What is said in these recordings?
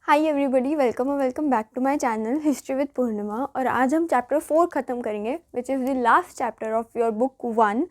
Hi everybody, welcome back to my channel history with Purnima. और आज हम चैप्टर 4 ख़त्म करेंगे which is the last chapter of your book 1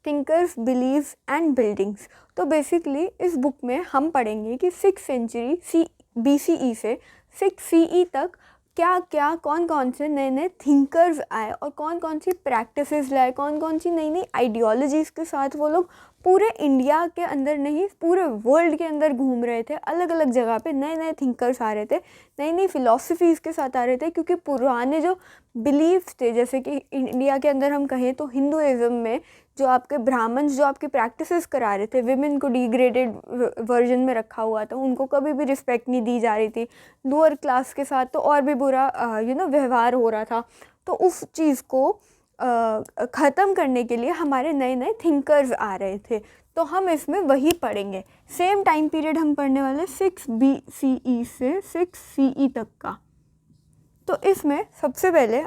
thinkers believes and buildings. तो basically इस book में हम पढ़ेंगे कि 6th सेंचुरी BCE से 6 CE तक क्या क्या कौन कौन से नए नए थिंकर्स आए और कौन कौन सी प्रैक्टिसेस लाए, कौन कौन सी नई नई आइडियोलॉजीज़ के साथ वो लोग पूरे इंडिया के अंदर नहीं पूरे वर्ल्ड के अंदर घूम रहे थे। अलग अलग जगह पे नए नए थिंकर्स आ रहे थे, नई नई फ़िलासफ़ीज़ के साथ आ रहे थे। क्योंकि पुराने जो बिलीव्स थे, जैसे कि इंडिया के अंदर हम कहें तो हिंदुइज़्म में जो आपके ब्राह्मण्स जो आपकी प्रैक्टिसेस करा रहे थे, विमेन को डिग्रेडेड वर्जन में रखा हुआ था, उनको कभी भी रिस्पेक्ट नहीं दी जा रही थी। लोअर क्लास के साथ तो और भी बुरा व्यवहार हो रहा था। तो उस चीज़ को ख़त्म करने के लिए हमारे नए नए थिंकर्स आ रहे थे। तो हम इसमें वही पढ़ेंगे। सेम टाइम पीरियड हम पढ़ने वाले 6 BCE से 6 CE तक का। तो इसमें सबसे पहले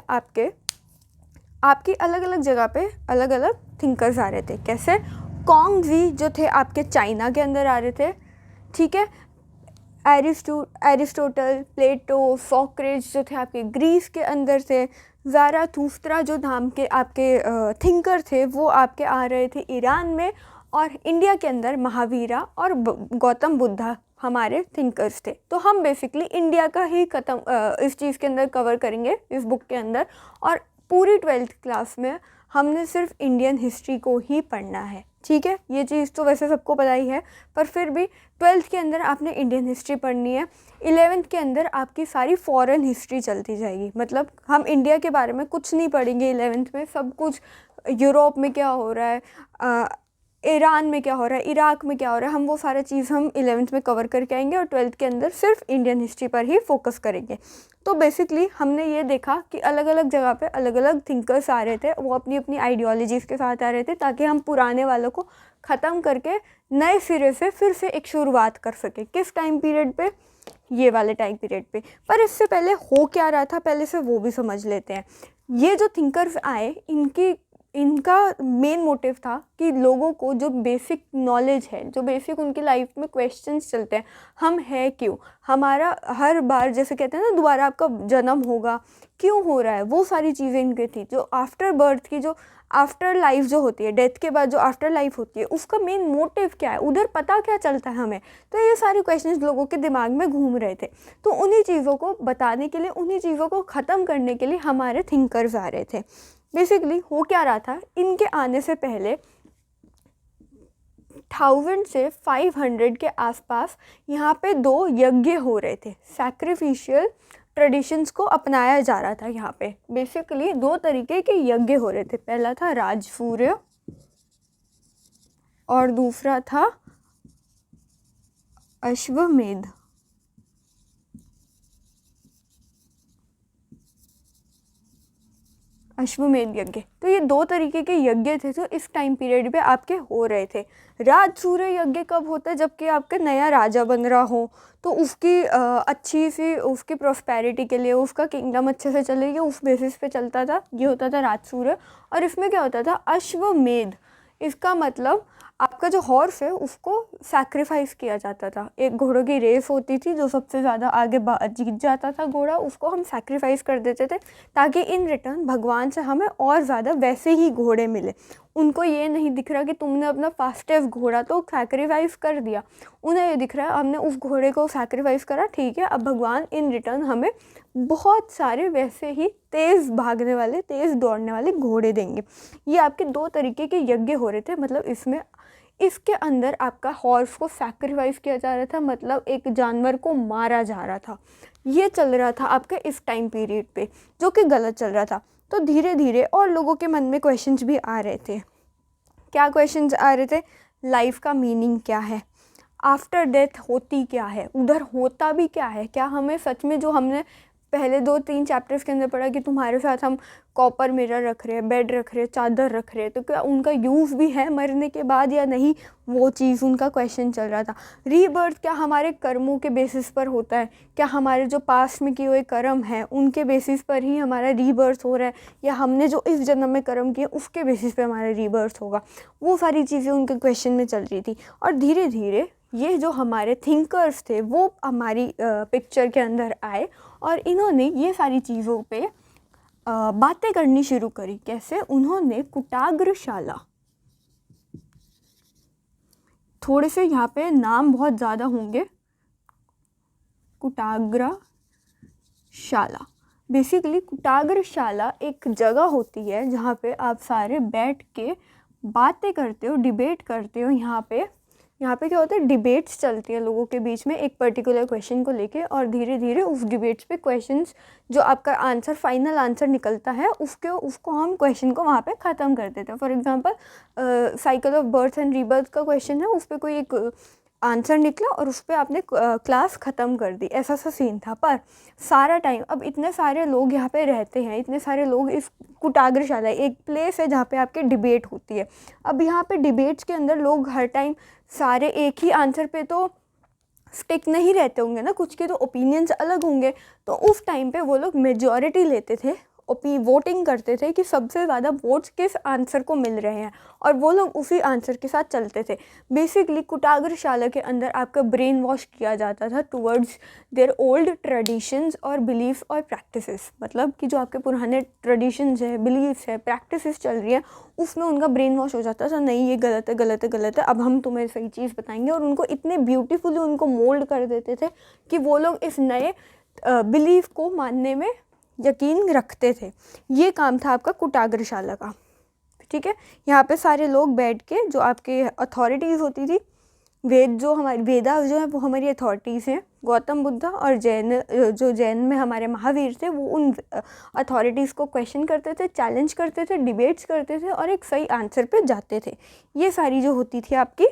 आपकी अलग अलग जगह पे अलग अलग थिंकर्स आ रहे थे। कैसे? कॉन्गजी जो थे आपके चाइना के अंदर आ रहे थे, ठीक है। एरिस्टोटल, प्लेटो, सोक्रेट्स जो थे आपके ग्रीस के अंदर थे। ज़ाराथुस्त्रा जो नाम के आपके थिंकर थे वो आपके आ रहे थे ईरान में। और इंडिया के अंदर महावीरा और गौतम बुद्धा हमारे थिंकर्स थे। तो हम बेसिकली इंडिया का ही इस चीज़ के अंदर कवर करेंगे इस बुक के अंदर। और पूरी 12th क्लास में हमने सिर्फ इंडियन हिस्ट्री को ही पढ़ना है, ठीक है। ये चीज़ तो वैसे सबको पता ही है, पर फिर भी 12th के अंदर आपने इंडियन हिस्ट्री पढ़नी है। 11th के अंदर आपकी सारी फॉरेन हिस्ट्री चलती जाएगी। मतलब हम इंडिया के बारे में कुछ नहीं पढ़ेंगे 11th में, सब कुछ यूरोप में क्या हो रहा है, ईरान में क्या हो रहा है, इराक में क्या हो रहा है, हम वो सारा चीज़ हम 11th में कवर करके आएंगे। और 12th के अंदर सिर्फ इंडियन हिस्ट्री पर ही फोकस करेंगे। तो बेसिकली हमने ये देखा कि अलग अलग जगह पे अलग अलग थिंकर्स आ रहे थे, वो अपनी अपनी आइडियोलॉजीज़ के साथ आ रहे थे, ताकि हम पुराने वालों को ख़त्म करके नए सिरे से फिर से एक शुरुआत कर सके। किस टाइम पीरियड पे? ये वाले टाइम पीरियड पे। पर इससे पहले हो क्या रहा था पहले से वो भी समझ लेते हैं। ये जो थिंकर्स आए इनका मेन मोटिव था कि लोगों को जो बेसिक नॉलेज है, जो बेसिक उनकी लाइफ में क्वेश्चंस चलते हैं, हम है क्यों, हमारा हर बार जैसे कहते हैं ना दोबारा आपका जन्म होगा, क्यों हो रहा है, वो सारी चीज़ें इनकी थी। जो आफ्टर बर्थ की जो आफ्टर लाइफ जो होती है, डेथ के बाद जो आफ्टर लाइफ होती है, उसका मेन मोटिव क्या है, उधर पता क्या चलता है हमें। तो ये सारे क्वेश्चंस लोगों के दिमाग में घूम रहे थे। तो उन्हीं चीज़ों को बताने के लिए, उन्हीं चीज़ों को ख़त्म करने के लिए हमारे थिंकर्स आ रहे थे। बेसिकली हो क्या रहा था, इनके आने से पहले 1000 से 500 के आसपास यहाँ पे 2 यज्ञ हो रहे थे। सैक्रिफिशियल ट्रेडिशंस को अपनाया जा रहा था। यहाँ पे बेसिकली 2 तरीके के यज्ञ हो रहे थे। पहला था राजसूय और दूसरा था अश्वमेध। अश्वमेध यज्ञ। तो ये 2 तरीके के यज्ञ थे जो इस टाइम पीरियड पे आपके हो रहे थे। राजसूय यज्ञ कब होता है? जबकि आपका नया राजा बन रहा हो, तो उसकी अच्छी सी उसकी प्रॉस्पेरिटी के लिए, उसका किंगडम अच्छे से चलेगी, उस बेसिस पे चलता था। ये होता था राजसूय। और इसमें क्या होता था? अश्वमेध। इसका मतलब आपका जो हॉर्स है उसको सैक्रिफाइस किया जाता था। एक घोड़ों की रेस होती थी, जो सबसे ज़्यादा आगे जीत जाता था घोड़ा, उसको हम सैक्रिफाइस कर देते थे, ताकि इन रिटर्न भगवान से हमें और ज़्यादा वैसे ही घोड़े मिले। उनको ये नहीं दिख रहा कि तुमने अपना फास्टेस्ट घोड़ा तो सैक्रिफाइस कर दिया, उन्हें ये दिख रहा है हमने उस घोड़े को सैक्रिफाइस करा, ठीक है, अब भगवान इन रिटर्न हमें बहुत सारे वैसे ही तेज़ भागने वाले, तेज़ दौड़ने वाले घोड़े देंगे। ये आपके 2 तरीके के यज्ञ हो रहे थे। मतलब इसके अंदर आपका हॉर्स को सैक्रिफाइस किया जा रहा था, मतलब एक जानवर को मारा जा रहा था। ये चल रहा था आपके इस टाइम पीरियड पे, जो कि गलत चल रहा था। तो धीरे धीरे और लोगों के मन में क्वेश्चंस भी आ रहे थे। क्या क्वेश्चंस आ रहे थे? लाइफ का मीनिंग क्या है, आफ्टर डेथ होती क्या है, उधर होता भी क्या है, क्या हमें सच में जो हमने पहले 2-3 चैप्टर्स के अंदर पढ़ा कि तुम्हारे साथ हम कॉपर मिरर रख रहे हैं, बेड रख रहे हैं, चादर रख रहे हैं, तो क्या उनका यूज़ भी है मरने के बाद या नहीं, वो चीज़ उनका क्वेश्चन चल रहा था। रीबर्थ क्या हमारे कर्मों के बेसिस पर होता है? क्या हमारे जो पास्ट में किए हुए कर्म हैं उनके बेसिस पर ही हमारा रीबर्थ हो रहा है, या हमने जो इस जन्म में कर्म किए उसके बेसिस पे हमारा रीबर्थ होगा? वो सारी चीज़ें उनके क्वेश्चन में चल रही थी। और धीरे धीरे ये जो हमारे थिंकर्स थे वो हमारी पिक्चर के अंदर आए और इन्होंने ये सारी चीज़ों पे बातें करनी शुरू करी। कैसे? उन्होंने कुटाग्रशाला, थोड़े से यहाँ पे नाम बहुत ज़्यादा होंगे, कुटाग्रशाला। बेसिकली कुटाग्रशाला एक जगह होती है जहाँ पे आप सारे बैठ के बातें करते हो, डिबेट करते हो। यहाँ पे क्या होता है, डिबेट्स चलती हैं लोगों के बीच में एक पर्टिकुलर क्वेश्चन को लेके, और धीरे धीरे उस डिबेट्स पे क्वेश्चंस जो आपका आंसर, फाइनल आंसर निकलता है, उसको हम क्वेश्चन को वहाँ पे ख़त्म कर देते हैं। For example cycle of birth and rebirth का क्वेश्चन है, उस पर कोई एक आंसर निकला और उस पर आपने क्लास ख़त्म कर दी, ऐसा सा सीन था। पर सारा टाइम, अब इतने सारे लोग यहाँ पे रहते हैं, इतने सारे लोग, इस कुटाग्रशाला एक प्लेस है जहाँ पे आपके डिबेट होती है। अब यहाँ पे डिबेट्स के अंदर लोग हर टाइम सारे एक ही आंसर पे तो स्टिक नहीं रहते होंगे ना, कुछ के तो ओपिनियंस अलग होंगे। तो उस टाइम पे वो लोग मेजॉरिटी लेते थे, वोटिंग करते थे कि सबसे ज़्यादा वोट्स किस आंसर को मिल रहे हैं, और वो लोग उसी आंसर के साथ चलते थे। बेसिकली कुटाग्रशाला के अंदर आपका ब्रेन वॉश किया जाता था टुवर्ड्स देयर ओल्ड ट्रेडिशंस और बिलीफ्स और प्रैक्टिसेस। मतलब कि जो आपके पुराने ट्रेडिशंस है, बिलीफ्स है, प्रैक्टिसेस चल रही है, उसमें उनका ब्रेन वॉश हो जाता था। नहीं, ये गलत है, गलत है, गलत है, अब हम तुम्हें सही चीज़ बताएंगे। और उनको इतने ब्यूटीफुली उनको मोल्ड कर देते थे कि वो लोग इस नए बिलीफ को मानने में यकीन रखते थे। ये काम था आपका कुटाग्रशाला का, ठीक है। यहाँ पे सारे लोग बैठ के, जो आपके अथॉरिटीज़ होती थी, वेदा जो है वो हमारी अथॉरिटीज़ हैं। गौतम बुद्धा और जैन में हमारे महावीर थे, वो उन अथॉरिटीज़ को क्वेश्चन करते थे, चैलेंज करते थे, डिबेट्स करते थे और एक सही आंसर पे जाते थे। ये सारी जो होती थी आपकी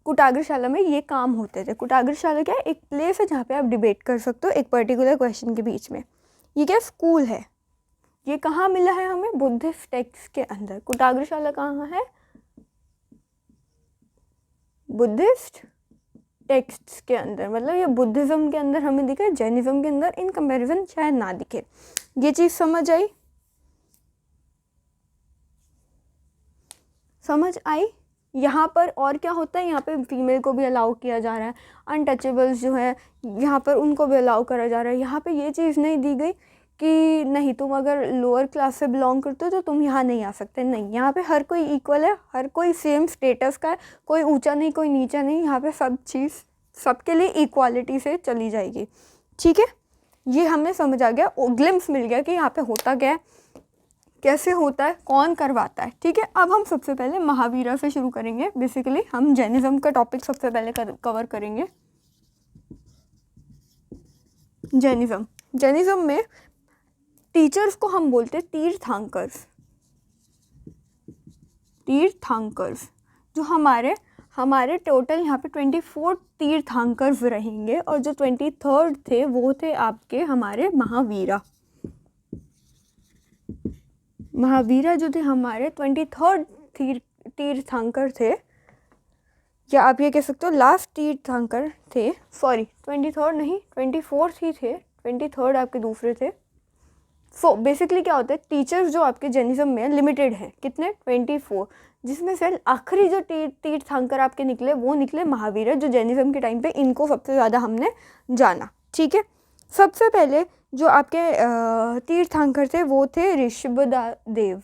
कुटाग्रशाला में, ये काम होते थे। कुटाग्रशाला क्या है? एक प्लेस है जहाँ पे आप डिबेट कर सकते हो एक पर्टिकुलर क्वेश्चन के बीच में। ये क्या स्कूल है? ये कहाँ मिला है हमें? बुद्धिस्ट टेक्स्ट के अंदर। कुटाग्रशाला कहाँ है? बुद्धिस्ट टेक्स्ट्स के अंदर। मतलब ये बुद्धिज़्म के अंदर हमें दिखे, जैनिज़्म के अंदर इन कंपैरिजन शायद ना दिखे। ये चीज़ समझ आई? समझ आई? यहाँ पर और क्या होता है, यहाँ पे फीमेल को भी अलाउ किया जा रहा है, अनटचेबल्स जो है यहाँ पर उनको भी अलाउ करा जा रहा है। यहाँ पे ये चीज़ नहीं दी गई कि नहीं, तुम अगर लोअर क्लास से बिलोंग करते हो तो तुम यहाँ नहीं आ सकते। नहीं, यहाँ पे हर कोई इक्वल है, हर कोई सेम स्टेटस का है, कोई ऊंचा नहीं, कोई नीचा नहीं। यहाँ पे सब चीज़ सबके लिए इक्वालिटी से चली जाएगी, ठीक है। ये हमें समझ आ गया, ग्लिम्स मिल गया कि यहाँ पे होता क्या है, कैसे होता है, कौन करवाता है, ठीक है। अब हम सबसे पहले महावीरा से शुरू करेंगे। बेसिकली हम जैनिज़्म का टॉपिक सबसे पहले कवर करेंगे। जैनिज़्म में टीचर्स को हम बोलते हैं तीर्थंकर्स, जो हमारे टोटल यहाँ पे 24 तीर्थंकर्स रहेंगे, और जो 23rd थे वो थे आपके हमारे महावीरा जो थे हमारे 23rd तीर्थंकर थे, या आप ये कह सकते हो लास्ट तीर्थंकर थे। सॉरी, 23rd नहीं, 24th ही थे, 23rd आपके दूसरे थे। सो बेसिकली क्या होता है, टीचर्स जो आपके जैनिज़्म में लिमिटेड है, कितने? 24, जिसमें से आखिरी जो तीर्थंकर आपके निकले वो निकले महावीर, जो जैनिज़्म के टाइम पे इनको सबसे ज़्यादा हमने जाना, ठीक है। सबसे पहले जो आपके तीर्थंकर थे वो थे ऋषभदेव,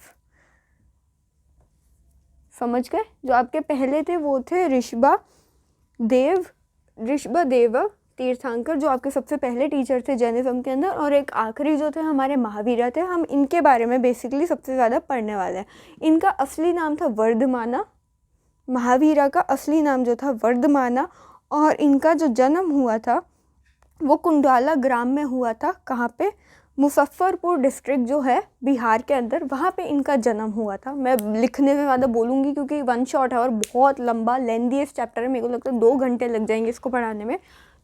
समझ गए? जो आपके पहले थे वो थे ऋषभदेव तीर्थंकर, जो आपके सबसे पहले टीचर थे जैनिज़्म के अंदर, और एक आखिरी जो थे हमारे महावीरा थे। हम इनके बारे में बेसिकली सबसे ज़्यादा पढ़ने वाले हैं। इनका असली नाम था वर्धमाना, महावीरा का असली नाम जो था वर्धमाना, और इनका जो जन्म हुआ था वो कुंडाला ग्राम में हुआ था। कहाँ पे? मुजफ्फरपुर डिस्ट्रिक्ट जो है बिहार के अंदर, वहाँ पे इनका जन्म हुआ था। मैं लिखने में ज़्यादा बोलूँगी क्योंकि वन शॉट है और बहुत लंबा लेंथीएस्ट चैप्टर है, मेरे को लगता है 2 घंटे लग जाएंगे इसको पढ़ाने में,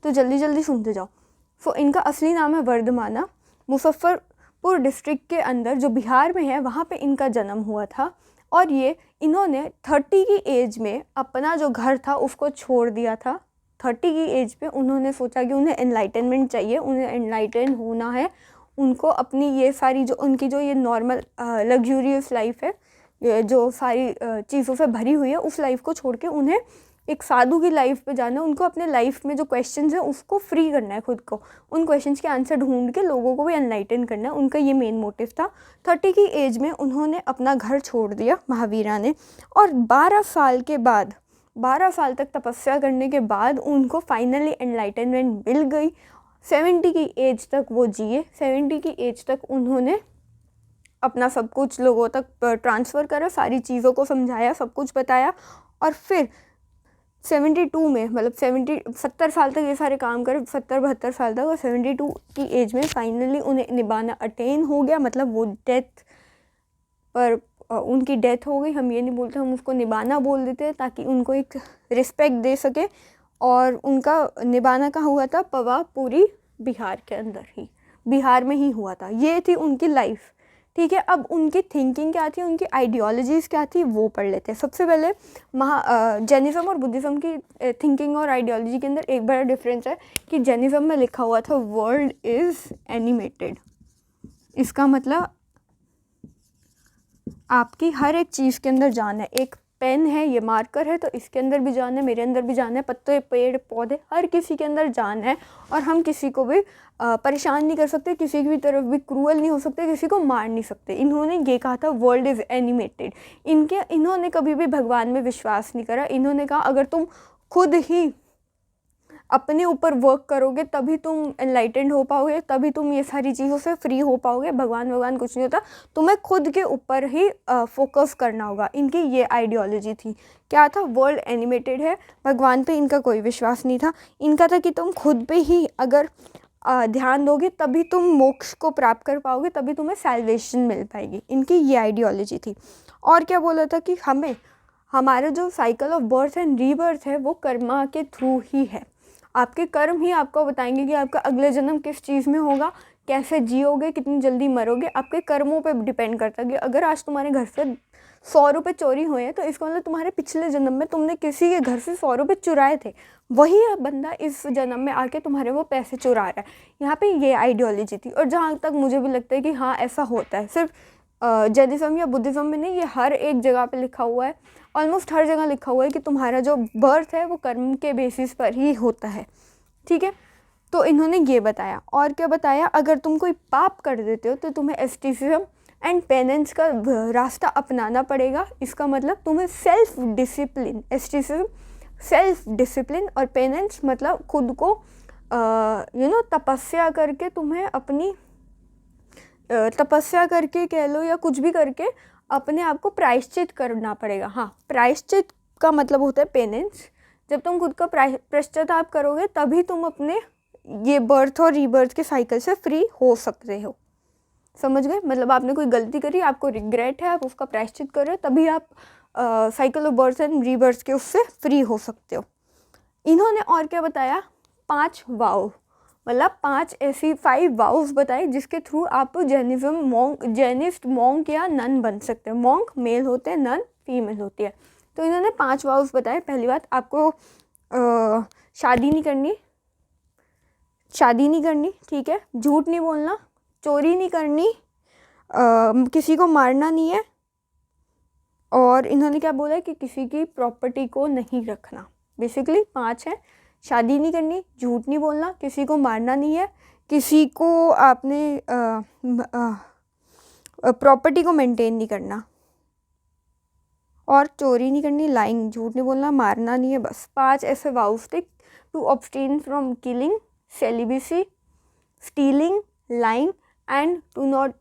तो जल्दी जल्दी सुनते जाओ। सो इनका असली नाम है वर्धमाना, मुजफ्फरपुर डिस्ट्रिक्ट के अंदर जो बिहार में है वहाँ पे इनका जन्म हुआ था। और ये इन्होंने 30 की एज में अपना जो घर था उसको छोड़ दिया था। 30 की एज पे उन्होंने सोचा कि उन्हें एनलाइटनमेंट चाहिए, उन्हें एनलाइटन होना है, उनको अपनी ये सारी जो उनकी जो ये नॉर्मल लग्जूरियस लाइफ है, जो सारी चीज़ों से भरी हुई है, उस लाइफ को छोड़ के उन्हें एक साधु की लाइफ पे जाना है, उनको अपने लाइफ में जो क्वेश्चंस हैं उसको फ्री करना है खुद को, उन क्वेश्चंस के आंसर ढूंढ के लोगों को भी एनलाइटन करना है, उनका ये मेन मोटिव था। 30 की एज में उन्होंने अपना घर छोड़ दिया महावीरा ने, और 12 साल के बाद, 12 साल तक तपस्या करने के बाद उनको फाइनली एनलाइटनमेंट मिल गई। 70 की एज तक वो जिए, 70 की एज तक उन्होंने अपना सब कुछ लोगों तक ट्रांसफ़र करा, सारी चीज़ों को समझाया, सब कुछ बताया, और फिर 72 में, मतलब 70 साल तक ये सारे काम करे, 70-72 साल तक, और 72 की एज में फाइनली उन्हें निभाना अटेन हो गया, मतलब वो डेथ पर उनकी डेथ हो गई। हम ये नहीं बोलते, हम उसको निभाना बोल देते हैं ताकि उनको एक रिस्पेक्ट दे सके। और उनका निभाना कहाँ हुआ था? पवापूरी, बिहार के अंदर ही, बिहार में ही हुआ था। ये थी उनकी लाइफ, ठीक है। अब उनकी थिंकिंग क्या थी, उनकी आइडियोलॉजीज़ क्या थी, वो पढ़ लेते हैं। सबसे पहले जैनिज़्म और बुद्धिज़्म की थिंकिंग और आइडियोलॉजी के अंदर एक बड़ा डिफरेंस है कि जैनिज़्म में लिखा हुआ था वर्ल्ड इज़ एनिमेटेड। इसका मतलब आपकी हर एक चीज़ के अंदर जान है। एक पेन है, ये मार्कर है, तो इसके अंदर भी जान है, मेरे अंदर भी जान है, पत्ते, पेड़, पौधे, हर किसी के अंदर जान है। और हम किसी को भी परेशान नहीं कर सकते, किसी की भी तरफ भी क्रूअल नहीं हो सकते, किसी को मार नहीं सकते। इन्होंने ये कहा था वर्ल्ड इज़ एनिमेटेड। इन्होंने कभी भी भगवान में विश्वास नहीं करा। इन्होंने कहा अगर तुम खुद ही अपने ऊपर वर्क करोगे तभी तुम एनलाइटेंड हो पाओगे, तभी तुम ये सारी चीज़ों से फ्री हो पाओगे। भगवान कुछ नहीं होता, तुम्हें खुद के ऊपर ही फोकस करना होगा। इनकी ये आइडियोलॉजी थी। क्या था? वर्ल्ड एनिमेटेड है, भगवान पे इनका कोई विश्वास नहीं था। इनका था कि तुम खुद पे ही अगर ध्यान दोगे तभी तुम मोक्ष को प्राप्त कर पाओगे, तभी तुम्हें सैल्वेशन मिल पाएगी। इनकी ये आइडियोलॉजी थी। और क्या बोला था कि हमारा जो cycle of birth and rebirth है वो कर्मा के थ्रू ही है। आपके कर्म ही आपको बताएंगे कि आपका अगले जन्म किस चीज़ में होगा, कैसे जियोगे, कितनी जल्दी मरोगे। आपके कर्मों पे डिपेंड करता है कि अगर आज तुम्हारे घर से 100 रुपये चोरी हुए हैं तो इसका मतलब तुम्हारे पिछले जन्म में तुमने किसी के घर से 100 रुपये चुराए थे, वही बंदा इस जन्म में आके तुम्हारे वो पैसे चुरा रहा है। यहाँ पे ये आइडियोलॉजी थी। और जहाँ तक मुझे भी लगता है कि हाँ ऐसा होता है, सिर्फ जैनिज़्म या बुद्धिज़्म में नहीं, ये हर एक जगह पे लिखा हुआ है, ऑलमोस्ट हर जगह लिखा हुआ है कि तुम्हारा जो बर्थ है वो कर्म के बेसिस पर ही होता है, ठीक है। तो इन्होंने ये बताया। और क्या बताया? अगर तुम कोई पाप कर देते हो तो तुम्हें एस्टिसिज्म एंड पेनेंस का रास्ता अपनाना पड़ेगा। इसका मतलब तुम्हें सेल्फ डिसिप्लिन, एस्टिसिज्म सेल्फ डिसिप्लिन, और पेनेंस मतलब खुद को तपस्या करके, तुम्हें अपनी तपस्या करके कह लो या कुछ भी करके अपने आप को प्रायश्चित करना पड़ेगा। हाँ, प्रायश्चित का मतलब होता है पेनेंस। जब तुम खुद का पश्चाताप करोगे तभी तुम अपने ये बर्थ और रीबर्थ के साइकिल से फ्री हो सकते हो। समझ गए? मतलब आपने कोई गलती करी, आपको रिग्रेट है, आप उसका प्रायश्चित कर रहे हो, तभी आप cycle of birth and rebirth के उससे फ्री हो सकते हो। इन्होंने और क्या बताया? 5 वाव, मतलब 5 वाव्स बताए जिसके थ्रू आप जैनिस्ट मॉन्क या नन बन सकते हैं। मॉन्क मेल होते हैं, नन फीमेल होती है। तो इन्होंने 5 वाव्स बताए। पहली बात, आपको शादी नहीं करनी, ठीक है। झूठ नहीं बोलना, चोरी नहीं करनी, किसी को मारना नहीं है। और इन्होंने क्या बोला है कि किसी की प्रॉपर्टी को नहीं रखना। बेसिकली 5 है। शादी नहीं करनी, झूठ नहीं बोलना, किसी को मारना नहीं है, किसी को आपने प्रॉपर्टी को मेंटेन नहीं करना, और चोरी नहीं करनी, लाइंग, झूठ नहीं बोलना, मारना नहीं है। बस 5 ऐसे वाउस थे to abstain from killing, celibacy, stealing, lying and to not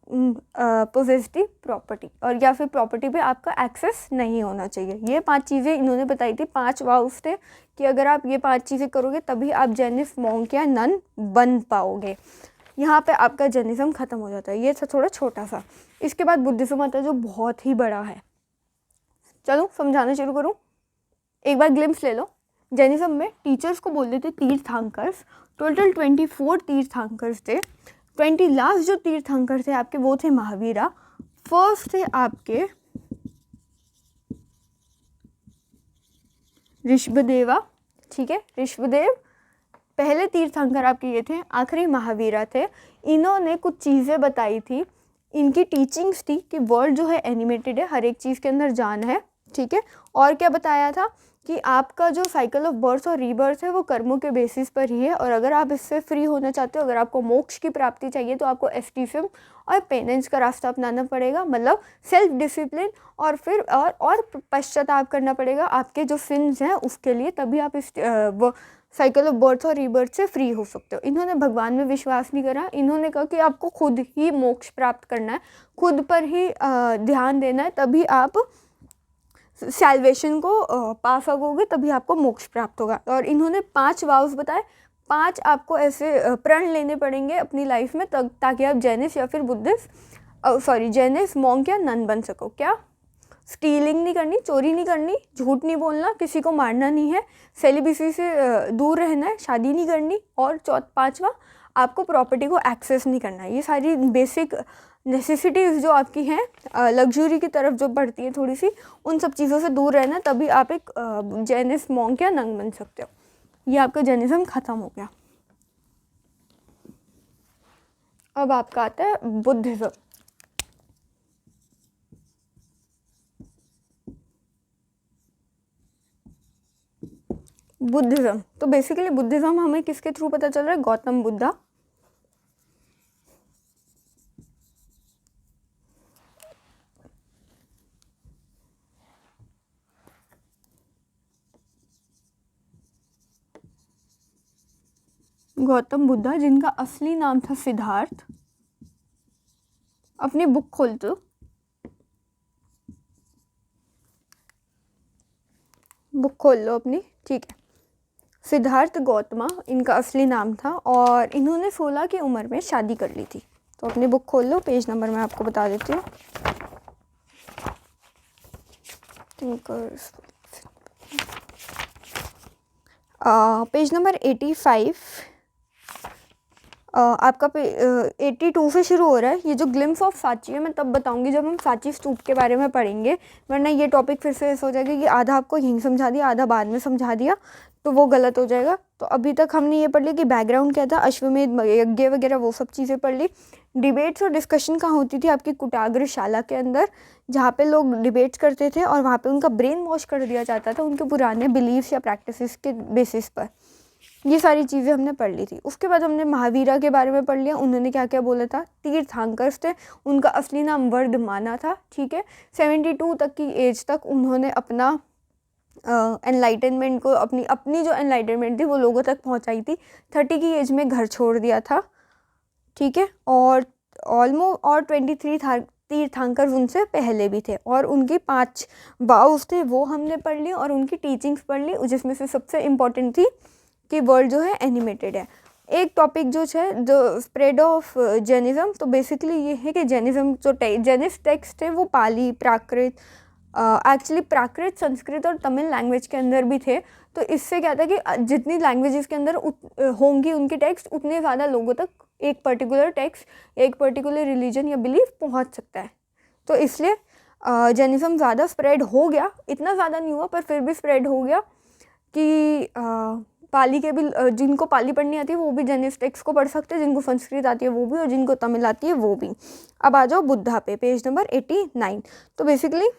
possess the property, और या फिर प्रॉपर्टी पे आपका एक्सेस नहीं होना चाहिए। ये 5 चीज़ें इन्होंने बताई थी। 5 वाउस थे कि अगर आप ये 5 चीज़ें करोगे तभी आप जैनिस्ट मॉन्क या नन बन पाओगे। यहाँ पे आपका जैनिज़्म ख़त्म हो जाता है। ये था थोड़ा छोटा सा। इसके बाद बुद्धिज़्म आता है जो बहुत ही बड़ा है। चलो समझाना शुरू करूँ, एक बार ग्लिम्स ले लो। जैनिज़्म में टीचर्स को बोलते थे तीर्थंकर्स। टोटल 24 तीर्थंकर्स थे। 20 लास्ट जो तीर्थंकर थे आपके वो थे महावीरा। फर्स्ट थे आपके ऋषभदेवा, ठीक है। ऋषभदेव पहले तीर्थंकर आपके ये थे, आखिरी महावीरा थे। इन्होंने कुछ चीज़ें बताई थी। इनकी टीचिंग्स थी कि वर्ल्ड जो है एनिमेटेड है, हर एक चीज़ के अंदर जान है, ठीक है। और क्या बताया था कि आपका जो साइकिल ऑफ बर्थ और रीबर्थ है वो कर्मों के बेसिस पर ही है, और अगर आप इससे फ्री होना चाहते हो, अगर आपको मोक्ष की प्राप्ति चाहिए, तो आपको एस्केपिज्म और पेनेंस का रास्ता अपनाना पड़ेगा, मतलब सेल्फ डिसिप्लिन, और फिर और पश्चाताप करना पड़ेगा आपके जो सिन्स हैं उसके लिए, तभी आप इस वो साइकिल ऑफ बर्थ और रीबर्थ से फ्री हो सकते हो। इन्होंने भगवान में विश्वास नहीं करा, इन्होंने कहा कि आपको खुद ही मोक्ष प्राप्त करना है, खुद पर ही ध्यान देना है, तभी आप सैल्वेशन को पा सकोगे, तभी आपको मोक्ष प्राप्त होगा। और इन्होंने 5 वाव्स बताए, 5 आपको ऐसे प्रण लेने पड़ेंगे अपनी लाइफ में ताकि आप जैनिस्ट या फिर बुद्धिस्ट जैनिस्ट मॉन्क या नन बन सको। क्या? स्टीलिंग नहीं करनी, चोरी नहीं करनी, झूठ नहीं बोलना, किसी को मारना नहीं है, सेलिब्रेसी से दूर रहना है, शादी नहीं करनी, और 5वां आपको प्रॉपर्टी को एक्सेस नहीं करना है। ये सारी बेसिक नेसेसिटीज़ जो आपकी हैं, लग्जरी की तरफ जो बढ़ती है थोड़ी सी, उन सब चीज़ों से दूर रहना, तभी आप एक जैनिस्ट मॉन्क या नन बन सकते हो। ये आपका जैनिज्म ख़त्म हो गया। अब आपका आता है बुद्धिज़्म। बुद्धिज़्म तो बेसिकली बुद्धिज़्म हमें किसके थ्रू पता चल रहा है? गौतम बुद्धा। गौतम बुद्धा, जिनका असली नाम था सिद्धार्थ। अपनी बुक खोल दो, बुक खोल लो अपनी, ठीक है। सिद्धार्थ गौतमा इनका असली नाम था, और इन्होंने 16 की उम्र में शादी कर ली थी। तो अपनी बुक खोल लो, पेज नंबर मैं आपको बता देती हूँ। पेज नंबर 85, आपका 82 से शुरू हो रहा है। ये जो ग्लिम्स ऑफ सांची है मैं तब बताऊंगी जब हम सांची स्तूप के बारे में पढ़ेंगे, वरना ये टॉपिक फिर से ऐसा हो जाएगा कि आधा आपको यहीं समझा दिया, आधा बाद में समझा दिया, तो वो गलत हो जाएगा। तो अभी तक हमने ये पढ़ लिया कि बैकग्राउंड क्या था, अश्वमेध यज्ञ वगैरह वो सब चीज़ें पढ़ ली। डिबेट्स और डिस्कशन कहाँ होती थी? आपकी कुटाग्रशाला के अंदर, जहाँ पे लोग डिबेट्स करते थे और वहाँ पे उनका ब्रेन वॉश कर दिया जाता था उनके पुराने बिलीव्स या प्रैक्टिसेस के बेसिस पर। ये सारी चीज़ें हमने पढ़ ली थी। उसके बाद हमने महावीरा के बारे में पढ़ लिया, उन्होंने क्या क्या बोला था। तीर्थंकर्स थे, उनका असली नाम वर्धमाना था, ठीक है। 72 तक की एज तक उन्होंने अपना एनलाइटनमेंट को, अपनी जो एनलाइटनमेंट थी वो लोगों तक पहुंचाई थी। 30 की एज में घर छोड़ दिया था, ठीक है। और ऑलमोस्ट और 23 तीर्थंकर उनसे पहले भी थे, और उनकी 5 वाव्स थे वो हमने पढ़ ली, और उनकी टीचिंग्स पढ़ ली, जिसमें से सबसे इम्पॉर्टेंट थी कि वर्ल्ड जो है एनिमेटेड है। एक टॉपिक जो है जो स्प्रेड ऑफ जैनिज्म, तो बेसिकली ये है कि जैनिज्म जो जैनिस्ट टेक्स्ट थे वो पाली, प्राकृत, एक्चुअली प्राकृत, संस्कृत और तमिल लैंग्वेज के अंदर भी थे। तो इससे क्या था कि जितनी लैंग्वेजेस के अंदर होंगी उनकी टेक्स्ट, उतने ज़्यादा लोगों तक एक पर्टिकुलर टेक्स्ट, एक पर्टिकुलर रिलीजन या बिलीफ पहुंच सकता है। तो इसलिए जैनिज्म ज़्यादा स्प्रेड हो गया, इतना ज़्यादा नहीं हुआ पर फिर भी स्प्रेड हो गया कि पाली के भी, जिनको पाली पढ़नी आती है वो भी जैनिस्ट टेक्स्ट को पढ़ सकते हैं, जिनको संस्कृत आती है वो भी, और जिनको तमिल आती है वो भी। अब आ जाओ बुद्धा पे, पेज नंबर 89। तो बेसिकली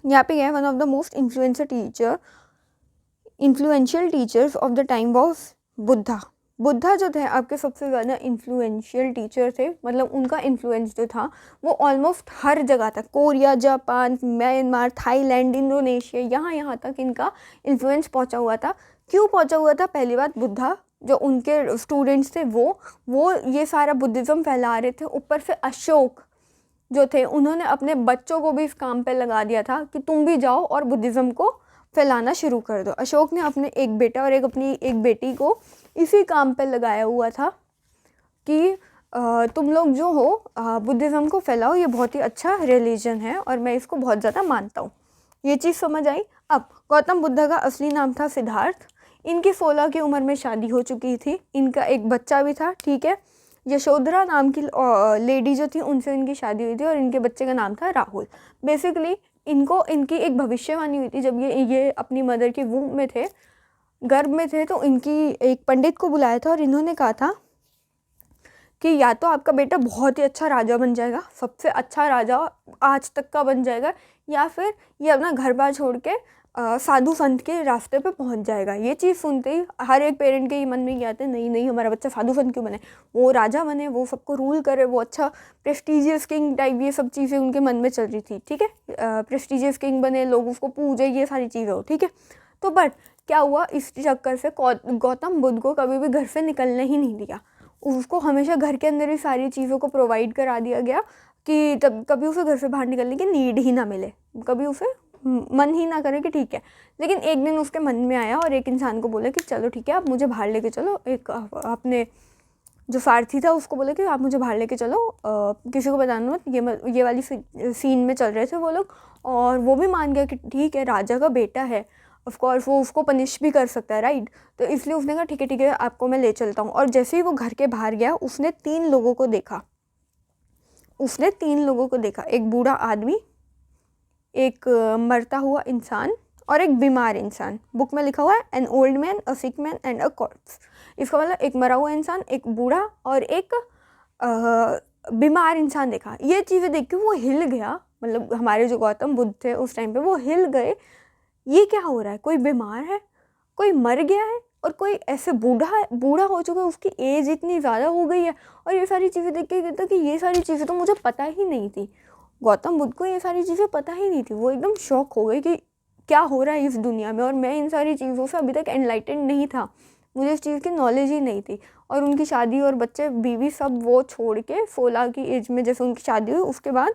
यहाँ पे है one of the most influential teachers of the time of Buddha. Buddha जो थे आपके सबसे ज़्यादा इन्फ्लुएंशियल टीचर थे, मतलब उनका इन्फ्लुएंस जो था वो ऑलमोस्ट हर जगह तक, Korea, Japan, Myanmar, Thailand, Indonesia, यहाँ तक इनका इन्फ्लुएंस पहुँचा हुआ था। क्यों पहुँचा हुआ था? पहली बात, बुद्धा जो उनके स्टूडेंट्स थे वो ये सारा बुद्धिज़्म फैला रहे थे। ऊपर से अशोक जो थे उन्होंने अपने बच्चों को भी इस काम पे लगा दिया था कि तुम भी जाओ और बुद्धिज़्म को फैलाना शुरू कर दो। अशोक ने अपने एक बेटा और अपनी एक बेटी को इसी काम पे लगाया हुआ था कि तुम लोग जो हो बुद्धिज़्म को फैलाओ, ये बहुत ही अच्छा रिलीजन है और मैं इसको बहुत ज़्यादा मानता हूँ। ये चीज़ समझ आई। अब गौतम बुद्ध का असली नाम था सिद्धार्थ। इनकी 16 की उम्र में शादी हो चुकी थी, इनका एक बच्चा भी था, ठीक है। यशोधरा नाम की लेडी जो थी उनसे इनकी शादी हुई थी और इनके बच्चे का नाम था राहुल। बेसिकली इनकी एक भविष्यवाणी हुई थी जब ये अपनी मदर की वूम्ब में थे, गर्भ में थे, तो इनकी एक पंडित को बुलाया था और इन्होंने कहा था कि या तो आपका बेटा बहुत ही अच्छा राजा बन जाएगा, सबसे अच्छा राजा आज तक का बन जाएगा, या फिर ये अपना घर बार छोड़ के साधु संत के रास्ते पे पहुंच जाएगा। ये चीज़ सुनते ही हर एक पेरेंट के मन में क्या आता है, नहीं नहीं हमारा बच्चा साधु संत क्यों बने, वो राजा बने, वो सबको रूल करे, वो अच्छा प्रेस्टिजियस किंग टाइप, ये सब चीज़ें उनके मन में चल रही थी। ठीक है, प्रेस्टिजियस किंग बने, लोग उसको पूजे, ये सारी चीज़ें हो। ठीक है, तो बट क्या हुआ, इस चक्कर से गौतम बुद्ध को कभी भी घर से निकलने ही नहीं दिया। उसको हमेशा घर के अंदर ही सारी चीज़ों को प्रोवाइड करा दिया गया कि तब कभी उसे घर से बाहर निकलने की नीड ही ना मिले, कभी उसे मन ही ना करे कि ठीक है। लेकिन एक दिन उसके मन में आया और एक इंसान को बोला कि चलो ठीक है, आप मुझे बाहर लेके चलो। एक अपने जो सारथी था उसको बोला कि आप मुझे बाहर लेके चलो, किसी को बताना मत। ये वाली सीन में चल रहे थे वो लोग, और वो भी मान गया कि ठीक है, राजा का बेटा है, ऑफ कोर्स वो उसको पनिश भी कर सकता है, राइट। तो इसलिए उसने कहा ठीक है आपको मैं ले चलता हूँ। और जैसे ही वो घर के बाहर गया, उसने 3 लोगों को देखा। एक बूढ़ा आदमी, एक मरता हुआ इंसान और एक बीमार इंसान। बुक में लिखा हुआ है an old man, a sick man and a corps. इसका मतलब एक मरा हुआ इंसान, एक बूढ़ा और एक बीमार इंसान देखा। ये चीज़ें देख के वो हिल गया, मतलब हमारे जो गौतम बुद्ध थे उस टाइम पे वो हिल गए। ये क्या हो रहा है, कोई बीमार है, कोई मर गया है, और कोई ऐसे बूढ़ा हो चुका है, उसकी एज इतनी ज़्यादा हो गई है, और ये सारी चीज़ें देख के कहता कि ये सारी चीज़ें तो मुझे पता ही नहीं थी। गौतम बुद्ध को ये सारी चीज़ें पता ही नहीं थी। वो एकदम शॉक हो गए कि क्या हो रहा है इस दुनिया में, और मैं इन सारी चीज़ों से अभी तक एनलाइटेंड नहीं था, मुझे इस चीज़ की नॉलेज ही नहीं थी। और उनकी शादी और बच्चे बीवी सब वो छोड़ के 16 की एज में जैसे उनकी शादी हुई, उसके बाद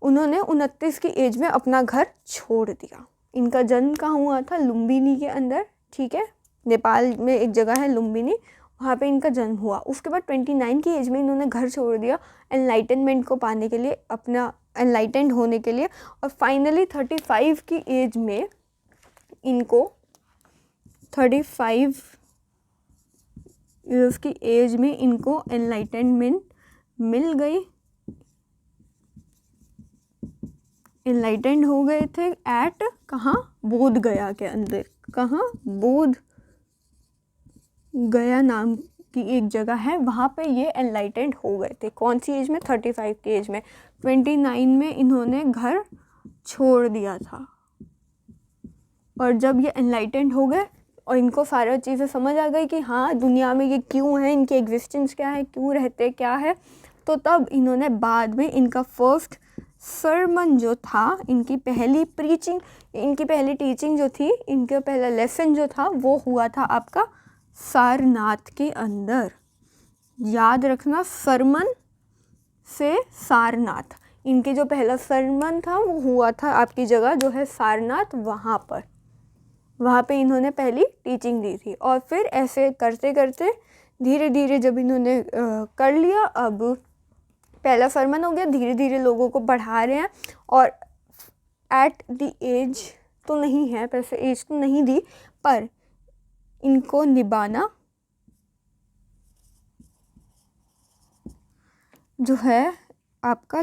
उन्होंने 29 की एज में अपना घर छोड़ दिया। इनका जन्म कहाँ हुआ था, लुम्बिनी के अंदर। ठीक है, नेपाल में एक जगह है लुम्बिनी, वहाँ पे इनका जन्म हुआ। उसके बाद 29 की एज में इन्होंने घर छोड़ दिया एनलाइटनमेंट को पाने के लिए, अपना एनलाइटेंड होने के लिए। और फाइनली 35 की एज में इनको 35 ईयर्स की एज में इनको एनलाइटेनमेंट मिल गई। एनलाइटेंड हो गए थे एट कहाँ, बोध गया के अंदर। कहाँ, बोध गया नाम की एक जगह है, वहाँ पे ये एनलाइटेंड हो गए थे। कौन सी एज में, 35 की एज में। 29 में इन्होंने घर छोड़ दिया था। और जब ये एनलाइटेंड हो गए और इनको सारा चीज़ें समझ आ गई कि हाँ दुनिया में ये क्यों है, इनकी एग्जिस्टेंस क्या है, क्यों रहते क्या है, तो तब इन्होंने बाद में इनका फर्स्ट सरमन जो था, इनकी पहली प्रीचिंग, इनकी पहली टीचिंग जो थी, इनका पहला लेसन जो था वो हुआ था आपका सारनाथ के अंदर। याद रखना, सरमन से सारनाथ। इनके जो पहला सरमन था वो हुआ था आपकी जगह जो है सारनाथ, वहाँ पे इन्होंने पहली टीचिंग दी थी। और फिर ऐसे करते करते धीरे धीरे जब इन्होंने कर लिया, अब पहला सरमन हो गया, धीरे धीरे लोगों को बढ़ा रहे हैं। और एट द एज तो नहीं है, वैसे एज तो नहीं दी, पर इनको निभाना जो है आपका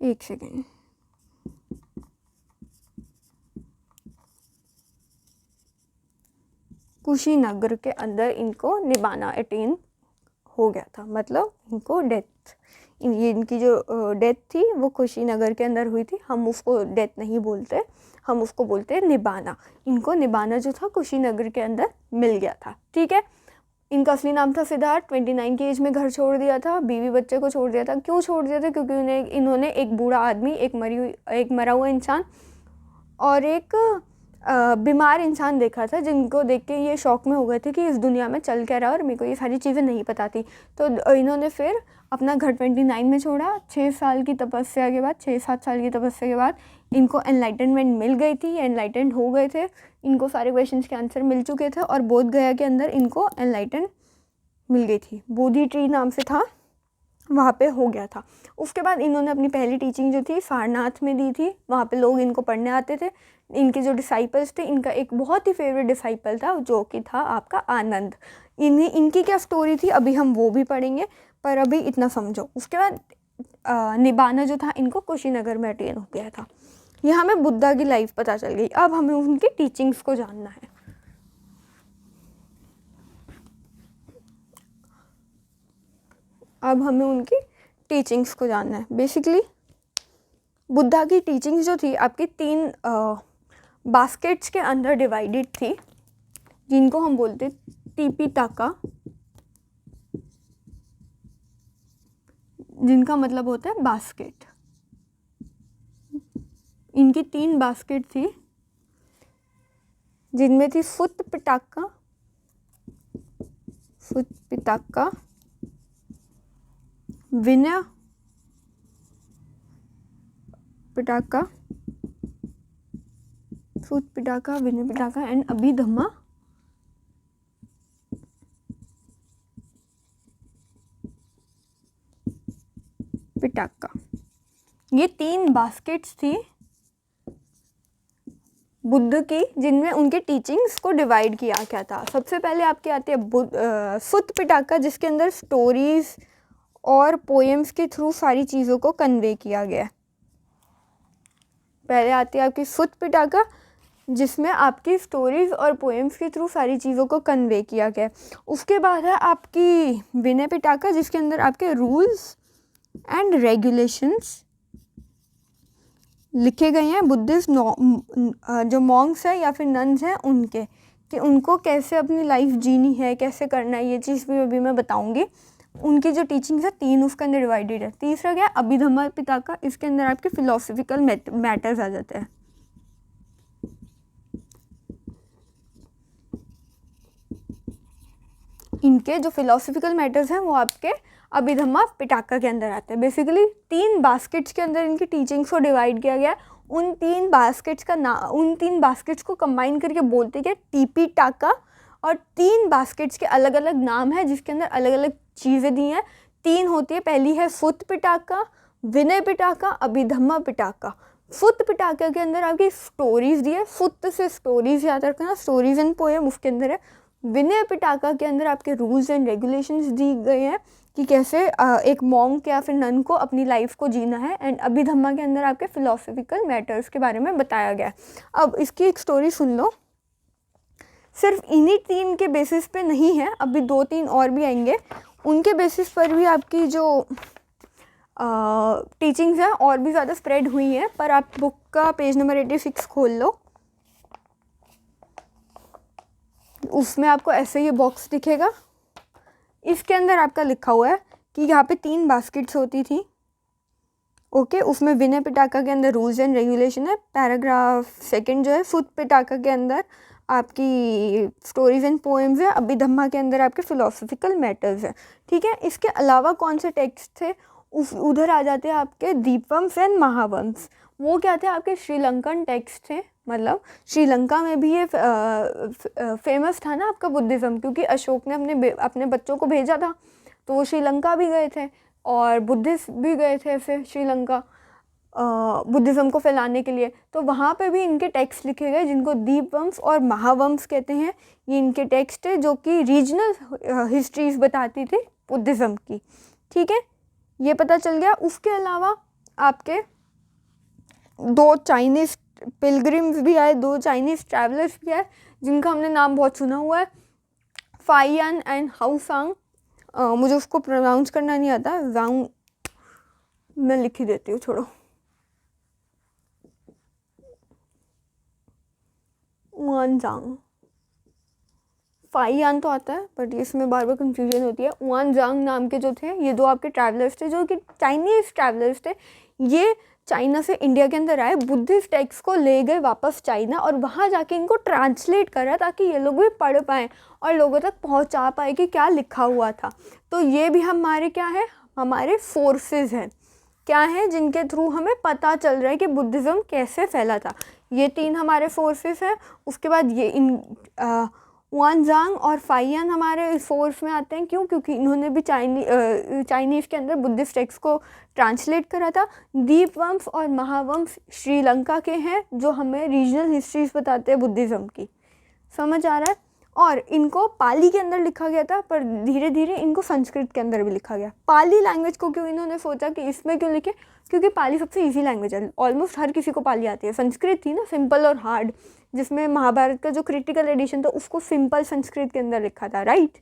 एक सेकेंड, कुशीनगर के अंदर इनको निभाना अटेन हो गया था। मतलब इनको डेथ, इनकी जो डेथ थी वो कुशीनगर के अंदर हुई थी। हम उसको डेथ नहीं बोलते, हम उसको बोलते हैं निभाना। इनको निभाना जो था कुशीनगर के अंदर मिल गया था। ठीक है, इनका असली नाम था सिद्धार्थ। 29 की एज में घर छोड़ दिया था, बीवी बच्चे को छोड़ दिया था। क्यों छोड़ दिया था, क्योंकि इन्होंने एक बूढ़ा आदमी, एक मरा हुआ इंसान और एक बीमार इंसान देखा था, जिनको देख के ये शौक में हो गए थे कि इस दुनिया में चल क्या रहा है और मेरे को ये सारी चीज़ें नहीं पता थी। तो इन्होंने फिर अपना घर 29 में छोड़ा। 6 साल की तपस्या के बाद, 6-7 साल की तपस्या के बाद इनको एनलाइटनमेंट मिल गई थी, एनलाइटेंड हो गए थे। इनको सारे क्वेश्चंस के आंसर मिल चुके थे और बोध गया के अंदर इनको एनलाइटन मिल गई थी। बोधि ट्री नाम से था, वहाँ पे हो गया था। उसके बाद इन्होंने अपनी पहली टीचिंग जो थी सारनाथ में दी थी। वहाँ पे लोग इनको पढ़ने आते थे। इनके जो डिसाइपल्स थे, इनका एक बहुत ही फेवरेट डिसाइपल था जो कि था आपका आनंद। इनकी क्या स्टोरी थी अभी हम वो भी पढ़ेंगे, पर अभी इतना समझो। उसके बाद निभाना जो था इनको कुशीनगर में अटेन हो गया था। यहाँ हमें बुद्धा की लाइफ पता चल गई। अब हमें उनकी टीचिंग्स को जानना है। अब हमें उनकी टीचिंग्स को जानना है। बेसिकली बुद्धा की टीचिंग्स जो थी आपकी 3 बास्केट्स के अंदर डिवाइडेड थी, जिनको हम बोलते तिपिटाका, जिनका मतलब होता है बास्केट। इनकी 3 बास्केट थी, जिनमें थी फुत पिटाका, विनय पिटाका, फुत पिटाका, विनय पिटाका एंड अभिधम्मा पिटाका। ये 3 बास्केट्स थी बुद्ध की, जिनमें उनके टीचिंग्स को डिवाइड किया गया था। सबसे पहले आपके आती है फुत पिटाका, जिसके अंदर स्टोरीज और पोएम्स के थ्रू सारी चीज़ों को कन्वे किया गया है। पहले आती है आपकी फुत पिटाका, जिसमें आपकी स्टोरीज और पोएम्स के थ्रू सारी चीज़ों को कन्वे किया गया है। उसके बाद है आपकी विनय पिटाका, जिसके अंदर आपके रूल्स एंड रेगुलेशंस लिखे गए हैं बुद्धिस्ट जो मॉन्क्स हैं या फिर नन्स हैं उनके, कि उनको कैसे अपनी लाइफ जीनी है, कैसे करना है, ये चीज़ भी अभी मैं बताऊंगी। उनकी जो टीचिंग्स है 3 उसके अंदर डिवाइडेड है। तीसरा क्या है, अभिधम्मा पिटाका, इसके अंदर आपके फिलोसफिकल मैटर्स आ जाते हैं। इनके जो फिलोसफिकल मैटर्स हैं वो आपके अभिधम्मा पिटाका के अंदर आते हैं। बेसिकली 3 बास्केट्स के अंदर इनकी टीचिंग्स को डिवाइड किया गया। उन 3 बास्केट्स को कंबाइन करके बोलते क्या, टिपिटाका। और 3 बास्केट्स के अलग अलग नाम है, जिसके अंदर अलग अलग चीज़ें दी हैं। 3 होती है, पहली है फुत पिटाका, विनय पिटाका, अभिधम्मा पिटाका। फुत पिटाका के अंदर आपकी स्टोरीज दी है, फुत से स्टोरीज याद रखना, स्टोरीज एंड पोएम उसके अंदर है। विनय पिटाका के अंदर आपके रूल्स एंड रेगुलेशंस दी गए हैं कि कैसे एक मॉन्क या फिर नन को अपनी लाइफ को जीना है। एंड अभिधम्मा के अंदर आपके फिलोसफिकल मैटर्स के बारे में बताया गया है। अब इसकी एक स्टोरी सुन लो। सिर्फ इन्हीं 3 के बेसिस पे नहीं है, अभी 2-3 और भी आएंगे, उनके बेसिस पर भी आपकी जो टीचिंग्स हैं और भी ज़्यादा स्प्रेड हुई हैं। पर आप बुक का पेज नंबर 86 खोल लो, उसमें आपको ऐसे ये बॉक्स दिखेगा। इसके अंदर आपका लिखा हुआ है कि यहाँ पे 3 बास्केट्स होती थी। ओके, उसमें विनय पिटाका के अंदर रूल्स एंड रेगुलेशन है। पैराग्राफ 2 जो है, फुत पिटाका के अंदर आपकी स्टोरीज एंड पोएम्स है। अभिधम्मा के अंदर आपके फिलोसफिकल मैटर्स है। ठीक है, इसके अलावा कौन से टेक्स्ट थे, उधर आ जाते हैं आपके दीपवंश एंड महावंश। वो क्या थे, आपके श्रीलंकन टेक्स्ट थे। मतलब श्रीलंका में भी ये फेमस था ना आपका बुद्धिज़्म, क्योंकि अशोक ने अपने बच्चों को भेजा था, तो वो श्रीलंका भी गए थे और बुद्धिस्ट भी गए थे ऐसे श्रीलंका बुद्धिज़्म को फैलाने के लिए। तो वहाँ पे भी इनके टेक्स्ट लिखे गए, जिनको दीपवंश और महावंश कहते हैं। ये इनके टेक्स्ट है जो कि रीजनल हिस्ट्रीज बताती थी बुद्धिज़्म की। ठीक है, ये पता चल गया। उसके अलावा आपके 2 चाइनीज़ पिलग्रिम्स भी आए, 2 चाइनीज़ ट्रैवलर्स भी आए, जिनका हमने नाम बहुत सुना हुआ है, फाइयान एंड हाउसांग। मुझे उसको प्रोनाउंस करना नहीं आता, जांग मैं लिख ही देती हूँ, छोड़ो। वानजांग, फाइयान तो आता है बट इसमें बार बार कंफ्यूजन होती है। वानजांग नाम के जो थे, ये 2 आपके ट्रैवलर्स थे, जो कि चाइनीज़ ट्रैवलर्स थे। ये चाइना से इंडिया के अंदर आए, बुद्धिस्ट टेक्स्ट को ले गए वापस चाइना और वहाँ जाके इनको ट्रांसलेट करा, ताकि ये लोग भी पढ़ पाएँ और लोगों तक पहुँचा पाए कि क्या लिखा हुआ था। तो ये भी हमारे क्या है, हमारे फोर्सेस हैं, क्या है, जिनके थ्रू हमें पता चल रहा है कि बुद्धिज़्म कैसे फैला था। ये 3 हमारे फोर्सेस हैं। उसके बाद ये वानजांग और फाइयान हमारे फोर्स में आते हैं। क्यों? क्योंकि इन्होंने भी चाइनीज़ के अंदर बुद्धिस्ट टेक्स्ट को ट्रांसलेट करा था। दीपवंश और महावंश श्रीलंका के हैं, जो हमें रीजनल हिस्ट्रीज बताते हैं बुद्धिज़्म की। समझ आ रहा है? और इनको पाली के अंदर लिखा गया था, पर धीरे धीरे इनको संस्कृत के अंदर भी लिखा गया। पाली लैंग्वेज को क्यों इन्होंने सोचा कि इसमें क्यों लिखे? क्योंकि पाली सबसे इजी लैंग्वेज है, ऑलमोस्ट हर किसी को पाली आती है। संस्कृत थी ना सिंपल और हार्ड, जिसमें महाभारत का जो क्रिटिकल एडिशन था उसको सिंपल संस्कृत के अंदर लिखा था, राइट।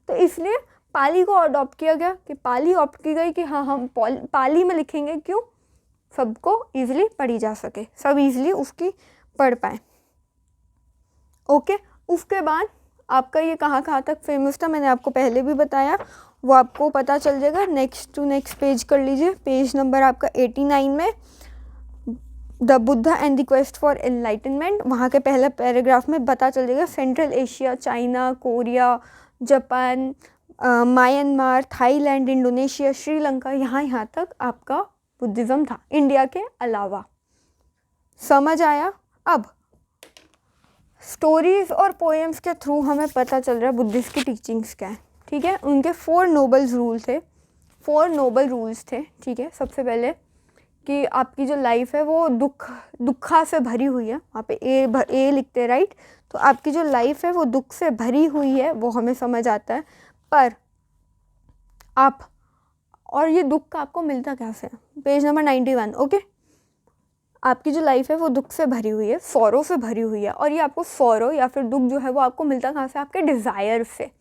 तो इसलिए पाली को अडॉप्ट किया गया, कि पाली ऑप्ट की गई कि हाँ हम पाली में लिखेंगे। क्यों? सबको ईजिली पढ़ी जा सके, सब ईजिली उसकी पढ़ पाए। ओके, उसके बाद आपका ये कहाँ कहाँ तक फेमस था मैंने आपको पहले भी बताया, वो आपको पता चल जाएगा। नेक्स्ट टू नेक्स्ट पेज कर लीजिए, पेज नंबर आपका 89 में the Buddha and the quest for enlightenment, वहाँ के पहला पैराग्राफ में पता चल जाएगा central Asia, China, Korea, Japan, Myanmar, Thailand, Indonesia, Sri Lanka, यहाँ तक आपका बुद्धिज़्म था, इंडिया के अलावा। समझ आया? अब स्टोरीज़ और पोएम्स के थ्रू हमें पता चल रहा है बुद्धिस्ट की टीचिंग्स क्या है। ठीक है, उनके 4 नोबल रूल्स थे। ठीक है, सबसे पहले कि आपकी जो लाइफ है वो दुखा से भरी हुई है, वहाँ पे ए लिखते हैं, राइट। तो आपकी जो लाइफ है वो दुख से भरी हुई है, वो हमें समझ आता है। पर आप, और ये दुख आपको मिलता कैसे, पेज नंबर 91। ओके, आपकी जो लाइफ है वो दुख से भरी हुई है, सौरों से भरी हुई है, और ये आपको सौरों या फिर दुख जो है वो आपको मिलता कहाँ से, आपके डिज़ायर से।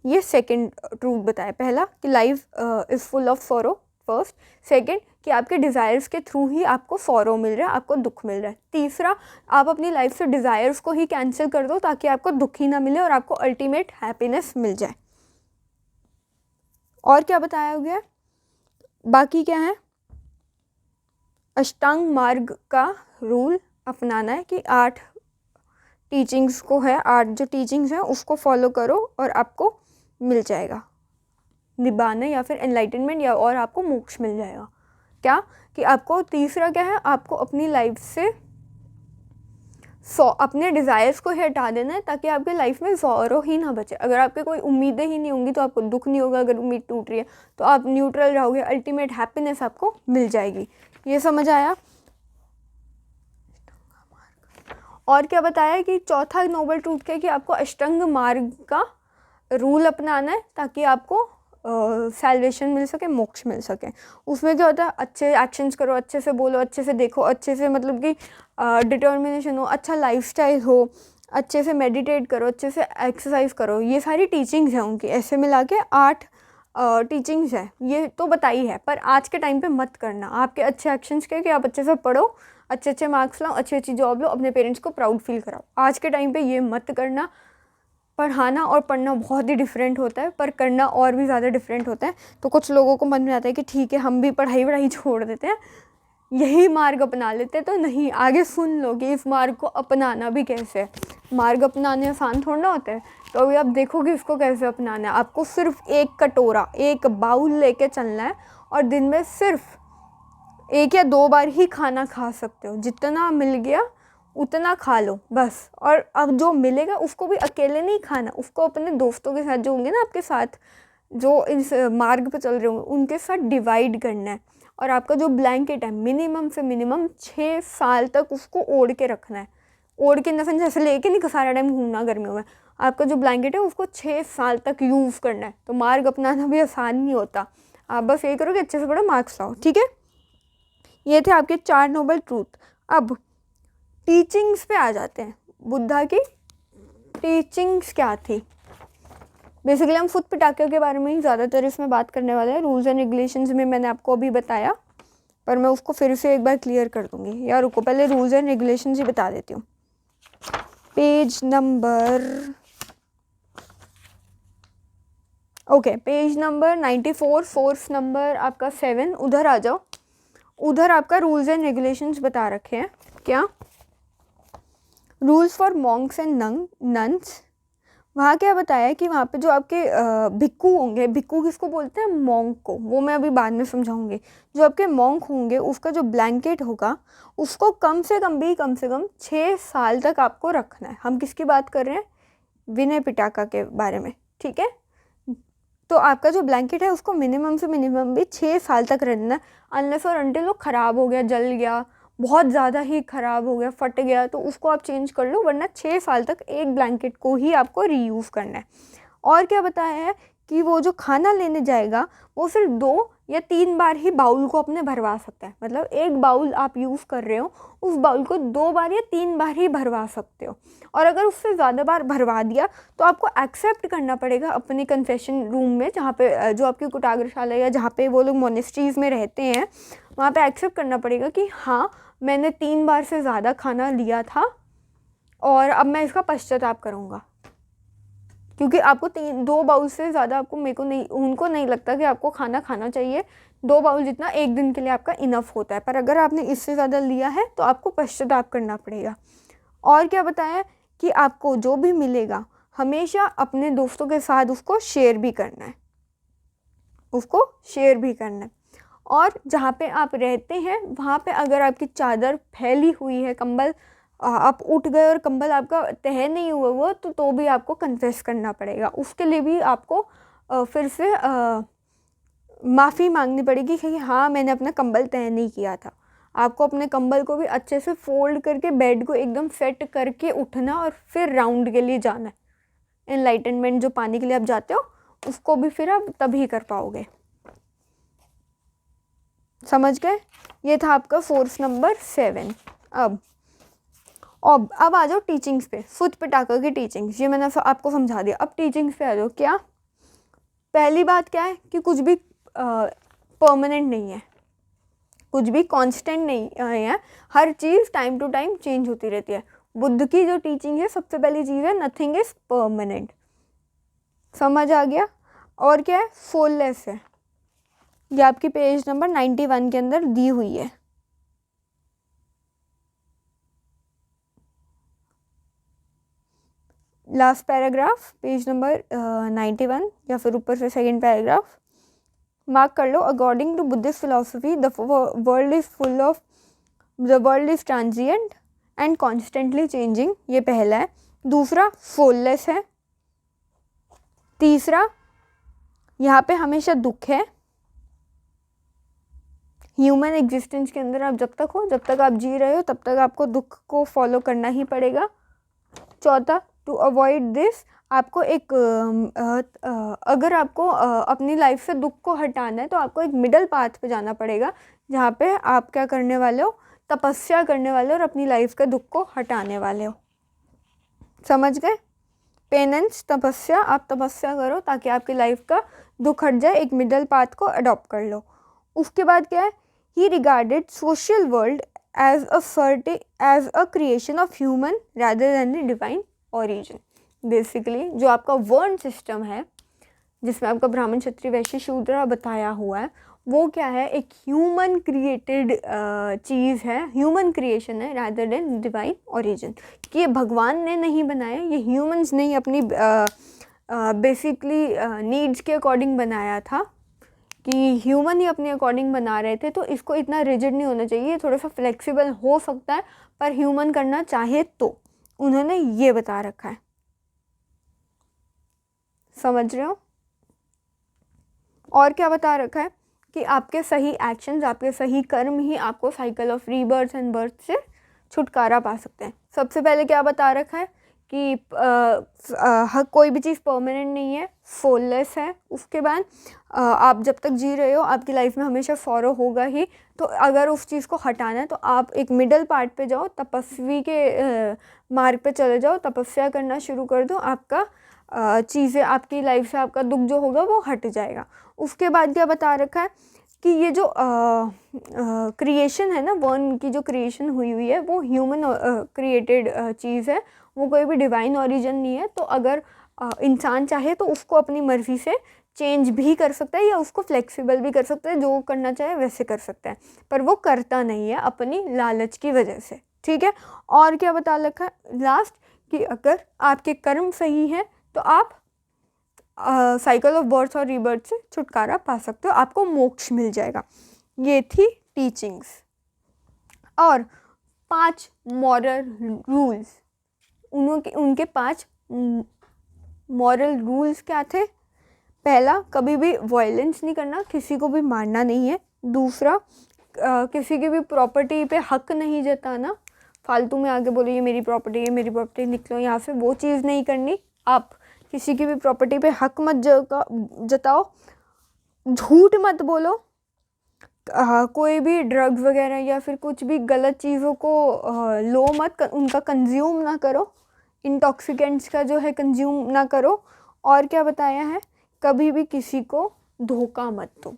ये सेकंड ट्रूथ बताया। पहला कि life is full of sorrow, first. Second कि आपके डिज़ायर्स के थ्रू ही आपको सौरो मिल रहा है, आपको दुख मिल रहा है। तीसरा, आप अपनी लाइफ से डिज़ायर्स को ही कैंसिल कर दो ताकि आपको दुख ही ना मिले और आपको अल्टीमेट हैप्पीनेस मिल जाए। और क्या बताया गया, बाकी क्या है, अष्टांग मार्ग का रूल अपनाना है कि 8 टीचिंग्स को है, 8 जो टीचिंग्स हैं उसको फॉलो करो और आपको मिल जाएगा निब्बाना या फिर एनलाइटनमेंट, या और आपको मोक्ष मिल जाएगा। क्या कि आपको, तीसरा क्या है, आपको अपनी लाइफ से अपने डिज़ायर्स को ही हटा देना है ताकि आपके लाइफ में ज़ोरो ही ना बचे। अगर आपके कोई उम्मीदें ही नहीं होंगी तो आपको दुख नहीं होगा, अगर उम्मीद टूट रही है तो आप न्यूट्रल रहोगे, अल्टीमेट हैप्पीनेस आपको मिल जाएगी। ये समझ आया? और क्या बताया कि चौथा नोबल ट्रूथ क्या है कि आपको अष्टांग मार्ग का रूल अपनाना है ताकि आपको सैल्वेशन मिल सके, मोक्ष मिल सके। उसमें क्या होता है, अच्छे एक्शंस करो, अच्छे से बोलो, अच्छे से देखो, अच्छे से मतलब कि डिटर्मिनेशन हो, अच्छा लाइफस्टाइल हो, अच्छे से मेडिटेट करो, अच्छे से एक्सरसाइज करो। ये सारी टीचिंग्स हैं उनकी, ऐसे मिला के 8 टीचिंग्स है। ये तो बताई है, पर आज के टाइम पे मत करना। आपके अच्छे एक्शंस के कि आप अच्छे से पढ़ो, अच्छे अच्छे मार्क्स लाओ, अच्छी अच्छी जॉब लो, अपने पेरेंट्स को प्राउड फील कराओ। आज के टाइम पे ये मत करना। पढ़ाना और पढ़ना बहुत ही डिफरेंट होता है, पर करना और भी ज़्यादा डिफरेंट होता है। तो कुछ लोगों को मन में आता है कि ठीक है हम भी पढ़ाई छोड़ देते हैं, यही मार्ग अपना लेते हैं। तो नहीं, आगे सुन लो कि इस मार्ग को अपनाना भी कैसे है। मार्ग अपनाने आसान थोड़ा ना होता है, तो अभी आप देखोगे इसको कैसे अपनाना है। आपको सिर्फ एक कटोरा, एक बाउल लेके चलना है और दिन में सिर्फ 1 या 2 बार ही खाना खा सकते हो। जितना मिल गया उतना खा लो बस। और अब जो मिलेगा उसको भी अकेले नहीं खाना, उसको अपने दोस्तों के साथ जो होंगे ना आपके साथ, जो इस मार्ग पे चल रहे होंगे, उनके साथ डिवाइड करना है। और आपका जो ब्लैंकेट है मिनिमम से मिनिमम 6 साल तक उसको ओढ़ के रखना है। ओढ़ के नफन जैसे लेके नहीं सारा टाइम घूमना गर्मियों में। आपका जो ब्लैंकेट है उसको 6 साल तक यूज़ करना है। तो मार्ग अपनाना भी आसान नहीं होता। आप बस ये करो कि अच्छे से पढ़ो, मार्क्स लाओ। ठीक है, ये थे आपके 4 नोबल ट्रूथ। अब टीचिंग्स पे आ जाते हैं। बुद्धा की टीचिंग्स क्या थी? बेसिकली हम फुट पिटाके के बारे में ही ज़्यादातर इसमें बात करने वाले हैं। रूल्स एंड रेगुलेशंस में मैंने आपको अभी बताया, पर मैं उसको फिर से एक बार क्लियर कर दूँगी। यार रुको, पहले रूल्स एंड रेगुलेशंस ही बता देती हूँ। पेज नंबर 94, सोर्स नंबर आपका 7, उधर आ जाओ। उधर आपका रूल्स एंड रेगुलेशंस बता रखे हैं। क्या? Rules for Monks and nuns. वहाँ क्या बताया कि वहाँ पे जो आपके भिक्खू होंगे, भिक्खू किसको बोलते हैं? मॉन्क को। वो मैं अभी बाद में समझाऊंगी। जो आपके मॉन्क होंगे उसका जो ब्लैंकेट होगा उसको कम से कम 6 साल तक आपको रखना है। हम किसकी बात कर रहे हैं? विनय पिटाका के बारे में। ठीक है, तो आपका जो ब्लैंकेट है उसको मिनिमम से मिनिमम भी 6 साल तक रहना है। अनलेस और अनटिल वो ख़राब हो गया, जल गया, बहुत ज़्यादा ही ख़राब हो गया, फट गया, तो उसको आप चेंज कर लो, वरना 6 साल तक एक ब्लैंकेट को ही आपको रीयूज़ करना है। और क्या बताया है कि वो जो खाना लेने जाएगा वो सिर्फ 2 या 3 बार ही बाउल को अपने भरवा सकता है। मतलब एक बाउल आप यूज़ कर रहे हो, उस बाउल को 2 बार या 3 बार ही भरवा सकते हो। और अगर उससे ज़्यादा बार भरवा दिया तो आपको एक्सेप्ट करना पड़ेगा अपने कन्फेशन रूम में, जहाँ पे जो आपकी कुटाग्रशाला या जहाँ पे वो लोग मोनेस्ट्रीज़ में रहते हैं, वहाँ पे एक्सेप्ट करना पड़ेगा कि हाँ, मैंने 3 बार से ज़्यादा खाना लिया था और अब मैं इसका पश्चाताप करूँगा। क्योंकि आपको 2 बाउल से ज़्यादा उनको नहीं लगता कि आपको खाना खाना चाहिए। 2 बाउल जितना एक दिन के लिए आपका इनफ होता है, पर अगर आपने इससे ज़्यादा लिया है तो आपको पश्चाताप करना पड़ेगा। और क्या बताया कि आपको जो भी मिलेगा हमेशा अपने दोस्तों के साथ उसको शेयर भी करना है, और जहाँ पे आप रहते हैं वहाँ पे अगर आपकी चादर फैली हुई है, कंबल आप उठ गए और कंबल आपका तह नहीं हुआ वो तो भी आपको कन्फेस करना पड़ेगा। उसके लिए भी आपको फिर से माफ़ी मांगनी पड़ेगी कि हाँ, मैंने अपना कंबल तह नहीं किया था। आपको अपने कंबल को भी अच्छे से फोल्ड करके बेड को एकदम सेट करके उठना और फिर राउंड के लिए जाना है। एनलाइटनमेंट जो पानी के लिए आप जाते हो उसको भी फिर आप तभी कर पाओगे। समझ गए? ये था आपका फोर्स नंबर 7। अब आ जाओ टीचिंग्स पे। फुट पिटाका की टीचिंग्स, ये मैंने आपको समझा दिया। अब टीचिंग्स पे आ जाओ। क्या पहली बात क्या है कि कुछ भी परमानेंट नहीं है, कुछ भी कांस्टेंट नहीं है, हर चीज़ टाइम टू टाइम चेंज होती रहती है। बुद्ध की जो टीचिंग है, सबसे पहली चीज़ है नथिंग इज परमानेंट। समझ आ गया? और क्या है? फॉललेस है। ये आपकी पेज नंबर 91 के अंदर दी हुई है। लास्ट पैराग्राफ, पेज नंबर 91 या फिर ऊपर से सेकंड पैराग्राफ मार्क कर लो। According to Buddhist philosophy the world is transient and constantly changing. ये पहला है। दूसरा, फॉललेस है। तीसरा, यहाँ पे हमेशा दुख है। ह्यूमन एग्जिस्टेंस के अंदर आप जब तक आप जी रहे हो तब तक आपको दुख को फॉलो करना ही पड़ेगा। चौथा, टू अवॉइड दिस, आपको अगर आपको अपनी लाइफ से दुख को हटाना है तो आपको एक मिडल पाथ पे जाना पड़ेगा, जहाँ पे आप क्या करने वाले हो? तपस्या करने वाले हो और अपनी लाइफ के दुख को हटाने वाले हो। समझ गए? पेनेंस, तपस्या, आप तपस्या करो ताकि आपकी लाइफ का दुख हट जाए। एक मिडल पाथ को अडॉप्ट कर लो। उसके बाद क्या है? He regarded social world as a creation of human rather than the divine origin. Basically जो आपका वर्ण सिस्टम है, जिसमें आपका ब्राह्मण, क्षत्रिय, वैश्य, शूद्र बताया हुआ है, वो क्या है? एक ह्यूमन क्रिएटेड चीज़ है, ह्यूमन क्रिएशन है रादर देन डिवाइन ओरिजिन। कि ये भगवान ने नहीं बनाया, ये ह्यूमंस ने ही अपनी बेसिकली नीड्स के अकॉर्डिंग बनाया था, कि ह्यूमन ही अपने अकॉर्डिंग बना रहे थे। तो इसको इतना रिजिड नहीं होना चाहिए, थोड़ा सा फ्लेक्सिबल हो सकता है, पर ह्यूमन करना चाहे तो उन्होंने ये बता रखा है। समझ रहे हो? और क्या बता रखा है? कि आपके सही एक्शंस, आपके सही कर्म ही आपको cycle of rebirth and birth से छुटकारा पा सकते हैं। सबसे पहले क्या बता रखा है? कि कोई भी चीज़ परमानेंट नहीं है, फॉललेस है। उसके बाद आप जब तक जी रहे हो आपकी लाइफ में हमेशा सॉरो होगा ही। तो अगर उस चीज़ को हटाना है तो आप एक मिडल पार्ट पे जाओ, तपस्वी के मार्ग पे चले जाओ, तपस्या करना शुरू कर दो। आपका चीज़ें, आपकी लाइफ से आपका दुख जो होगा वो हट जाएगा। उसके बाद क्या बता रखा है? कि ये जो क्रिएशन है ना, वर्ण की जो क्रिएशन हुई है वो ह्यूमन क्रिएटेड चीज़ है, वो कोई भी डिवाइन ओरिजिन नहीं है। तो अगर इंसान चाहे तो उसको अपनी मर्ज़ी से चेंज भी कर सकता है या उसको फ्लेक्सिबल भी कर सकता है, जो करना चाहे वैसे कर सकता है, पर वो करता नहीं है अपनी लालच की वजह से। ठीक है? और क्या बता रखा है लास्ट? कि अगर आपके कर्म सही हैं तो आप साइकिल ऑफ बर्थ और रीबर्थ से छुटकारा पा सकते हो, आपको मोक्ष मिल जाएगा। ये थी टीचिंग्स। और 5 मॉरल रूल्स, उनके 5 मॉरल रूल्स क्या थे? पहला, कभी भी वायलेंस नहीं करना, किसी को भी मारना नहीं है। दूसरा, किसी की भी प्रॉपर्टी पे हक नहीं जताना, फालतू में आगे बोलो ये मेरी प्रॉपर्टी है, मेरी प्रॉपर्टी, निकलो यहाँ से, वो चीज़ नहीं करनी। आप किसी की भी प्रॉपर्टी पे हक मत जताओ, झूठ मत बोलो, कोई भी ड्रग्स वगैरह या फिर कुछ भी गलत चीज़ों को लो मत, उनका कंज्यूम ना करो, इंटॉक्सिकेंट्स का जो है कंज्यूम ना करो। और क्या बताया है, कभी भी किसी को धोखा मत दो,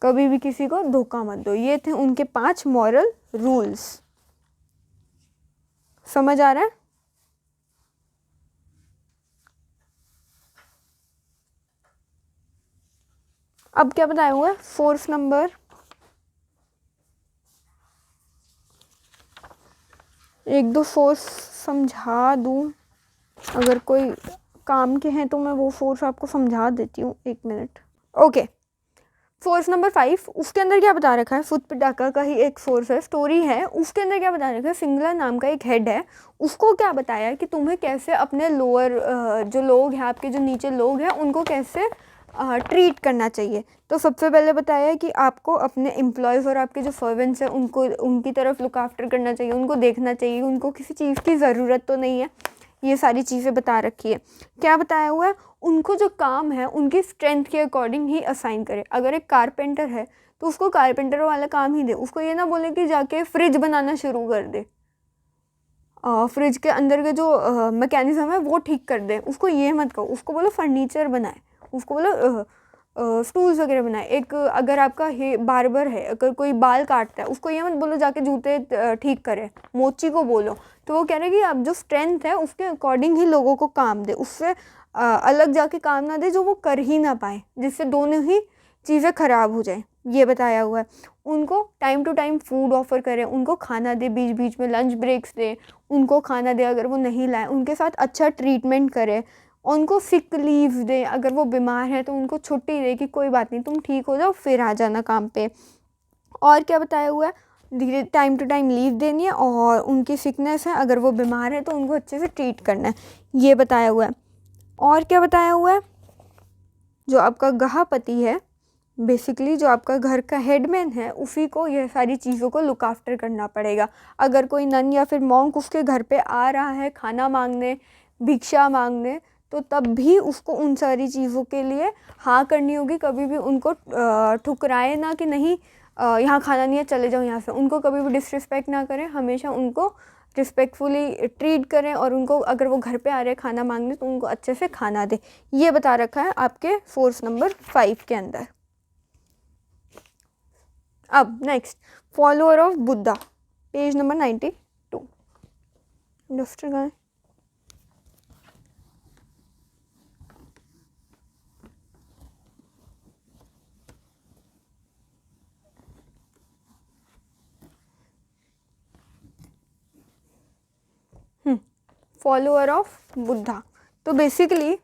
कभी भी किसी को धोखा मत दो। ये थे उनके 5 मॉरल रूल्स। समझ आ रहा है? अब क्या बताया हुआ है, 4th नंबर, एक दो 4 समझा दूँ, अगर कोई काम के हैं तो मैं वो 4 आपको समझा देती हूँ, 1 मिनट। ओके, 4 नंबर 5, उसके अंदर क्या बता रखा है, फुट पिटाका का ही एक सोर्स है, स्टोरी है, उसके अंदर क्या बता रखा है, सिंगला नाम का एक हेड है, उसको क्या बताया कि तुम्हें कैसे अपने लोअर जो लोग हैं, आपके जो नीचे लोग हैं, उनको कैसे ट्रीट करना चाहिए। तो सबसे पहले बताया कि आपको अपने एम्प्लॉयज़ और आपके जो सर्वेंट्स हैं उनको उनकी तरफ लुक आफ्टर करना चाहिए, उनको देखना चाहिए, उनको किसी चीज़ की ज़रूरत तो नहीं है, ये सारी चीज़ें बता रखी है। क्या बताया हुआ है, उनको जो काम है उनकी स्ट्रेंथ के अकॉर्डिंग ही असाइन करे। अगर एक कारपेंटर है तो उसको कारपेंटर वाला काम ही दे, उसको ये ना बोले कि जाके फ्रिज बनाना शुरू कर दे, फ्रिज के अंदर के जो मैकेनिज़्म है वो ठीक कर दे, उसको ये मत कहो, उसको बोलो फर्नीचर बनाए, उसको बोलो स्टूल्स वगैरह बनाए। एक अगर आपका बार्बर है, अगर कोई बाल काटता है, उसको ये मत बोलो जाके जूते ठीक करे, मोची को बोलो। तो वो कह रहे हैं कि आप जो स्ट्रेंथ है उसके अकॉर्डिंग ही लोगों को काम दे, उससे अलग जाके काम ना दे जो वो कर ही ना पाए, जिससे दोनों ही चीज़ें ख़राब हो जाए, ये बताया हुआ है। उनको time to time food offer करें, उनको खाना दे, बीच बीच में लंच ब्रेक्स दे, उनको खाना दे, अगर वो नहीं लाए उनके साथ अच्छा ट्रीटमेंट करें, उनको सिक लीव दे, अगर वो बीमार है तो उनको छुट्टी दे कि कोई बात नहीं तुम ठीक हो जाओ फिर आ जाना काम पे। और क्या बताया हुआ है, धीरे टाइम टू टाइम लीव देनी है, और उनकी सिकनेस है अगर वो बीमार है तो उनको अच्छे से ट्रीट करना है, ये बताया हुआ है। और क्या बताया हुआ है, जो आपका गृहपति है, बेसिकली जो आपका घर का हेडमैन है, उसी को यह सारी चीज़ों को लुक आफ्टर करना पड़ेगा। अगर कोई नन या फिर मॉन्क उसके घर पे आ रहा है खाना मांगने, भिक्षा मांगने, तो तब भी उसको उन सारी चीज़ों के लिए हाँ करनी होगी। कभी भी उनको ठुकराए ना कि नहीं यहाँ खाना नहीं है चले जाओ यहाँ से, उनको कभी भी डिसरिस्पेक्ट ना करें, हमेशा उनको रिस्पेक्टफुली ट्रीट करें, और उनको अगर वो घर पे आ रहे हैं खाना मांगने तो उनको अच्छे से खाना दें। ये बता रखा है आपके 4 नंबर 5 के अंदर। अब next, follower of Buddha, page number 92। Duster कहाँ है? फॉलोअर ऑफ बुद्धा, तो बेसिकली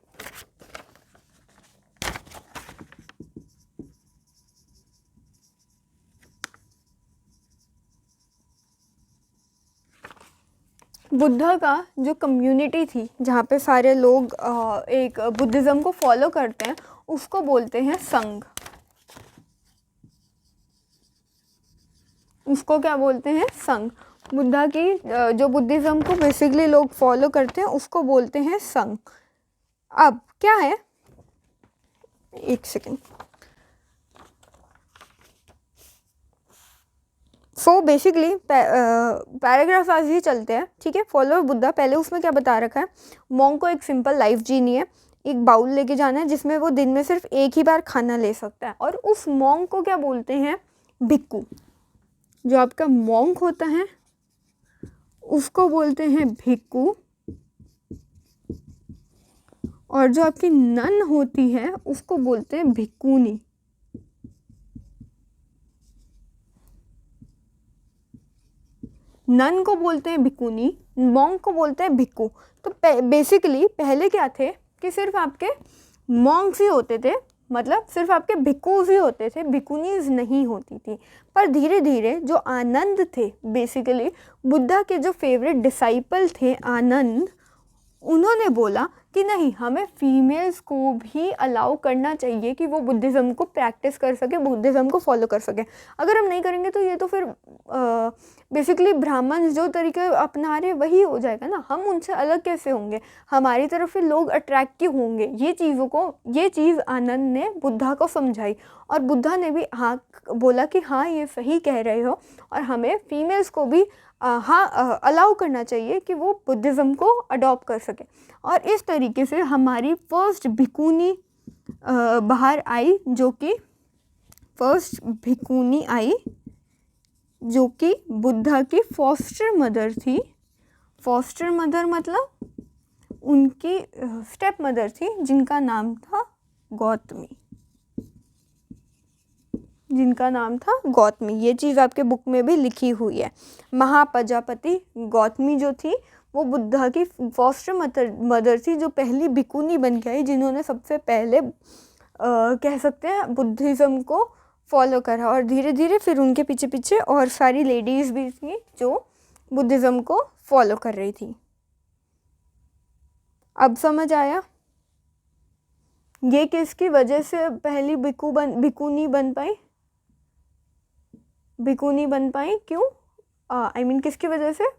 बुद्धा का जो कम्युनिटी थी जहाँ पे सारे लोग एक बुद्धिज़्म को फॉलो करते हैं, उसको बोलते हैं संघ। उसको क्या बोलते हैं, संघ। बुद्धा की जो बुद्धिज़्म को बेसिकली लोग फॉलो करते हैं उसको बोलते हैं संघ। अब क्या है, एक सेकेंड, सो बेसिकली पैराग्राफ आज ही चलते हैं, ठीक है। फॉलो बुद्धा, पहले उसमें क्या बता रखा है, मॉन्क को एक सिंपल लाइफ जीनी है, एक बाउल लेके जाना है जिसमें वो दिन में सिर्फ एक ही बार खाना ले सकता है, और उस मॉन्क को क्या बोलते हैं, भिक्खू। जो आपका मॉन्क होता है उसको बोलते हैं भिक्खू, और जो आपकी नन होती है उसको बोलते हैं भिक्खुनी। नन को बोलते हैं भिक्खुनी, मॉन्क को बोलते हैं भिक्खू। तो बेसिकली पहले क्या थे कि सिर्फ आपके मॉन्क्स ही होते थे, मतलब सिर्फ आपके भिक्खूज ही होते थे, भिक्खुनीज नहीं होती थी। पर धीरे धीरे जो आनंद थे, बेसिकली बुद्धा के जो फेवरेट डिसाइपल थे आनंद, उन्होंने बोला कि नहीं, हमें फीमेल्स को भी अलाउ करना चाहिए कि वो बुद्धिज़्म को प्रैक्टिस कर सके, बुद्धिज़्म को फॉलो कर सके। अगर हम नहीं करेंगे तो ये तो फिर बेसिकली ब्राह्मण जो तरीके अपना रहे वही हो जाएगा ना, हम उनसे अलग कैसे होंगे, हमारी तरफ से लोग अट्रैक्ट क्यों होंगे। ये चीज़ आनंद ने बुद्धा को समझाई और बुद्धा ने भी हाँ बोला कि हाँ ये सही कह रहे हो और हमें फीमेल्स को भी हाँ अलाउ करना चाहिए कि वो बुद्धिज़्म को अडॉप्ट कर सके। और इस तरीके से हमारी फर्स्ट भिकुनी बाहर आई, जो कि फर्स्ट भिकुनी आई जो कि बुद्धा की फॉस्टर मदर थी। फॉस्टर मदर मतलब उनकी स्टेप मदर थी, जिनका नाम था गौतमी, जिनका नाम था गौतमी। ये चीज़ आपके बुक में भी लिखी हुई है। महाप्रजापति गौतमी जो थी वो बुद्धा की फॉस्टर मदर थी, जो पहली भिकुनी बन के आई, जिन्होंने सबसे पहले कह सकते हैं बुद्धिज़्म को फॉलो करा। और धीरे धीरे फिर उनके पीछे पीछे और सारी लेडीज़ भी थी जो बुद्धिज़्म को फॉलो कर रही थी। अब समझ आया ये किसकी वजह से पहली भिकुनी बन पाई, भिकुनी बन पाई क्यों, आई मीन किसकी वजह से,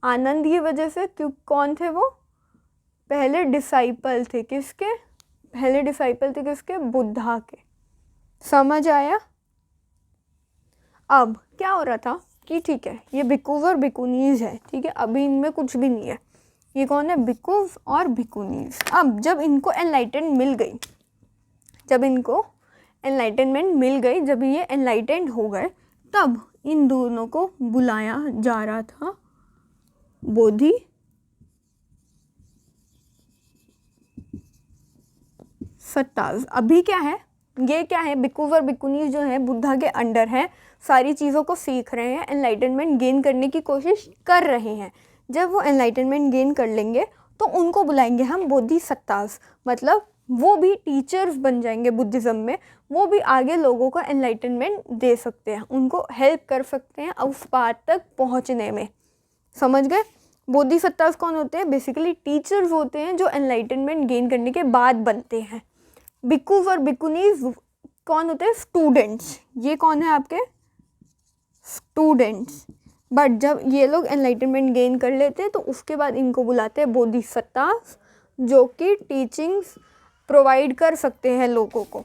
आनंद की वजह से। क्यों, कौन थे वो, पहले डिसाइपल थे किसके, पहले डिसाइपल थे किसके, बुद्धा के। समझ आया। अब क्या हो रहा था कि ठीक है ये भिक्खुज और भिकुनीज है, ठीक है, अभी इनमें कुछ भी नहीं है। ये कौन है, भिक्खुज और भिकुनीज। अब जब इनको एनलाइटन मिल गई, जब इनको एनलाइटनमेंट मिल गई, जब ये एनलाइटेंड हो गए, तब इन दोनों को बुलाया जा रहा था बोधि सत्ताज। अभी क्या है, ये क्या है, भिक्खुज और भिकुनीज जो है बुद्धा के अंडर है, सारी चीज़ों को सीख रहे हैं, एनलाइटनमेंट गेन करने की कोशिश कर रहे हैं। जब वो एनलाइटनमेंट गेन कर लेंगे तो उनको बुलाएंगे हम बोधिसत्तास, मतलब वो भी टीचर्स बन जाएंगे बुद्धिज़्म में, वो भी आगे लोगों को एनलाइटनमेंट दे सकते हैं, उनको हेल्प कर सकते हैं उस पार तक पहुंचने में। समझ गए। बोधिसत्तास कौन होते हैं, बेसिकली टीचर्स होते हैं जो एनलाइटनमेंट गेन करने के बाद बनते हैं। भिक्खुज और भिकुनीज कौन होते हैं, स्टूडेंट्स। ये कौन है आपके, स्टूडेंट्स। बट जब ये लोग एनलाइटनमेंट गेन कर लेते हैं तो उसके बाद इनको बुलाते हैं बोधिसत्तास, जो कि टीचिंग्स प्रोवाइड कर सकते हैं लोगों को।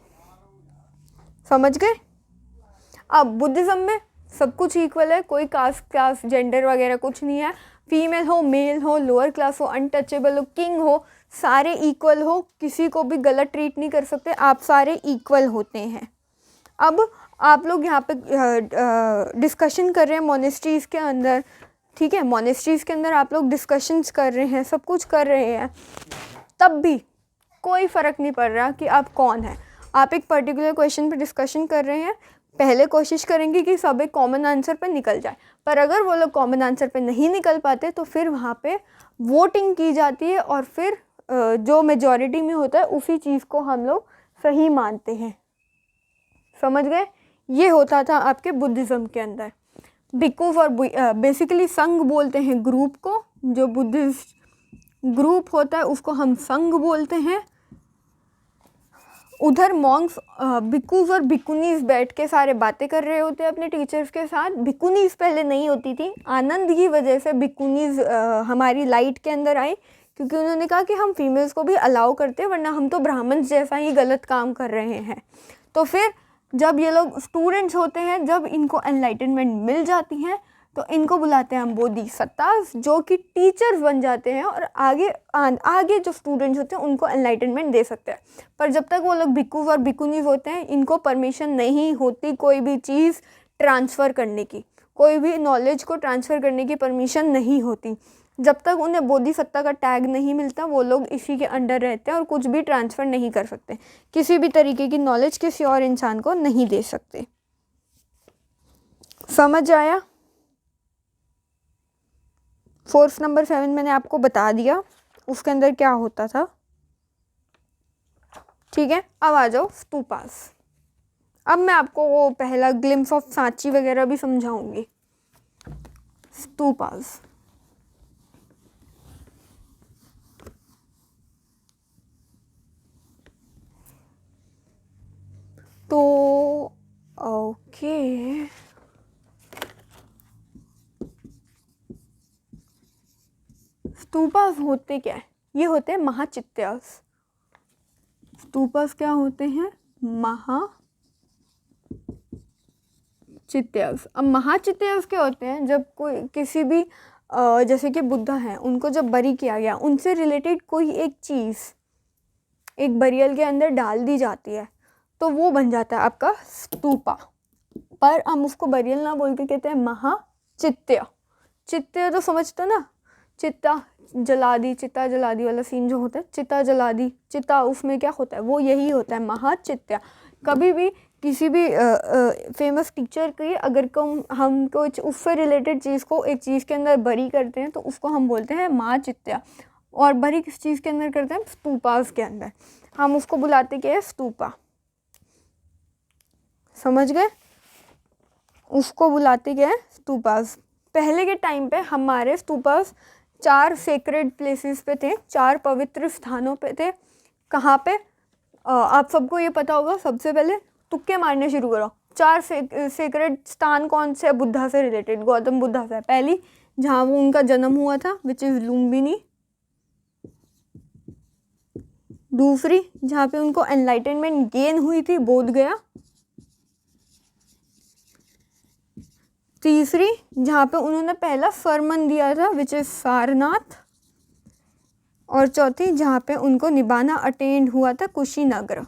समझ गए। अब बुद्धिज़्म में सब कुछ इक्वल है, कोई कास्ट क्लास जेंडर वगैरह कुछ नहीं है, फीमेल हो मेल हो लोअर क्लास हो अनटचेबल हो किंग हो, सारे इक्वल हो, किसी को भी गलत ट्रीट नहीं कर सकते, आप सारे इक्वल होते हैं। अब आप लोग यहाँ पे डिस्कशन कर रहे हैं मोनेस्ट्रीज़ के अंदर, ठीक है, मोनेस्ट्रीज़ के अंदर आप लोग डिस्कशंस कर रहे हैं, सब कुछ कर रहे हैं, तब भी कोई फ़र्क नहीं पड़ रहा कि आप कौन हैं। आप एक पर्टिकुलर क्वेश्चन पे डिस्कशन कर रहे हैं, पहले कोशिश करेंगे कि सब एक कॉमन आंसर पे निकल जाए, पर अगर वो लोग कॉमन आंसर पे नहीं निकल पाते तो फिर वहाँ पे वोटिंग की जाती है और फिर जो मेजॉरिटी में होता है उसी चीज़ को हम लोग सही मानते हैं। समझ गए। ये होता था आपके बुद्धिज़्म के अंदर। भिक्खुज और बेसिकली संघ बोलते हैं ग्रुप को, जो बुद्धिस्ट ग्रुप होता है उसको हम संघ बोलते हैं। उधर मॉन्क्स भिक्खुज और भिकुनीज बैठ के सारे बातें कर रहे होते हैं अपने टीचर्स के साथ। भिकुनीज पहले नहीं होती थी, आनंद की वजह से भिकुनीज हमारी लाइट के अंदर आई, क्योंकि उन्होंने कहा कि हम फीमेल्स को भी अलाउ करते हैं, वरना हम तो ब्राह्मण जैसा ही गलत काम कर रहे हैं। तो फिर जब ये लोग स्टूडेंट्स होते हैं, जब इनको एनलाइटनमेंट मिल जाती हैं तो इनको बुलाते हैं हम बोधिसत्तास, जो कि टीचर्स बन जाते हैं और आगे जो स्टूडेंट्स होते हैं उनको एनलाइटनमेंट दे सकते हैं। पर जब तक वो लोग भिक्खुज और भिकुनीज होते हैं, इनको परमिशन नहीं होती कोई भी चीज़ ट्रांसफ़र करने की, कोई भी नॉलेज को ट्रांसफ़र करने की परमिशन नहीं होती। जब तक उन्हें बोधिसत्ता का टैग नहीं मिलता वो लोग इसी के अंडर रहते हैं और कुछ भी ट्रांसफ़र नहीं कर सकते, किसी भी तरीके की नॉलेज किसी और इंसान को नहीं दे सकते। समझ आया। फोर्स नंबर 7 मैंने आपको बता दिया उसके अंदर क्या होता था, ठीक है। अब आ जाओ स्तूपास। अब मैं आपको वो पहला ग्लिम्स ऑफ सांची वगैरह भी समझाऊंगी। स्तूपास तो ओके, स्तूपास होते क्या है? ये होते हैं महाचित्यास। स्तूपास क्या होते हैं? महाचित्यास। अब महाचित्यास क्या होते हैं? जब कोई किसी भी जैसे कि बुद्धा हैं, उनको जब बरी किया गया, उनसे रिलेटेड कोई एक चीज़ एक बरियल के अंदर डाल दी जाती है, तो वो बन जाता है आपका स्तूपा। पर हम उसको बरियल ना बोल के कहते हैं महाचित्य। चित्य तो समझते हो ना, चिता जला दी वाला सीन जो होता है, चिता जला दी, चिता उसमें क्या होता है, वो यही होता है महाचित्य। कभी भी किसी भी फेमस टीचर की अगर हम कुछ उससे रिलेटेड चीज़ को एक चीज़ के अंदर बरी करते हैं तो उसको हम बोलते हैं महाचित्य। और बरी किस चीज़ के अंदर करते हैं? स्तूपास के अंदर। हम उसको बुलाते क्या है? स्तूपा। समझ गए? उसको बुलाते क्या है? स्तूपास। पहले के टाइम पे हमारे स्तूपास 4 सेक्रेड प्लेसेस पे थे, 4 पवित्र स्थानों पे थे। कहाँ पे? आप सबको ये पता होगा। सबसे पहले तुक्के मारने शुरू करो। 4 सेक्रेड स्थान कौन से? बुद्धा से रिलेटेड, गौतम बुद्धा से। पहली जहाँ वो उनका जन्म हुआ था, विच इज़ लुम्बिनी। दूसरी जहाँ पे उनको एनलाइटनमेंट गेन हुई थी, बोध गया। तीसरी जहाँ पे उन्होंने पहला फरमान दिया था, विच इज़ सारनाथ। और चौथी जहाँ पे उनको निबाना अटेंड हुआ था, कुशीनगर।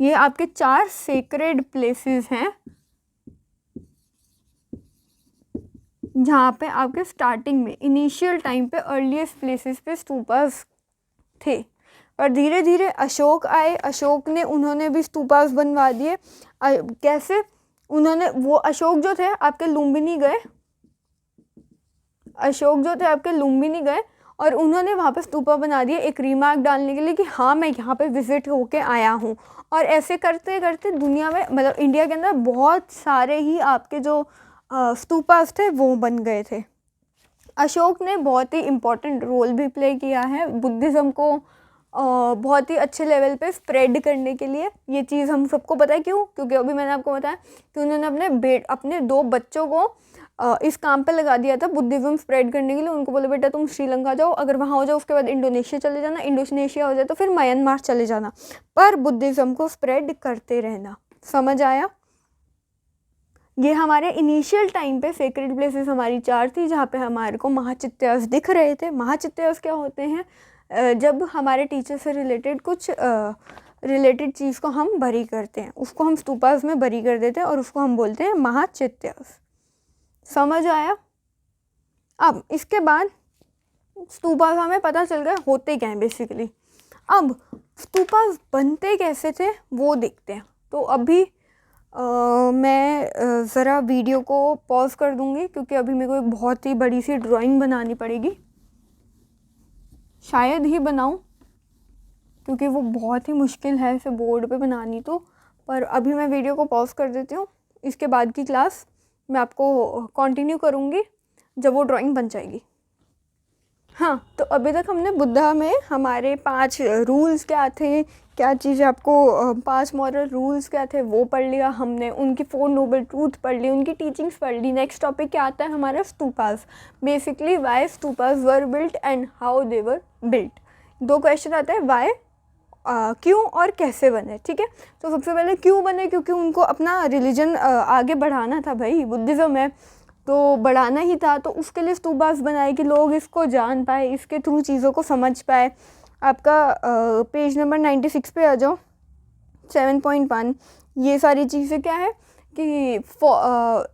ये आपके 4 सेक्रेड प्लेसेस हैं जहाँ पे आपके स्टार्टिंग में इनिशियल टाइम पे अर्लीस्ट प्लेसेस पे स्तूपास थे। और धीरे धीरे अशोक आए, अशोक ने उन्होंने भी स्तूपास बनवा दिए। कैसे? उन्होंने वो अशोक जो थे आपके लुम्बिनी गए, अशोक जो थे आपके लुम्बिनी गए और उन्होंने वहाँ पे स्तूपा बना दिया एक रिमार्क डालने के लिए कि हाँ मैं यहाँ पे विज़िट होके आया हूँ। और ऐसे करते करते दुनिया में, मतलब इंडिया के अंदर बहुत सारे ही आपके जो स्तूपास थे वो बन गए थे। अशोक ने बहुत ही इम्पोर्टेंट रोल भी प्ले किया है बुद्धिज़्म को बहुत ही अच्छे लेवल पे स्प्रेड करने के लिए। ये चीज़ हम सबको पता है। क्यों? क्योंकि अभी मैंने आपको बताया कि उन्होंने अपने 2 बच्चों को इस काम पे लगा दिया था बुद्धिज़्म स्प्रेड करने के लिए। उनको बोले बेटा तुम श्रीलंका जाओ, अगर वहाँ हो जाओ उसके बाद इंडोनेशिया चले जाना, इंडोनेशिया हो जाए तो फिर म्यांमार चले जाना, पर बुद्धिज़्म को स्प्रेड करते रहना। समझ आया? ये हमारे इनिशियल टाइम पे सेक्रेड प्लेसेस हमारी 4 थी जहाँ पे हमारे को महाचित्यास दिख रहे थे। महाचित्यास क्या होते हैं? जब हमारे टीचर से रिलेटेड कुछ रिलेटेड चीज़ को हम बरी करते हैं, उसको हम स्तूपास में बरी कर देते हैं और उसको हम बोलते हैं महाचित्यास। समझ आया? अब इसके बाद स्तूपास हमें पता चल गया होते क्या हैं बेसिकली। अब स्तूपास बनते कैसे थे वो देखते हैं। तो अभी मैं ज़रा वीडियो को पॉज कर दूँगी क्योंकि अभी मेरे को एक बहुत ही बड़ी सी ड्राइंग बनानी पड़ेगी। शायद ही बनाऊं क्योंकि वो बहुत ही मुश्किल है इसे बोर्ड पे बनानी तो। पर अभी मैं वीडियो को पॉज कर देती हूँ। इसके बाद की क्लास मैं आपको कंटिन्यू करूँगी जब वो ड्राइंग बन जाएगी। हाँ, तो अभी तक हमने बुद्धा में हमारे 5 रूल्स क्या थे, क्या चीज़ें आपको 5 मॉरल रूल्स क्या थे वो पढ़ लिया हमने। उनकी 4 नोबल ट्रूथ पढ़ ली, उनकी टीचिंग्स पढ़ ली। नेक्स्ट टॉपिक क्या आता है हमारा? Stupas. Basically why stupas were built and how they were built. 2 question आते हैं, वाई क्यों और कैसे बने। ठीक है, तो सबसे पहले क्यों बने? क्योंकि उनको अपना रिलीजन आगे बढ़ाना था भाई, बुद्धिज़्म है तो बढ़ाना ही था। तो उसके लिए स्तूपास बनाए कि लोग इसको जान पाए, इसके थ्रू चीज़ों को समझ पाए। आपका पेज नंबर 96 पे आ जाओ, 7.1। ये सारी चीज़ें क्या है कि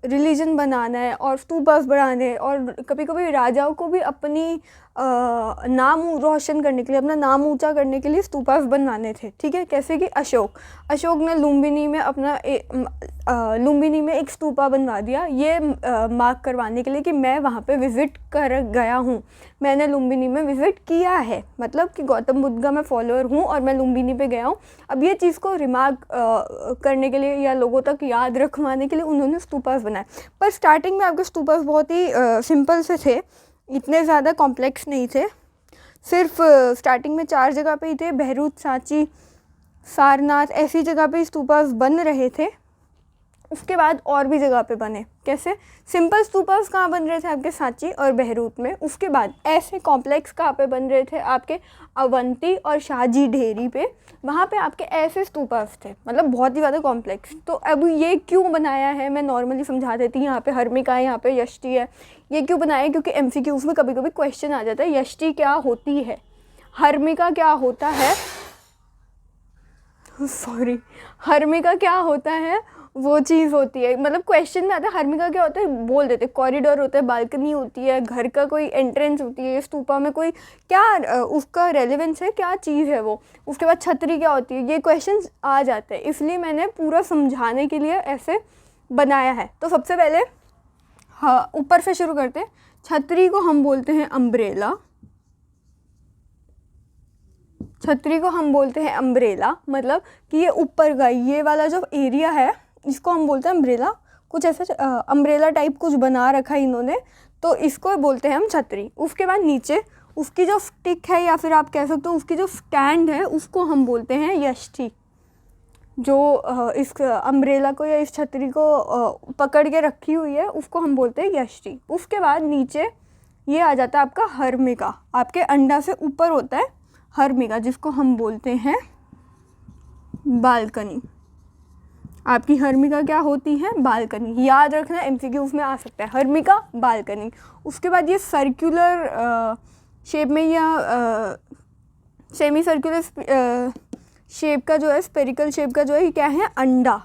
रिलीजन बनाना है और स्तूपास बढ़ाने, और कभी कभी राजाओं को भी अपनी नाम रोशन करने के लिए, अपना नाम ऊंचा करने के लिए स्तूपास बनवाने थे। ठीक है, कैसे कि अशोक ने लुम्बिनी में अपना लुम्बिनी में एक स्तूपा बनवा दिया, ये मार्क करवाने के लिए कि मैं वहाँ पे विज़िट कर गया हूँ, मैंने लुम्बिनी में विज़िट किया है, मतलब कि गौतम बुद्ध का मैं फॉलोअर हूँ और मैं लुम्बिनी पे गया हूँ। अब ये चीज़ को रिमार्क करने के लिए या लोगों तक याद रखवाने के लिए उन्होंने स्तूपास बनाए। पर स्टार्टिंग में आपके स्तूपास बहुत ही सिंपल से थे, इतने ज़्यादा कॉम्प्लेक्स नहीं थे। सिर्फ स्टार्टिंग में 4 जगह पे ही थे, बहरूत, सांची, सारनाथ, ऐसी जगह पे स्तूपास बन रहे थे। उसके बाद और भी जगह पे बने। कैसे? सिंपल स्तूपास कहाँ बन रहे थे? आपके सांची और बहरूच में। उसके बाद ऐसे कॉम्प्लेक्स कहाँ पे बन रहे थे? आपके अवंती और शाहजी ढेरी पे, वहाँ पे आपके ऐसे स्तूपास थे, मतलब बहुत ही ज़्यादा कॉम्प्लेक्स। तो अब ये क्यों बनाया है मैं नॉर्मली समझा देती हूँ। यहाँ पे हर्मिका है, यहाँ पे यष्टि है। ये क्यों बनाया है? क्योंकि MCQs में कभी कभी क्वेश्चन आ जाता है, यष्टि क्या होती है, हर्मिका क्या होता है, सॉरी, हर्मिका क्या होता है, वो चीज़ होती है। मतलब क्वेश्चन में आता है हर्मिका क्या होता है, बोल देते कॉरिडोर होता है, बालकनी होती है, घर का कोई एंट्रेंस होती है, स्तूपा में कोई क्या उसका रेलेवेंस है, क्या चीज़ है वो। उसके बाद छतरी क्या होती है, ये क्वेश्चन आ जाते हैं, इसलिए मैंने पूरा समझाने के लिए ऐसे बनाया है। तो सबसे पहले हाँ ऊपर से शुरू करते हैं। छतरी को हम बोलते हैं अम्ब्रेला, छतरी को हम बोलते हैं अम्ब्रेला, मतलब कि ये ऊपर का ये वाला जो एरिया है इसको हम बोलते हैं अम्ब्रेला। कुछ ऐसा अम्ब्रेला टाइप कुछ बना रखा है इन्होंने, तो इसको बोलते हैं हम छतरी। उसके बाद नीचे उसकी जो स्टिक है, या फिर आप कह सकते हो उसकी जो स्टैंड है, उसको हम बोलते हैं यष्टि। जो इस अम्ब्रेला को या इस छतरी को पकड़ के रखी हुई है, उसको हम बोलते हैं यष्टि। उसके बाद नीचे ये आ जाता है आपका हर्मिका, आपके अंडा से ऊपर होता है हर्मिका, जिसको हम बोलते हैं बालकनी। आपकी हर्मिका क्या होती है? बालकनी। याद रखना, MCQs में आ सकता है हर्मिका, बालकनी। उसके बाद ये सर्कुलर शेप में या सेमी सर्कुलर शेप का जो है, स्पेरिकल शेप का जो है, ये क्या है? अंडा।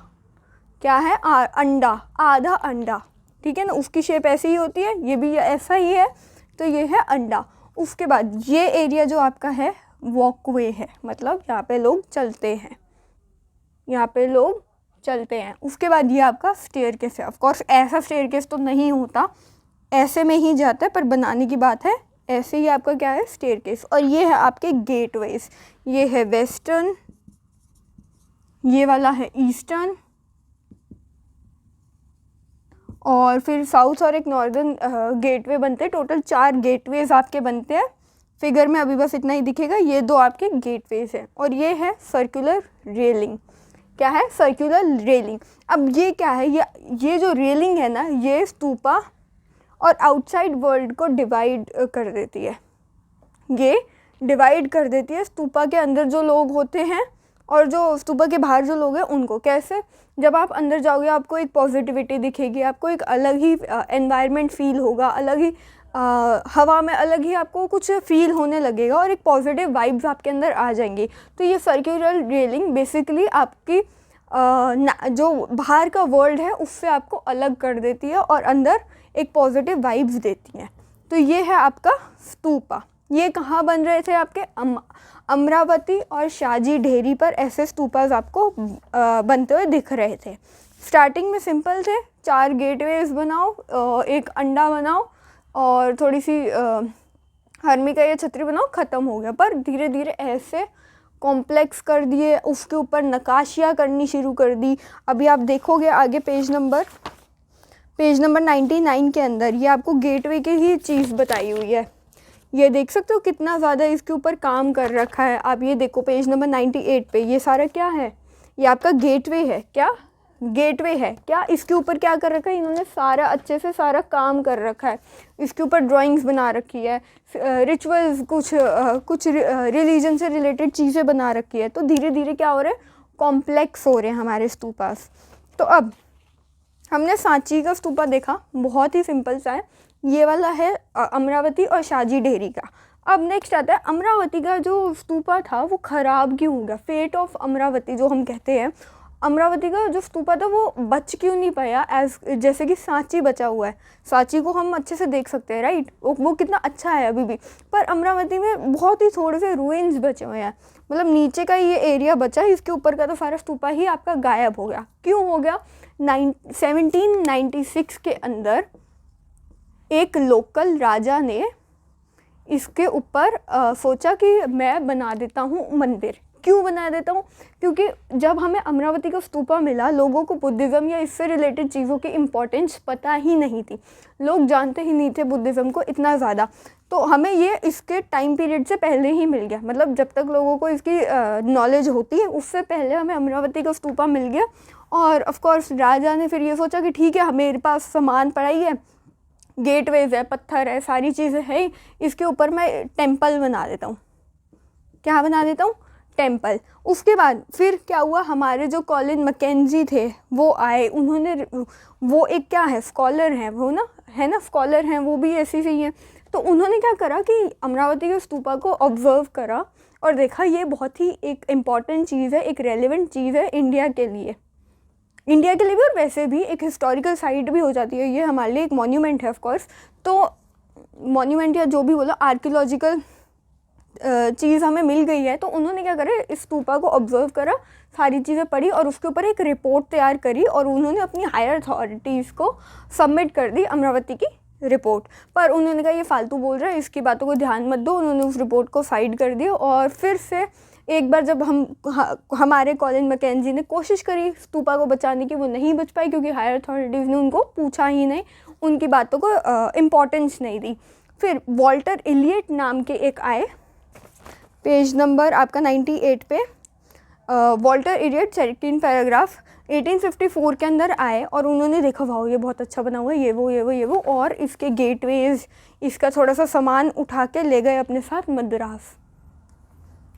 क्या है? अंडा, आधा अंडा, ठीक है ना। उसकी शेप ऐसी ही होती है, ये भी ऐसा ही है, तो ये है अंडा। उसके बाद ये एरिया जो आपका है वॉकवे है, मतलब यहाँ पे लोग चलते हैं, यहाँ पे लोग चलते हैं। उसके बाद ये आपका स्टेयरकेस है। ऑफकोर्स ऐसा स्टेयरकेस तो नहीं होता, ऐसे में ही जाता है, पर बनाने की बात है। ऐसे ही आपका क्या है? स्टेयरकेस। और ये है आपके गेटवेज, ये है वेस्टर्न, ये वाला है ईस्टर्न, और फिर साउथ और एक नॉर्दर्न गेटवे बनते हैं। टोटल 4 गेटवेज आपके बनते हैं। फिगर में अभी बस इतना ही दिखेगा, ये 2 आपके गेटवेज हैं। और ये है सर्कुलर रेलिंग। क्या है? Circular railing. अब ये क्या है? ये जो रेलिंग है ना, ये स्तूपा और आउटसाइड वर्ल्ड को डिवाइड कर देती है। ये डिवाइड कर देती है स्तूपा के अंदर जो लोग होते हैं और जो स्तूपा के बाहर जो लोग हैं उनको। कैसे? जब आप अंदर जाओगे आपको एक पॉजिटिविटी दिखेगी, आपको एक अलग ही एनवायरनमेंट फील होगा, अलग ही हवा में अलग ही आपको कुछ फील होने लगेगा और एक पॉजिटिव वाइब्स आपके अंदर आ जाएंगी। तो ये सर्कुलर रेलिंग बेसिकली आपकी जो बाहर का वर्ल्ड है उससे आपको अलग कर देती है और अंदर एक पॉजिटिव वाइब्स देती हैं। तो ये है आपका स्तूपा। ये कहाँ बन रहे थे? आपके अमरावती और शाहजी ढेरी पर ऐसे स्तूपास आपको बनते हुए दिख रहे थे। स्टार्टिंग में सिंपल थे, 4 गेटवेज बनाओ, एक अंडा बनाओ और थोड़ी सी हर्मिका या छतरी बनाओ, ख़त्म हो गया। पर धीरे धीरे ऐसे कॉम्प्लेक्स कर दिए, उसके ऊपर नक्काशियाँ करनी शुरू कर दी। अभी आप देखोगे आगे पेज नंबर 99 के अंदर ये आपको गेटवे की ही चीज़ बताई हुई है। ये देख सकते हो कितना ज़्यादा इसके ऊपर काम कर रखा है। आप ये देखो पेज नंबर 98 पे ये सारा क्या है? ये आपका गेटवे है। क्या गेटवे है? क्या इसके ऊपर क्या कर रखा है इन्होंने? सारा अच्छे से सारा काम कर रखा है। इसके ऊपर ड्राइंग्स बना रखी है, रिचुअल्स, कुछ रिलीजन से रिलेटेड चीज़ें बना रखी है। तो धीरे धीरे क्या हो रहा है? कॉम्प्लेक्स हो रहे हैं हमारे स्तूपास। तो अब हमने सांची का स्तूपा देखा, बहुत ही सिंपल सा है। ये वाला है अमरावती और शाहजी ढेरी का। अब नेक्स्ट आता है अमरावती का जो स्तूपा था वो ख़राब क्यों हो गया? फेट ऑफ अमरावती जो हम कहते हैं, अमरावती का जो स्तूपा था वो बच क्यों नहीं पाया जैसे कि सांची बचा हुआ है। सांची को हम अच्छे से देख सकते हैं, राइट? वो कितना अच्छा है अभी भी। पर अमरावती में बहुत ही थोड़े से रूइंस बचे हुए हैं, मतलब नीचे का ये एरिया बचा है, इसके ऊपर का तो सारा स्तूपा ही आपका गायब हो गया। क्यों हो गया? 1796 के अंदर एक लोकल राजा ने इसके ऊपर सोचा कि मैं बना देता हूँ मंदिर। क्यों बना देता हूँ? क्योंकि जब हमें अमरावती का स्तूपा मिला, लोगों को बुद्धिज़्म या इससे रिलेटेड चीज़ों की इम्पोर्टेंस पता ही नहीं थी, लोग जानते ही नहीं थे बुद्धिज़्म को इतना ज़्यादा। तो हमें ये इसके टाइम पीरियड से पहले ही मिल गया, मतलब जब तक लोगों को इसकी नॉलेज होती है उससे पहले हमें अमरावती का स्तूपा मिल गया। और ऑफ कोर्स राजा ने फिर ये सोचा कि ठीक है, मेरे पास सामान पड़ा ही है, गेटवेज है, पत्थर है, सारी चीज़ें हैं, इसके ऊपर मैं टेम्पल बना देता हूँ। क्या बना देता हूँ? टेम्पल। उसके बाद फिर क्या हुआ, हमारे जो कॉलिन मैकेंजी थे वो आए, उन्होंने, वो एक क्या है, स्कॉलर हैं वो ना, है ना, स्कॉलर हैं वो भी ऐसी ही हैं। तो उन्होंने क्या करा कि अमरावती के स्तूपा को ऑब्जर्व करा और देखा ये बहुत ही एक इम्पॉर्टेंट चीज़ है, एक रेलिवेंट चीज़ है इंडिया के लिए, इंडिया के लिए भी, और वैसे भी एक हिस्टोरिकल साइट भी हो जाती है, ये हमारे लिए एक मॉन्यूमेंट है ऑफ कोर्स। तो मॉन्यूमेंट या जो भी बोलो, आर्कियोलॉजिकल चीज़ हमें मिल गई है। तो उन्होंने क्या करा, इस स्तूपा को ऑब्जर्व करा, सारी चीज़ें पढ़ी और उसके ऊपर एक रिपोर्ट तैयार करी और उन्होंने अपनी हायर अथॉरिटीज़ को सबमिट कर दी अमरावती की रिपोर्ट। पर उन्होंने कहा ये फालतू बोल रहा है, इसकी बातों को ध्यान मत दो। उन्होंने उस रिपोर्ट को साइड कर दिया और फिर से एक बार जब हमारे कॉलिन मैकेंजी ने कोशिश करी स्तूपा को बचाने की, वो नहीं बच पाई क्योंकि हायर अथॉरिटीज़ ने उनको पूछा ही नहीं, उनकी बातों को इम्पोर्टेंस नहीं दी। फिर वॉल्टर इलियट नाम के एक आए, पेज नंबर आपका 98 पे, वॉल्टर इलियट, 13 पैराग्राफ, 1854 के अंदर आए और उन्होंने देखा वाह ये बहुत अच्छा बना हुआ है, ये वो, और इसके गेटवेज, इसका थोड़ा सा सामान उठा के ले गए अपने साथ मद्रास।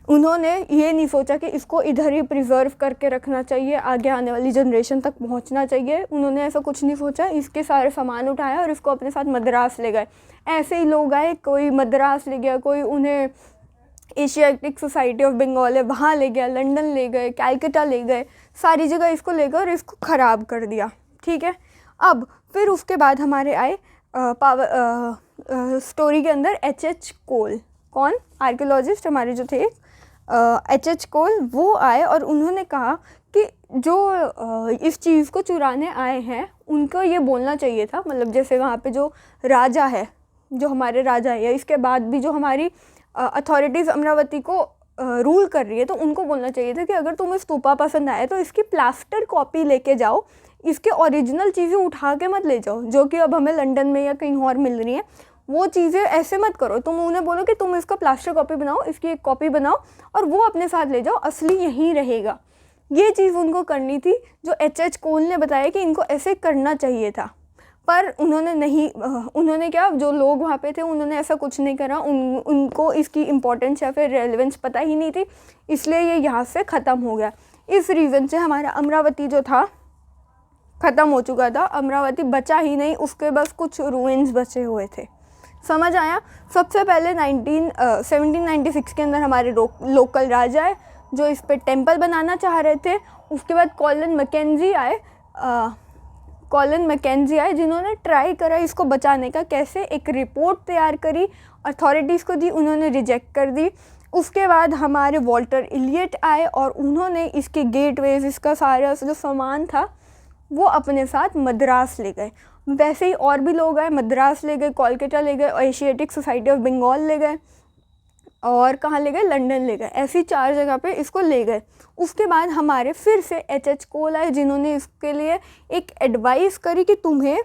उन्होंने ये नहीं सोचा कि इसको इधर ही प्रिजर्व करके रखना चाहिए, आगे आने वाली जनरेशन तक पहुंचना चाहिए, उन्होंने ऐसा कुछ नहीं सोचा, इसके सारे सामान उठाया और इसको अपने साथ मद्रास ले गए। ऐसे ही लोग आए, कोई मद्रास ले गया, कोई उन्हें एशियाटिक सोसाइटी ऑफ बंगाल है वहाँ ले गया, लंदन ले गए, कैलकाटा ले गए, सारी जगह इसको ले गए और इसको ख़राब कर दिया। ठीक है, अब फिर उसके बाद हमारे आए स्टोरी के अंदर H.H. कोल। कौन? आर्कियोलॉजिस्ट हमारे जो थे H.H. कोल, वो आए और उन्होंने कहा कि जो इस चीज़ को चुराने आए हैं उनको ये बोलना चाहिए था, मतलब जैसे वहाँ पे जो राजा है, जो हमारे राजा है, या इसके बाद भी जो हमारी अथॉरिटीज़ अमरावती को रूल कर रही है, तो उनको बोलना चाहिए था कि अगर तुम्हें स्तूपा पसंद आए तो इसकी प्लास्टर कॉपी लेके जाओ, इसके ओरिजिनल चीज़ें उठा के मत ले जाओ जो कि अब हमें लंदन में या कहीं और मिल रही हैं। वो चीज़ें ऐसे मत करो, तुम उन्हें बोलो कि तुम इसका प्लास्टर कॉपी बनाओ, इसकी एक कॉपी बनाओ और वो अपने साथ ले जाओ, असली यहीं रहेगा। ये चीज़ उनको करनी थी, जो H.H. कोल ने बताया कि इनको ऐसे करना चाहिए था, पर उन्होंने नहीं, उन्होंने क्या, जो लोग वहाँ पे थे उन्होंने ऐसा कुछ नहीं करा, उनको इसकी इम्पोर्टेंस या फिर रेलेवेंस पता ही नहीं थी, इसलिए ये यहाँ से ख़त्म हो गया। इस रीज़न से हमारा अमरावती जो था ख़त्म हो चुका था, अमरावती बचा ही नहीं, उसके बस कुछ रूइंस बचे हुए थे। समझ आया? सबसे पहले 1796 के अंदर हमारे लोकल राजा है जो इस पे टेम्पल बनाना चाह रहे थे। उसके बाद कॉलिन मैकेंजी आए जिन्होंने ट्राई करा इसको बचाने का, कैसे, एक रिपोर्ट तैयार करी, अथॉरिटीज़ को दी, उन्होंने रिजेक्ट कर दी। उसके बाद हमारे वॉल्टर इलियट आए और उन्होंने इसके गेटवेज, इसका सारा जो सामान था वो अपने साथ मद्रास ले गए। वैसे ही और भी लोग आए, मद्रास ले गए, कोलकाता ले गए, एशियाटिक सोसाइटी ऑफ बंगाल ले गए, और कहाँ ले गए, लंदन ले गए, ऐसी 4 जगह पे इसको ले गए। उसके बाद हमारे फिर से H.H. कोल आए जिन्होंने इसके लिए एक एडवाइस करी कि तुम्हें,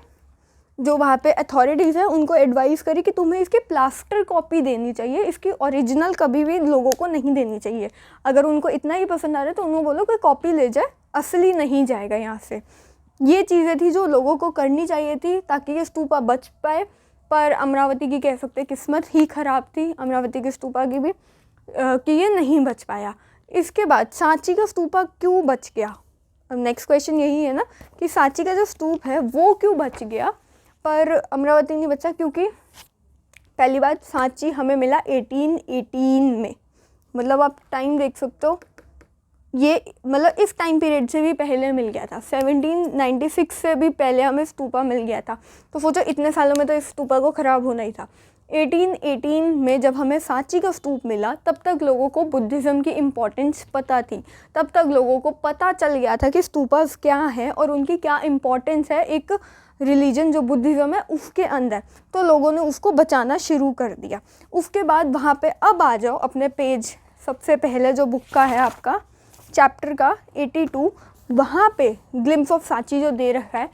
जो वहाँ पे अथॉरिटीज़ हैं उनको एडवाइस करी कि तुम्हें इसकी प्लास्टर कॉपी देनी चाहिए, इसकी ओरिजिनल कभी भी लोगों को नहीं देनी चाहिए। अगर उनको इतना ही पसंद आ रहा है तो उन्होंने बोलो कि कॉपी ले जाए, असली नहीं जाएगा यहाँ से। ये चीज़ें थी जो लोगों को करनी चाहिए थी ताकि ये स्तूपा बच पाए, पर अमरावती की कह सकते किस्मत ही ख़राब थी, अमरावती के स्तूपा की भी, कि ये नहीं बच पाया। इसके बाद सांची का स्तूपा क्यों बच गया? अब नेक्स्ट क्वेश्चन यही है ना कि सांची का जो स्तूप है वो क्यों बच गया पर अमरावती नहीं बचा? क्योंकि पहली बात, सांची हमें मिला 1818 में, मतलब आप टाइम देख सकते हो, ये मतलब इस टाइम पीरियड से भी पहले मिल गया था, 1796 से भी पहले हमें स्तूपा मिल गया था। तो सोचो इतने सालों में तो इस स्तूपा को ख़राब होना ही था। 1818 में जब हमें सांची का स्तूप मिला तब तक लोगों को बुद्धिज़्म की इम्पोर्टेंस पता थी, तब तक लोगों को पता चल गया था कि स्तूपास क्या है और उनकी क्या इम्पोर्टेंस है एक रिलीजन जो बुद्धिज़्म है उसके अंदर। तो लोगों ने उसको बचाना शुरू कर दिया। उसके बाद वहाँ पे अब आ जाओ अपने पेज सबसे पहले जो बुक का है आपका चैप्टर का 82, वहाँ पे ग्लिम्स ऑफ सांची जो दे रखा है,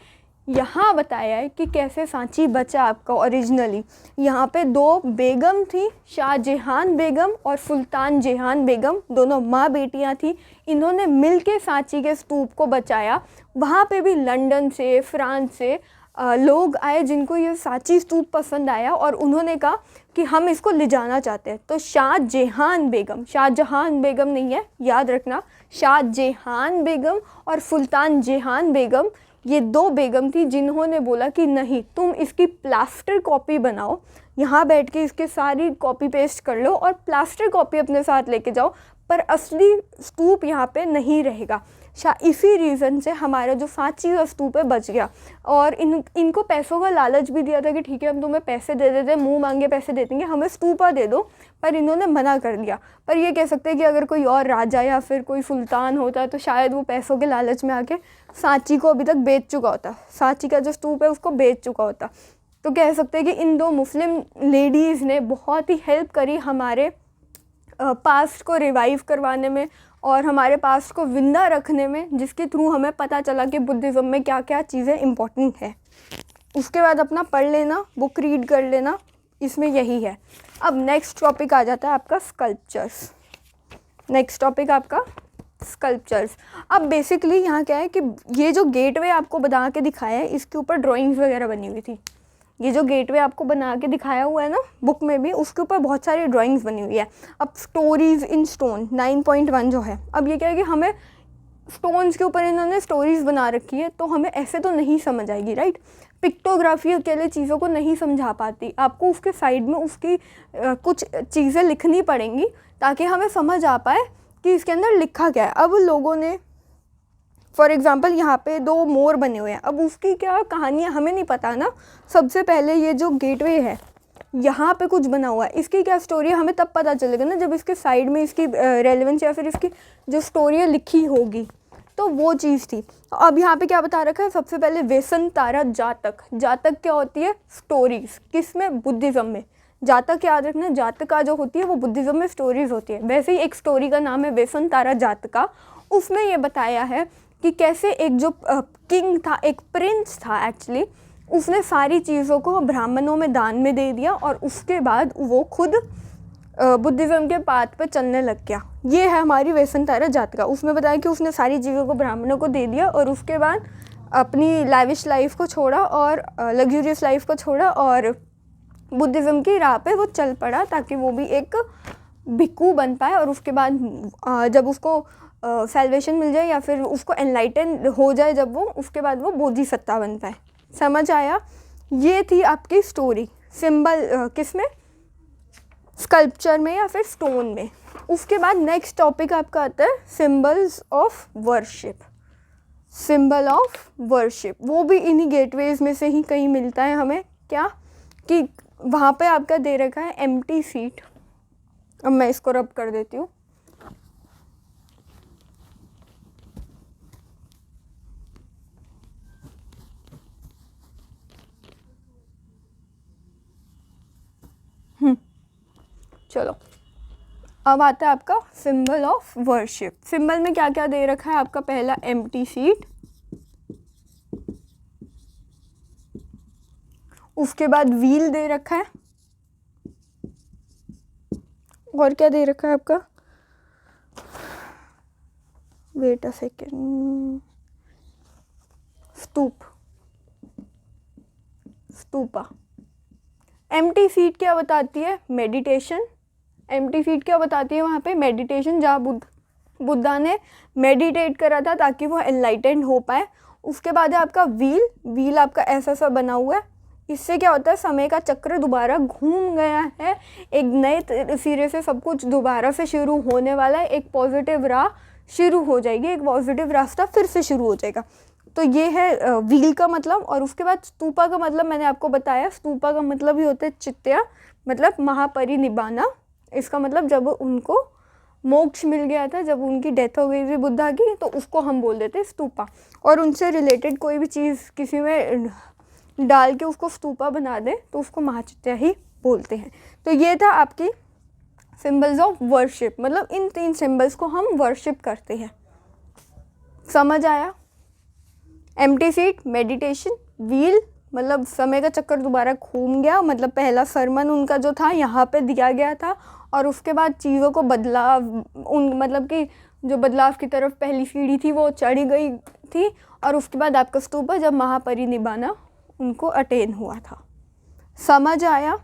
यहाँ बताया है कि कैसे सांची बचा आपका ओरिजिनली। यहाँ पे 2 बेगम थी, शाहजहान बेगम और सुल्तान जहान बेगम, दोनों माँ बेटियाँ थी। इन्होंने मिलके सांची के स्तूप को बचाया। वहाँ पे भी लंदन से, फ्रांस से लोग आए जिनको ये सांची स्तूप पसंद आया और उन्होंने कहा कि हम इसको ले जाना चाहते हैं। तो शाहजहान बेगम नहीं है, याद रखना, शाहजहान बेगम और सुल्तान जहान बेगम, ये 2 बेगम थी जिन्होंने बोला कि नहीं, तुम इसकी प्लास्टर कॉपी बनाओ, यहाँ बैठ के इसके सारी कॉपी पेस्ट कर लो और प्लास्टर कॉपी अपने साथ लेके जाओ, पर असली स्तूप यहाँ पे नहीं रहेगा। इसी रीज़न से हमारा जो सांची का स्तूप है बच गया। और इनको पैसों का लालच भी दिया था कि ठीक है, हम तुम्हें पैसे दे देते, मुंह मांगे पैसे दे देंगे, हमें स्तूपा दे दो, पर इन्होंने मना कर दिया। पर ये कह सकते हैं कि अगर कोई और राजा या फिर कोई सुल्तान होता तो शायद वो पैसों के लालच में आके सांची को अभी तक बेच चुका होता, सांची का जो स्तूप है उसको बेच चुका होता। तो कह सकते हैं कि इन 2 मुस्लिम लेडीज़ ने बहुत ही हेल्प करी हमारे पास्ट को रिवाइव करवाने में और हमारे पास्ट को जिंदा रखने में, जिसके थ्रू हमें पता चला कि बुद्धिज़्म में क्या क्या चीज़ें इम्पोर्टेंट है। उसके बाद अपना पढ़ लेना, बुक रीड कर लेना, इसमें यही है। अब नेक्स्ट टॉपिक आ जाता है आपका स्कल्पचर्स। नेक्स्ट टॉपिक आपका स्कल्पचर्स। अब बेसिकली यहाँ क्या है कि ये जो गेटवे आपको बना के दिखाया है, इसके ऊपर ड्राइंग्स वगैरह बनी हुई थी। ये जो गेटवे आपको बना के दिखाया हुआ है ना बुक में भी, उसके ऊपर बहुत सारी ड्राइंग्स बनी हुई है। अब स्टोरीज़ इन स्टोन 9.1 जो है, अब ये क्या है कि हमें स्टोन्स के ऊपर इन्होंने स्टोरीज़ बना रखी है, तो हमें ऐसे तो नहीं समझ आएगी, राइट। पिक्टोग्राफी अकेले चीज़ों को नहीं समझा पाती, आपको उसके साइड में उसकी कुछ चीज़ें लिखनी पड़ेंगी ताकि हमें समझ आ पाए कि इसके अंदर लिखा क्या है। अब लोगों ने फॉर एग्ज़ाम्पल यहाँ पे 2 मोर बने हुए हैं, अब उसकी क्या कहानी है हमें नहीं पता ना। सबसे पहले ये जो गेटवे है यहाँ पे कुछ बना हुआ है, इसकी क्या स्टोरी है हमें तब पता चलेगा ना जब इसके साइड में इसकी रेलेवेंस या फिर इसकी जो स्टोरी है लिखी होगी। तो वो चीज़ थी। अब यहाँ पे क्या बता रखा है, सबसे पहले वेसनतारा जातक। जातक क्या होती है, स्टोरीज़, किस में, बुद्धिज़्म में। जातक याद रखना, जातका जो होती है वो बुद्धिज़्म में स्टोरीज़ होती है। वैसे ही एक स्टोरी का नाम है वेसनतारा जातका। उसमें ये बताया है कि कैसे एक जो किंग था, एक प्रिंस था एक्चुअली, उसने सारी चीज़ों को ब्राह्मणों में दान में दे दिया और उसके बाद वो खुद बुद्धिज़्म के पाथ पे चलने लग गया। ये है हमारी वेसनतारा जातका। उसमें बताया कि उसने सारी चीज़ों को ब्राह्मणों को दे दिया और उसके बाद अपनी लैविश लाइफ को छोड़ा और लग्जूरियस लाइफ को छोड़ा और बुद्धिज़्म की राह पे वो चल पड़ा ताकि वो भी एक भिक्खू बन पाए और उसके बाद जब उसको सैल्वेशन मिल जाए या फिर उसको एनलाइटन हो जाए जब वो, उसके बाद वो बोधिसत्ता बन पाए। समझ आया। ये थी आपकी स्टोरी। सिंबल किस में, स्कल्पचर में या फिर स्टोन में। उसके बाद नेक्स्ट टॉपिक आपका आता है symbols of worship. Symbol of worship वो भी इन्हीं गेटवेज में से ही कहीं मिलता है हमें। क्या कि वहाँ पे आपका दे रखा है एम्प्टी सीट। अब मैं इसको रब कर देती हूँ। चलो अब आता है आपका सिंबल ऑफ वर्शिप। सिंबल में क्या क्या दे रखा है आपका, पहला एम्प्टी सीट, उसके बाद व्हील दे रखा है, और क्या दे रखा है आपका, wait a second, stupa. Empty seat क्या बताती है, मेडिटेशन। एम्प्टी सीट क्या बताती है वहाँ पे, मेडिटेशन, जहाँ बुद्धा ने मेडिटेट करा था ताकि वो एनलाइटेंड हो पाए। उसके बाद है आपका व्हील आपका ऐसा सा बना हुआ है। इससे क्या होता है, समय का चक्र दोबारा घूम गया है, एक नए सिरे से सब कुछ दोबारा से शुरू होने वाला है, एक पॉजिटिव राह शुरू हो जाएगी, एक पॉजिटिव रास्ता फिर से शुरू हो जाएगा। तो ये है व्हील का मतलब। और उसके बाद स्तूपा का मतलब मैंने आपको बताया, स्तूपा का मतलब ही होता है चित्या, मतलब महापरिनिब्बाना। इसका मतलब जब उनको मोक्ष मिल गया था, जब उनकी डेथ हो गई थी बुद्धा की, तो उसको हम बोल देते हैं स्तूपा। और उनसे रिलेटेड कोई भी चीज़ किसी में डाल के उसको स्तूपा बना दे तो उसको महाचित्या ही बोलते हैं। तो ये था आपकी सिंबल्स ऑफ वर्शिप, मतलब इन 3 सिंबल्स को हम वर्शिप करते हैं। समझ आया? एम्प्टी सीट, मेडिटेशन, व्हील मतलब समय का चक्कर दोबारा घूम गया, मतलब पहला सरमन उनका जो था यहाँ पे दिया गया था और उसके बाद चीज़ों को बदलाव, उन मतलब कि जो बदलाव की तरफ पहली सीढ़ी थी वो चढ़ी गई थी और उसके बाद आपका स्तूपा जब महापरिनिब्बाण उनको अटेन हुआ था। समझ आया?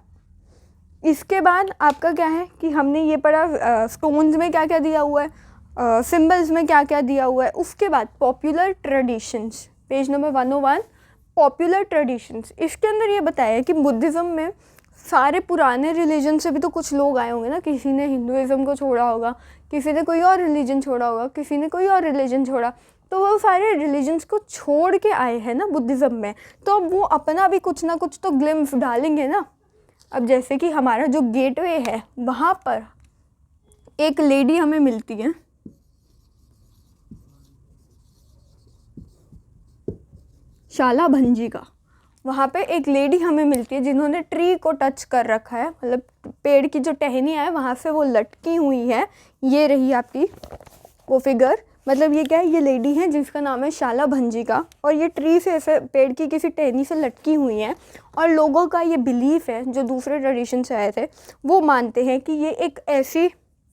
इसके बाद आपका क्या है कि हमने ये पढ़ा स्टोन्स में क्या क्या दिया हुआ है, सिंबल्स में क्या क्या दिया हुआ है। उसके बाद popular traditions, page number 101, popular traditions. इसके अंदर ये बताया है कि बुद्धिज़्म में सारे पुराने रिलीजन से भी तो कुछ लोग आए होंगे ना, किसी ने हिंदुइज़्म को छोड़ा होगा, किसी ने कोई और रिलीजन छोड़ा होगा, किसी ने कोई और रिलीजन छोड़ा, तो वो सारे रिलीजन्स को छोड़ के आए हैं ना बुद्धिज़्म में, तो अब वो अपना भी कुछ ना कुछ तो ग्लिम्स डालेंगे ना। अब जैसे कि हमारा जो गेटवे है वहाँ पर एक लेडी हमें मिलती है, शालाभंजी का, वहाँ पे एक लेडी हमें मिलती है जिन्होंने ट्री को टच कर रखा है, मतलब पेड़ की जो टहनियाँ है वहाँ से वो लटकी हुई है। ये रही आपकी वो फिगर, मतलब ये क्या है, ये लेडी है जिसका नाम है शालाभंजी का और ये ट्री से ऐसे पेड़ की किसी टहनी से लटकी हुई है। और लोगों का ये बिलीफ है, जो दूसरे ट्रेडिशन से आए थे वो मानते हैं कि ये एक ऐसी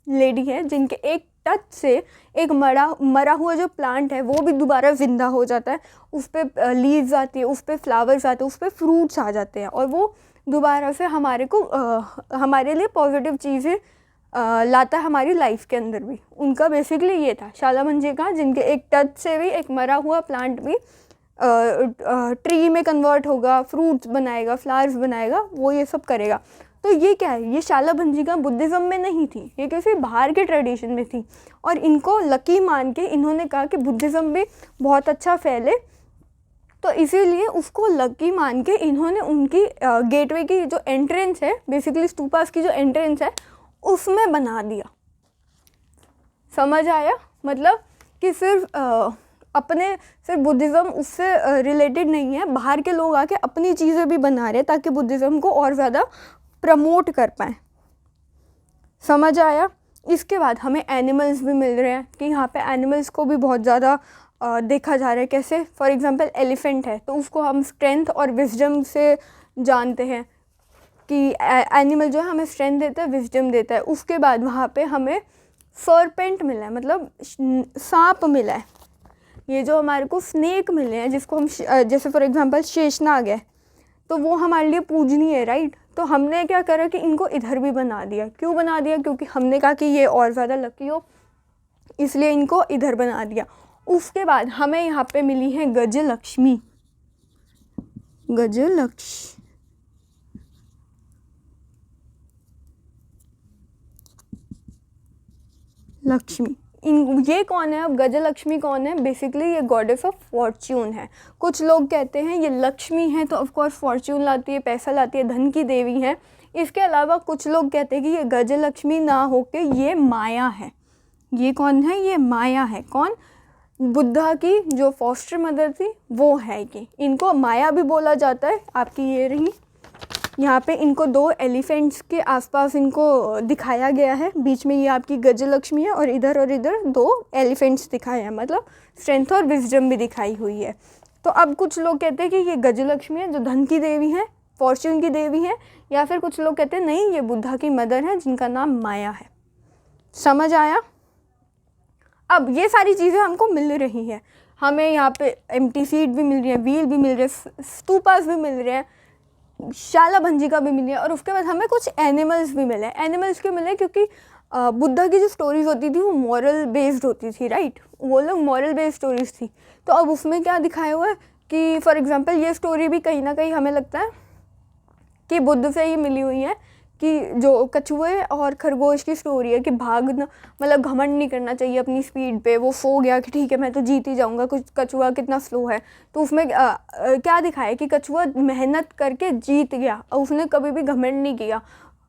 लेडी है जिनके एक टच से एक मरा हुआ जो प्लांट है वो भी दोबारा ज़िंदा हो जाता है, उस पर लीव्स आती है, उस पर फ्लावर्स आते हैं, उस पर फ्रूट्स आ जाते हैं और वो दोबारा से हमारे लिए पॉजिटिव चीज़ें लाता है हमारी लाइफ के अंदर भी। उनका बेसिकली ये था शालाभंजी का, जिनके एक टच से भी एक मरा हुआ प्लांट भी ट्री में कन्वर्ट होगा, फ्रूट्स बनाएगा, फ्लावर्स बनाएगा, वो ये सब करेगा। तो ये क्या है, ये शालाभंजी का बुद्धिज़्म में नहीं थी, ये किसी बाहर के ट्रेडिशन में थी और इनको लकी मान के इन्होंने कहा कि बुद्धिज़्म भी बहुत अच्छा फैले, तो इसीलिए उसको लकी मान के इन्होंने उनकी गेटवे की जो एंट्रेंस है, बेसिकली स्तूपास की जो एंट्रेंस है उसमें बना दिया। समझ आया? मतलब कि सिर्फ बुद्धिज़्म उससे रिलेटेड नहीं है, बाहर के लोग आके अपनी चीज़ें भी बना रहे हैं ताकि बुद्धिज़्म को और ज़्यादा प्रमोट कर पाएँ। समझ आया? इसके बाद हमें एनिमल्स भी मिल रहे हैं कि यहाँ पे एनिमल्स को भी बहुत ज़्यादा देखा जा रहा है। कैसे? फॉर एग्जांपल एलिफेंट है तो उसको हम स्ट्रेंथ और विजडम से जानते हैं कि एनिमल जो है हमें स्ट्रेंथ देता है, विजडम देता है। उसके बाद वहाँ पे हमें सर्पेंट मिला है, मतलब सांप मिला है। ये जो हमारे को स्नेक मिले हैं जिसको हम जैसे फॉर एग्जांपल शेषनाग है तो वो हमारे लिए पूजनीय है, राइट। तो हमने क्या करा कि इनको इधर भी बना दिया। क्यों बना दिया? क्योंकि हमने कहा कि ये और ज़्यादा लकी हो, इसलिए इनको इधर बना दिया। उसके बाद हमें यहाँ पे मिली है गजलक्ष्मी। लक्ष्मी ये कौन है? अब गजलक्ष्मी कौन है? बेसिकली ये गॉडेस ऑफ फॉर्च्यून है। कुछ लोग कहते हैं ये लक्ष्मी है तो ऑफकोर्स फॉर्च्यून लाती है, पैसा लाती है, धन की देवी है। इसके अलावा कुछ लोग कहते हैं कि ये गजलक्ष्मी ना होके ये माया है। ये कौन है? ये माया है। कौन? बुद्धा की जो फॉस्टर मदर थी वो है ये। इनको माया भी बोला जाता है। आपकी ये रही, यहाँ पे इनको 2 एलिफेंट्स के आसपास इनको दिखाया गया है। बीच में ये आपकी गजलक्ष्मी है और इधर 2 एलिफेंट्स दिखाए हैं, मतलब स्ट्रेंथ और विजडम भी दिखाई हुई है। तो अब कुछ लोग कहते हैं कि ये गजलक्ष्मी है जो धन की देवी है, फॉर्च्यून की देवी है, या फिर कुछ लोग कहते हैं नहीं ये बुद्धा की मदर है जिनका नाम माया है। समझ आया? अब ये सारी चीज़ें हमको मिल रही हैं। हमें यहाँ पे एम्प्टी सीट भी मिल रही है, व्हील भी मिल रहे हैं, स्तूपास भी मिल रहे हैं, शालाभंजी का भी मिली है और उसके बाद हमें कुछ एनिमल्स भी मिले। एनिमल्स क्यों मिले? क्योंकि बुद्धा की जो स्टोरीज होती थी वो मॉरल बेस्ड होती थी, राइट। वो लोग मॉरल बेस्ड स्टोरीज थी। तो अब उसमें क्या दिखाया हुआ है कि फॉर एग्जांपल ये स्टोरी भी कहीं ना कहीं हमें लगता है कि बुद्ध से ही मिली हुई है, कि जो कछुए और खरगोश की स्टोरी है कि भागना, मतलब घमंड नहीं करना चाहिए अपनी स्पीड पे। वो सो गया कि ठीक है मैं तो जीत ही जाऊंगा, कुछ कछुआ कितना स्लो है। तो उसमें क्या दिखाया कि कछुआ मेहनत करके जीत गया और उसने कभी भी घमंड नहीं किया।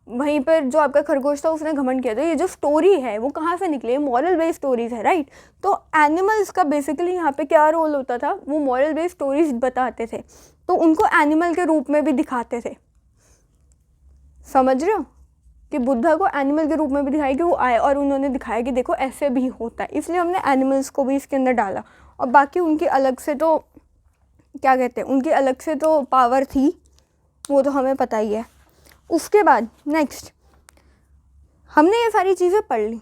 वहीं पर जो आपका खरगोश था उसने घमंड किया। तो ये जो स्टोरी है वो कहाँ से निकली है? मॉरल बेस्ड स्टोरीज है, राइट। तो एनिमल्स का बेसिकली यहाँ पे क्या रोल होता था? वो मॉरल बेस्ड स्टोरीज बताते थे, तो उनको एनिमल के रूप में भी दिखाते थे। समझ रहे हो? कि बुद्धा को एनिमल के रूप में भी दिखाया कि वो आए और उन्होंने दिखाया कि देखो ऐसे भी होता है, इसलिए हमने एनिमल्स को भी इसके अंदर डाला। और बाकी उनकी अलग से तो क्या कहते हैं, उनकी अलग से तो पावर थी, वो तो हमें पता ही है। उसके बाद नेक्स्ट हमने ये सारी चीज़ें पढ़ ली।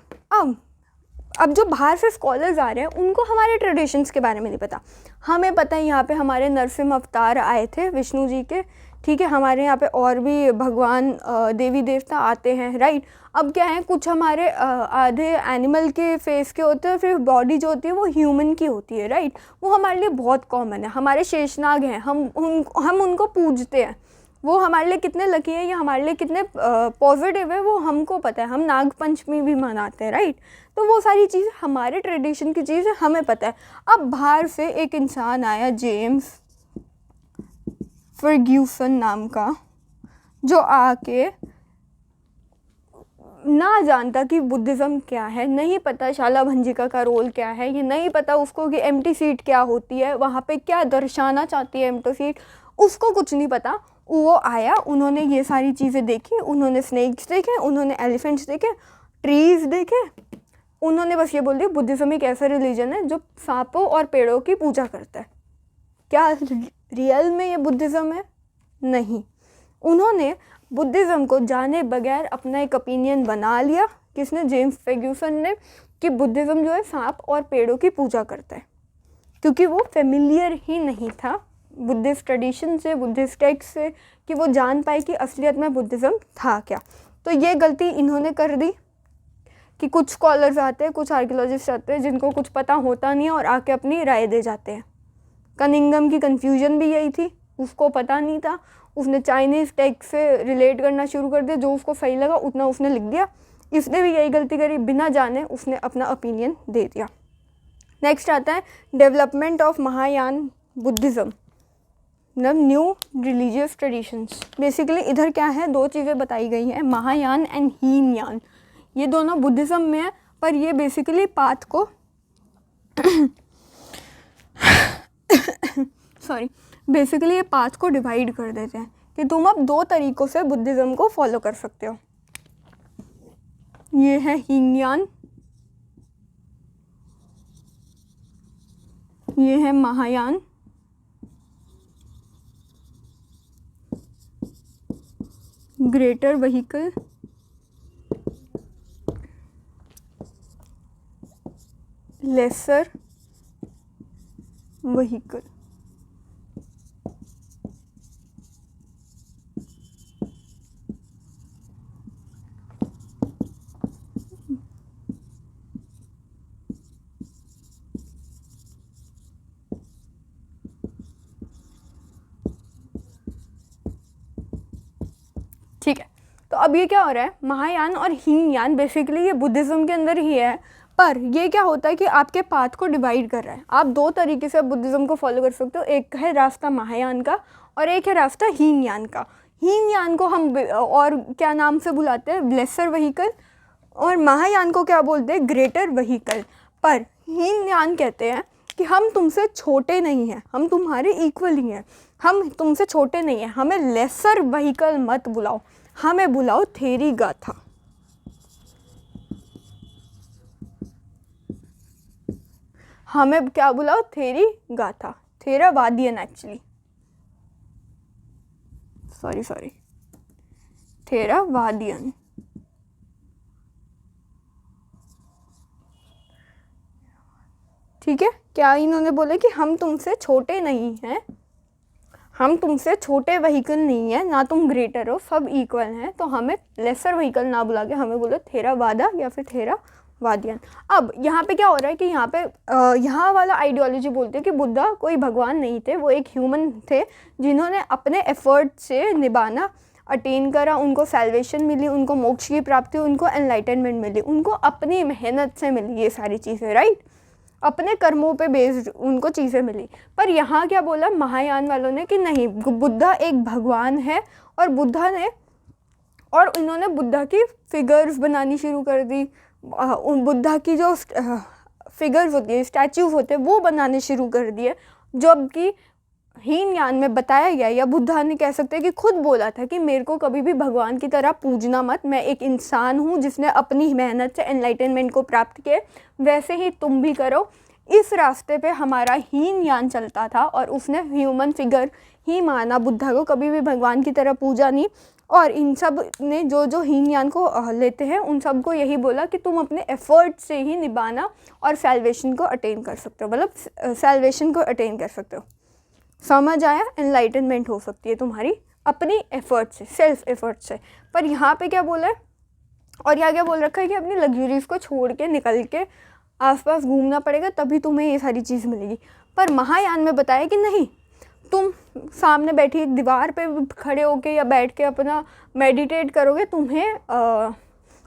अब जो बाहर से स्कॉलर्स आ रहे हैं उनको हमारे ट्रेडिशंस के बारे में नहीं पता। हमें पता है यहाँ पे हमारे नरसिम्हा अवतार आए थे विष्णु जी के, ठीक है, हमारे यहाँ पे और भी भगवान देवी देवता आते हैं, राइट। अब क्या है, कुछ हमारे आधे एनिमल के फेस के होते हैं, फिर बॉडी जो होती है वो ह्यूमन की होती है, राइट। वो हमारे लिए बहुत कॉमन है। हमारे शेषनाग हैं, हम उनको पूजते हैं। वो हमारे लिए कितने लकी है या हमारे लिए कितने पॉजिटिव है वो हमको पता है। हम नाग पंचमी भी मनाते हैं, राइट। तो वो सारी चीज़ें हमारे ट्रेडिशन की चीज़ है, हमें पता है। अब बाहर से एक इंसान आया जेम्स फर्ग्यूसन नाम का, जो आके ना जानता कि बुद्धिज़्म क्या है, नहीं पता शाला भंजिका का रोल क्या है, ये नहीं पता उसको कि एम्प्टी सीट क्या होती है, वहाँ पे क्या दर्शाना चाहती है एम्प्टी सीट, उसको कुछ नहीं पता। वो आया, उन्होंने ये सारी चीज़ें देखी, उन्होंने स्नेक्स देखे, उन्होंने एलिफेंट्स देखे, ट्रीज़ देखे, उन्होंने बस ये बोल दिया बुद्धिज़्म एक ऐसा रिलीजन है जो सांपों और पेड़ों की पूजा करता है। क्या रियल में ये बुद्धिज़्म है? नहीं। उन्होंने बुद्धिज़्म को जाने बगैर अपना एक ओपिनियन बना लिया, किसने? जेम्स फर्ग्यूसन ने, कि बुद्धिज़्म जो है सांप और पेड़ों की पूजा करता है, क्योंकि वो फेमिलियर ही नहीं था बुद्धिस्ट ट्रेडिशन से, बुद्धिस्ट टेक्स्ट से, कि वो जान पाए कि असलियत में बुद्धिज़्म था क्या। तो ये गलती इन्होंने कर दी कि कुछ स्कॉलर्स आते हैं, कुछ आर्कियोलॉजिस्ट आते हैं जिनको कुछ पता होता नहीं है और आके अपनी राय दे जाते हैं। कनिंगम की कन्फ्यूजन भी यही थी, उसको पता नहीं था, उसने चाइनीज़ टेक्स्ट से रिलेट करना शुरू कर दिया, जो उसको सही लगा उतना उसने लिख दिया। इसने भी यही गलती करी, बिना जाने उसने अपना ओपिनियन दे दिया। नेक्स्ट आता है डेवलपमेंट ऑफ महायान बुद्धिज़्म, मतलब न्यू रिलीजियस ट्रेडिशंस। बेसिकली इधर क्या है, दो चीज़ें बताई गई हैं, महायान एंड हीनयान। ये दोनों बुद्धिज़्म में है, पर ये बेसिकली पाथ को बेसिकली ये पाथ को डिवाइड कर देते हैं कि तुम अब दो तरीक़ों से बुद्धिज़्म को फॉलो कर सकते हो। ये है हीनयान, ये है Mahayana. Greater vehicle, laser vehicle. ठीक है, तो अब ये क्या हो रहा है, महायान और हीनयान बेसिकली ये बुद्धिज़्म के अंदर ही है, पर ये क्या होता है कि आपके पाथ को डिवाइड कर रहा है। आप दो तरीके से बुद्धिज़्म को फॉलो कर सकते हो, एक है रास्ता महायान का और एक है रास्ता हीनयान का। हीनयान को हम और क्या नाम से बुलाते हैं, लेसर व्हीकल, और महायान को क्या बोलते हैं, ग्रेटर व्हीकल। पर हीनयान कहते हैं कि हम तुमसे छोटे नहीं हैं, हम तुम्हारे इक्वल ही हैं, हम तुमसे छोटे नहीं हैं, हमें लेसर व्हीकल मत बुलाओ, हमें बुलाओ थेरी गाथा। हमें क्या बुलाओ, थेरी गाथा, थेरावादियन एक्चुअली, सॉरी थेरावादियन। ठीक है, क्या इन्होंने बोला कि हम तुमसे छोटे नहीं हैं, हम तुमसे छोटे व्हीकल नहीं है, ना तुम ग्रेटर हो, सब इक्वल हैं, तो हमें लेसर व्हीकल ना बुला के हमें बोलो थेरावादा या फिर थेरावादियन। अब यहाँ पे क्या हो रहा है कि यहाँ पे यहाँ वाला आइडियोलॉजी बोलते हैं कि बुद्धा कोई भगवान नहीं थे, वो एक ह्यूमन थे जिन्होंने अपने एफर्ट से निभाना अटेन करा, उनको सैल्वेशन मिली, उनको मोक्ष की प्राप्ति, उनको एनलाइटनमेंट मिली, उनको अपनी मेहनत से मिली ये सारी चीज़ें, राइट, अपने कर्मों पे बेस्ड उनको चीज़ें मिली। पर यहाँ क्या बोला महायान वालों ने कि नहीं, बुद्धा एक भगवान है, और बुद्धा ने, और इन्होंने बुद्धा की फिगर्स बनानी शुरू कर दी, बुद्धा की जो फिगर्स होती है, स्टैचूज होते हैं, वो बनाने शुरू कर दिए, जबकि हीनयान में बताया गया, या बुद्धा ने कह सकते हैं कि खुद बोला था कि मेरे को कभी भी भगवान की तरह पूजना मत, मैं एक इंसान हूँ जिसने अपनी मेहनत से एनलाइटनमेंट को प्राप्त किया, वैसे ही तुम भी करो। इस रास्ते पे हमारा हीनयान चलता था और उसने ह्यूमन फिगर ही माना, बुद्धा को कभी भी भगवान की तरह पूजा नहीं। और इन सब ने जो हीनयान को लेते हैं उन सब को यही बोला कि तुम अपने एफर्ट से ही निभाना और सैल्वेशन को अटेन कर सकते हो, मतलब सैल्वेशन को अटेन कर सकते हो। समझ आया? एनलाइटनमेंट हो सकती है तुम्हारी अपनी एफर्ट से, सेल्फ एफर्ट से। पर यहाँ पे क्या बोला है, और यहाँ क्या बोल रखा है कि अपनी लग्जरीज को छोड़ के निकल के आसपास घूमना पड़ेगा तभी तुम्हें ये सारी चीज़ मिलेगी। पर महायान में बताया कि नहीं, तुम सामने बैठी एक दीवार पे खड़े होके या बैठ के अपना मेडिटेट करोगे, तुम्हें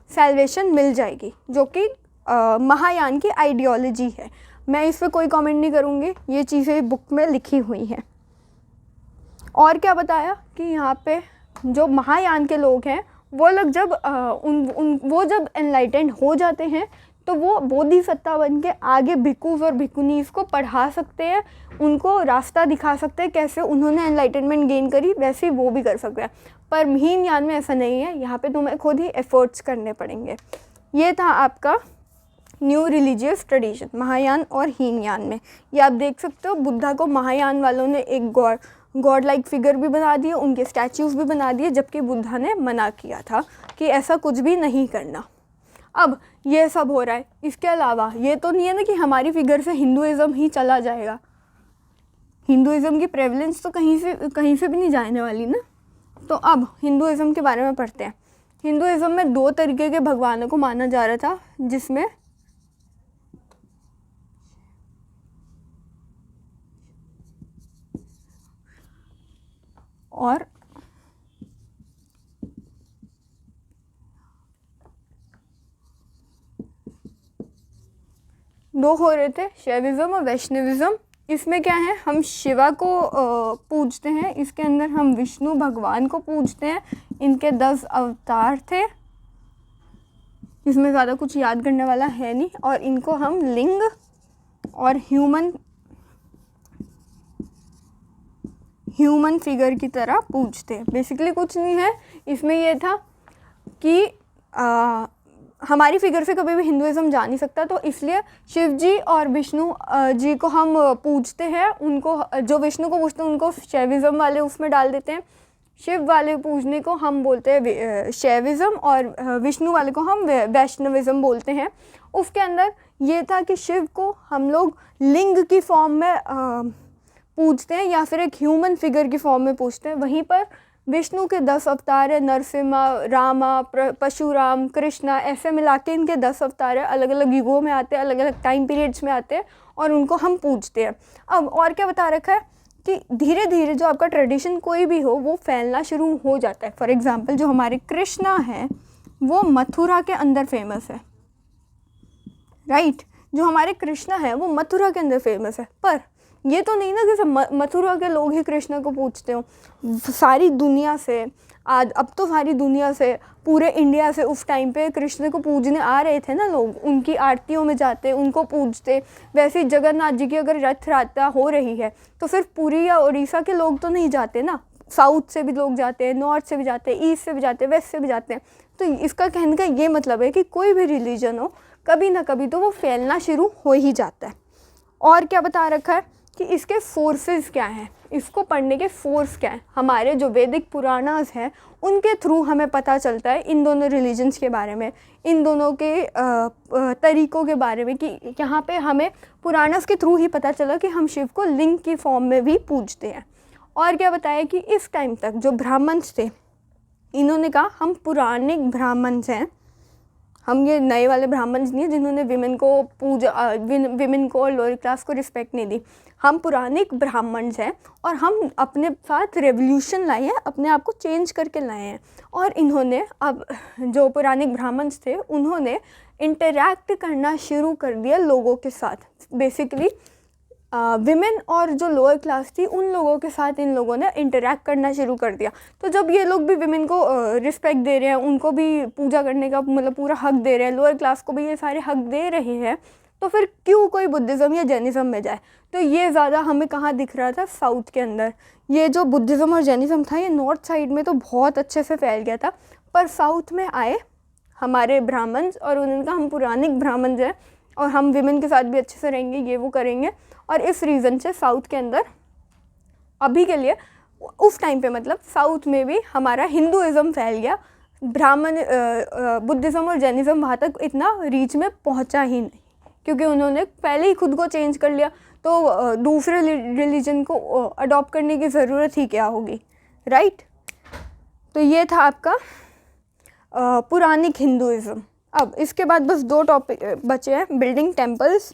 सैल्वेशन मिल जाएगी, जो कि महायान की आइडियोलॉजी है। मैं इस पर कोई कमेंट नहीं करूँगी, ये चीज़ें बुक में लिखी हुई हैं। और क्या बताया कि यहाँ पे जो महायान के लोग हैं वो लोग जब वो जब एनलाइटेंड हो जाते हैं तो वो बोधिसत्ता बन के आगे भिक्खुस और भिक्खुनीस को पढ़ा सकते हैं, उनको रास्ता दिखा सकते हैं, कैसे उन्होंने एनलाइटनमेंट गेन करी वैसे ही वो भी कर सकते हैं। पर हीनयान में ऐसा नहीं है, यहाँ पे तुम्हें खुद ही एफर्ट्स करने पड़ेंगे। ये था आपका न्यू रिलीजियस ट्रेडिशन महायान और हीनयान में। ये आप देख सकते हो, बुद्धा को महायान वालों ने एक गॉड लाइक फिगर भी बना दिए, उनके स्टैच्यूज़ भी बना दिए, जबकि बुद्धा ने मना किया था कि ऐसा कुछ भी नहीं करना। अब ये सब हो रहा है, इसके अलावा ये तो नहीं है ना कि हमारी फिगर से हिंदुज़म ही चला जाएगा। हिंदुज़म की प्रेवलेंस तो कहीं से भी नहीं जाने वाली ना। तो अब हिंदुज़म के बारे में पढ़ते हैं। हिंदुज़म में 2 तरीके के भगवानों को माना जा रहा था, जिसमें और दो हो रहे थे, शैविज़म और वैष्णविज़म। इसमें क्या है, हम शिवा को पूजते हैं, इसके अंदर हम विष्णु भगवान को पूजते हैं। इनके 10 अवतार थे, इसमें ज़्यादा कुछ याद करने वाला है नहीं। और इनको हम लिंग और ह्यूमन फिगर की तरह पूजते हैं। बेसिकली कुछ नहीं है, इसमें यह था कि हमारी फिगर से कभी भी हिंदुइज़्म जा नहीं सकता, तो इसलिए शिव जी और विष्णु जी को हम पूजते हैं। उनको जो विष्णु को पूजते हैं उनको शैविज़म वाले उसमें डाल देते हैं। शिव वाले पूजने को हम बोलते हैं शैविज़म और विष्णु वाले को हम वैष्णविज़म बोलते हैं। उसके अंदर ये था कि शिव को हम लोग लिंग की फॉर्म में पूजते हैं या फिर एक ह्यूमन फिगर की फॉर्म में पूजते हैं। वहीं पर विष्णु के 10 अवतार है, नरसिम्हा, रामा, परशुराम, कृष्णा, ऐसे मिला के इनके 10 अवतार है। अलग अलग युगों में आते हैं, अलग अलग टाइम पीरियड्स में आते हैं और उनको हम पूजते हैं। अब और क्या बता रखा है कि धीरे धीरे जो आपका ट्रेडिशन कोई भी हो वो फैलना शुरू हो जाता है। फॉर एग्ज़ाम्पल जो हमारे कृष्णा है वो मथुरा के अंदर फेमस है, राइट। जो हमारे कृष्णा है वो मथुरा के अंदर फेमस है। पर ये तो नहीं ना कि मथुरा के लोग ही कृष्ण को पूजते हो, सारी दुनिया से आज, अब तो सारी दुनिया से, पूरे इंडिया से उस टाइम पे कृष्ण को पूजने आ रहे थे ना लोग, उनकी आरतियों में जाते, उनको पूजते। वैसे ही जगन्नाथ जी की अगर रथ यात्रा हो रही है तो सिर्फ पुरी या उड़ीसा के लोग तो नहीं जाते ना, साउथ से भी लोग जाते हैं, नॉर्थ से भी जाते हैं, ईस्ट से भी जाते हैं, वेस्ट से भी जाते हैं। तो इसका कहने का ये मतलब है कि कोई भी रिलीजन हो कभी ना कभी तो वो फैलना शुरू हो ही जाता है। और क्या बता रखा है कि इसके फोर्सेस क्या हैं, इसको पढ़ने के फोर्स क्या हैं। हमारे जो वैदिक पुराणास हैं उनके थ्रू हमें पता चलता है इन दोनों रिलीजन्स के बारे में, इन दोनों के तरीक़ों के बारे में, कि यहाँ पे हमें पुराणास के थ्रू ही पता चला कि हम शिव को लिंग की फॉर्म में भी पूजते हैं। और क्या बताया कि इस टाइम तक जो ब्राह्मण्स थे इन्होंने कहा हम पुराणिक ब्राह्मण्स हैं, हम ये नए वाले ब्राह्मण्स नहीं हैं जिन्होंने विमेन को और लोअर क्लास को रिस्पेक्ट नहीं दी। हम पुरानिक ब्राह्मण्स हैं और हम अपने साथ रेवोल्यूशन लाए हैं, अपने आप को चेंज करके लाए हैं। और इन्होंने अब जो पुरानिक ब्राह्मण्स थे उन्होंने इंटरैक्ट करना शुरू कर दिया लोगों के साथ। बेसिकली विमेन और जो लोअर क्लास थी उन लोगों के साथ इन लोगों ने इंटरैक्ट करना शुरू कर दिया। तो जब ये लोग भी विमेन को रिस्पेक्ट दे रहे हैं, उनको भी पूजा करने का मतलब पूरा हक दे रहे हैं, लोअर क्लास को भी ये सारे हक दे रहे हैं, तो फिर क्यों कोई बुद्धिज़्म या जैनिज़्म में जाए। तो ये ज़्यादा हमें कहाँ दिख रहा था, साउथ के अंदर। ये जो बुद्धिज़्म और जैनिज़्म था ये नॉर्थ साइड में तो बहुत अच्छे से फैल गया था, पर साउथ में आए हमारे ब्राह्मण्स और उन्होंने कहा हम पुरानिक ब्राह्मण्स हैं और हम विमेन के साथ भी अच्छे से रहेंगे, ये वो करेंगे। और इस रीज़न से साउथ के अंदर अभी के लिए उस टाइम पे मतलब साउथ में भी हमारा हिंदुइज़्म फैल गया। ब्राह्मण बुद्धिज़्म और जैनिज़्म वहाँ तक इतना रीच में पहुँचा ही नहीं, क्योंकि उन्होंने पहले ही खुद को चेंज कर लिया, तो दूसरे रिलीजन को अडॉप्ट करने की ज़रूरत ही क्या होगी, राइट। तो ये था आपका पुरानिक हिंदुइज़्म। अब इसके बाद बस 2 टॉपिक बचे हैं, बिल्डिंग टेम्पल्स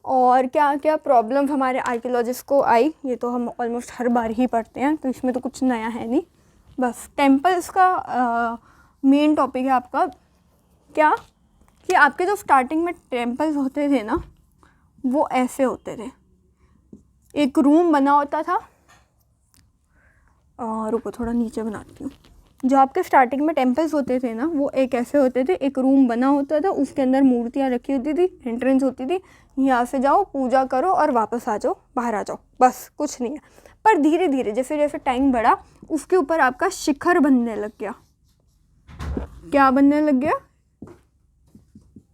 और क्या क्या प्रॉब्लम हमारे आर्कियोलॉजिस्ट को आई। ये तो हम ऑलमोस्ट हर बार ही पढ़ते हैं, तो इसमें तो कुछ नया है नहीं। बस टेम्पल्स का मेन टॉपिक है आपका क्या, कि आपके जो स्टार्टिंग में टेम्पल्स होते थे ना, वो ऐसे होते थे। एक रूम बना होता था, और रुको थोड़ा नीचे बनाती हूँ। जो आपके स्टार्टिंग में टेम्पल्स होते थे ना, वो एक ऐसे होते थे, एक रूम बना होता था, उसके अंदर मूर्तियाँ रखी होती थी, एंट्रेंस होती थी, यहाँ से जाओ पूजा करो और वापस आ जाओ, बाहर आ जाओ, बस कुछ नहीं है। पर धीरे धीरे जैसे जैसे टाइम बढ़ा, उसके ऊपर आपका शिखर बनने लग गया। क्या बनने लग गया,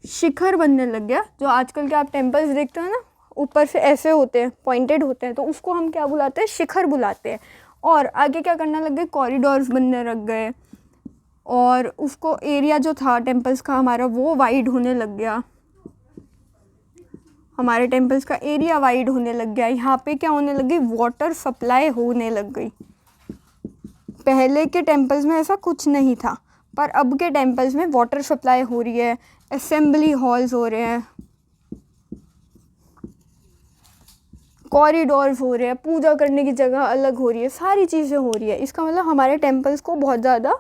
शिखर बनने लग गया। जो आजकल के आप टेम्पल्स देखते हो ना, ऊपर से ऐसे होते हैं, पॉइंटेड होते हैं, तो उसको हम क्या बुलाते हैं, शिखर बुलाते हैं। और आगे क्या करना लग गए, कॉरिडोर्स बनने लग गए, और उसको एरिया जो था टेम्पल्स का हमारा वो वाइड होने लग गया। हमारे टेम्पल्स का एरिया वाइड होने लग गया। यहाँ पे क्या होने लग गई, वाटर सप्लाई होने लग गई। पहले के टेम्पल्स में ऐसा कुछ नहीं था, पर अब के टेम्पल्स में वाटर सप्लाई हो रही है, असेंबली हॉल्स हो रहे हैं, कॉरिडोर्स हो रहे हैं, पूजा करने की जगह अलग हो रही है, सारी चीज़ें हो रही है। इसका मतलब हमारे टेम्पल्स को बहुत ज़्यादा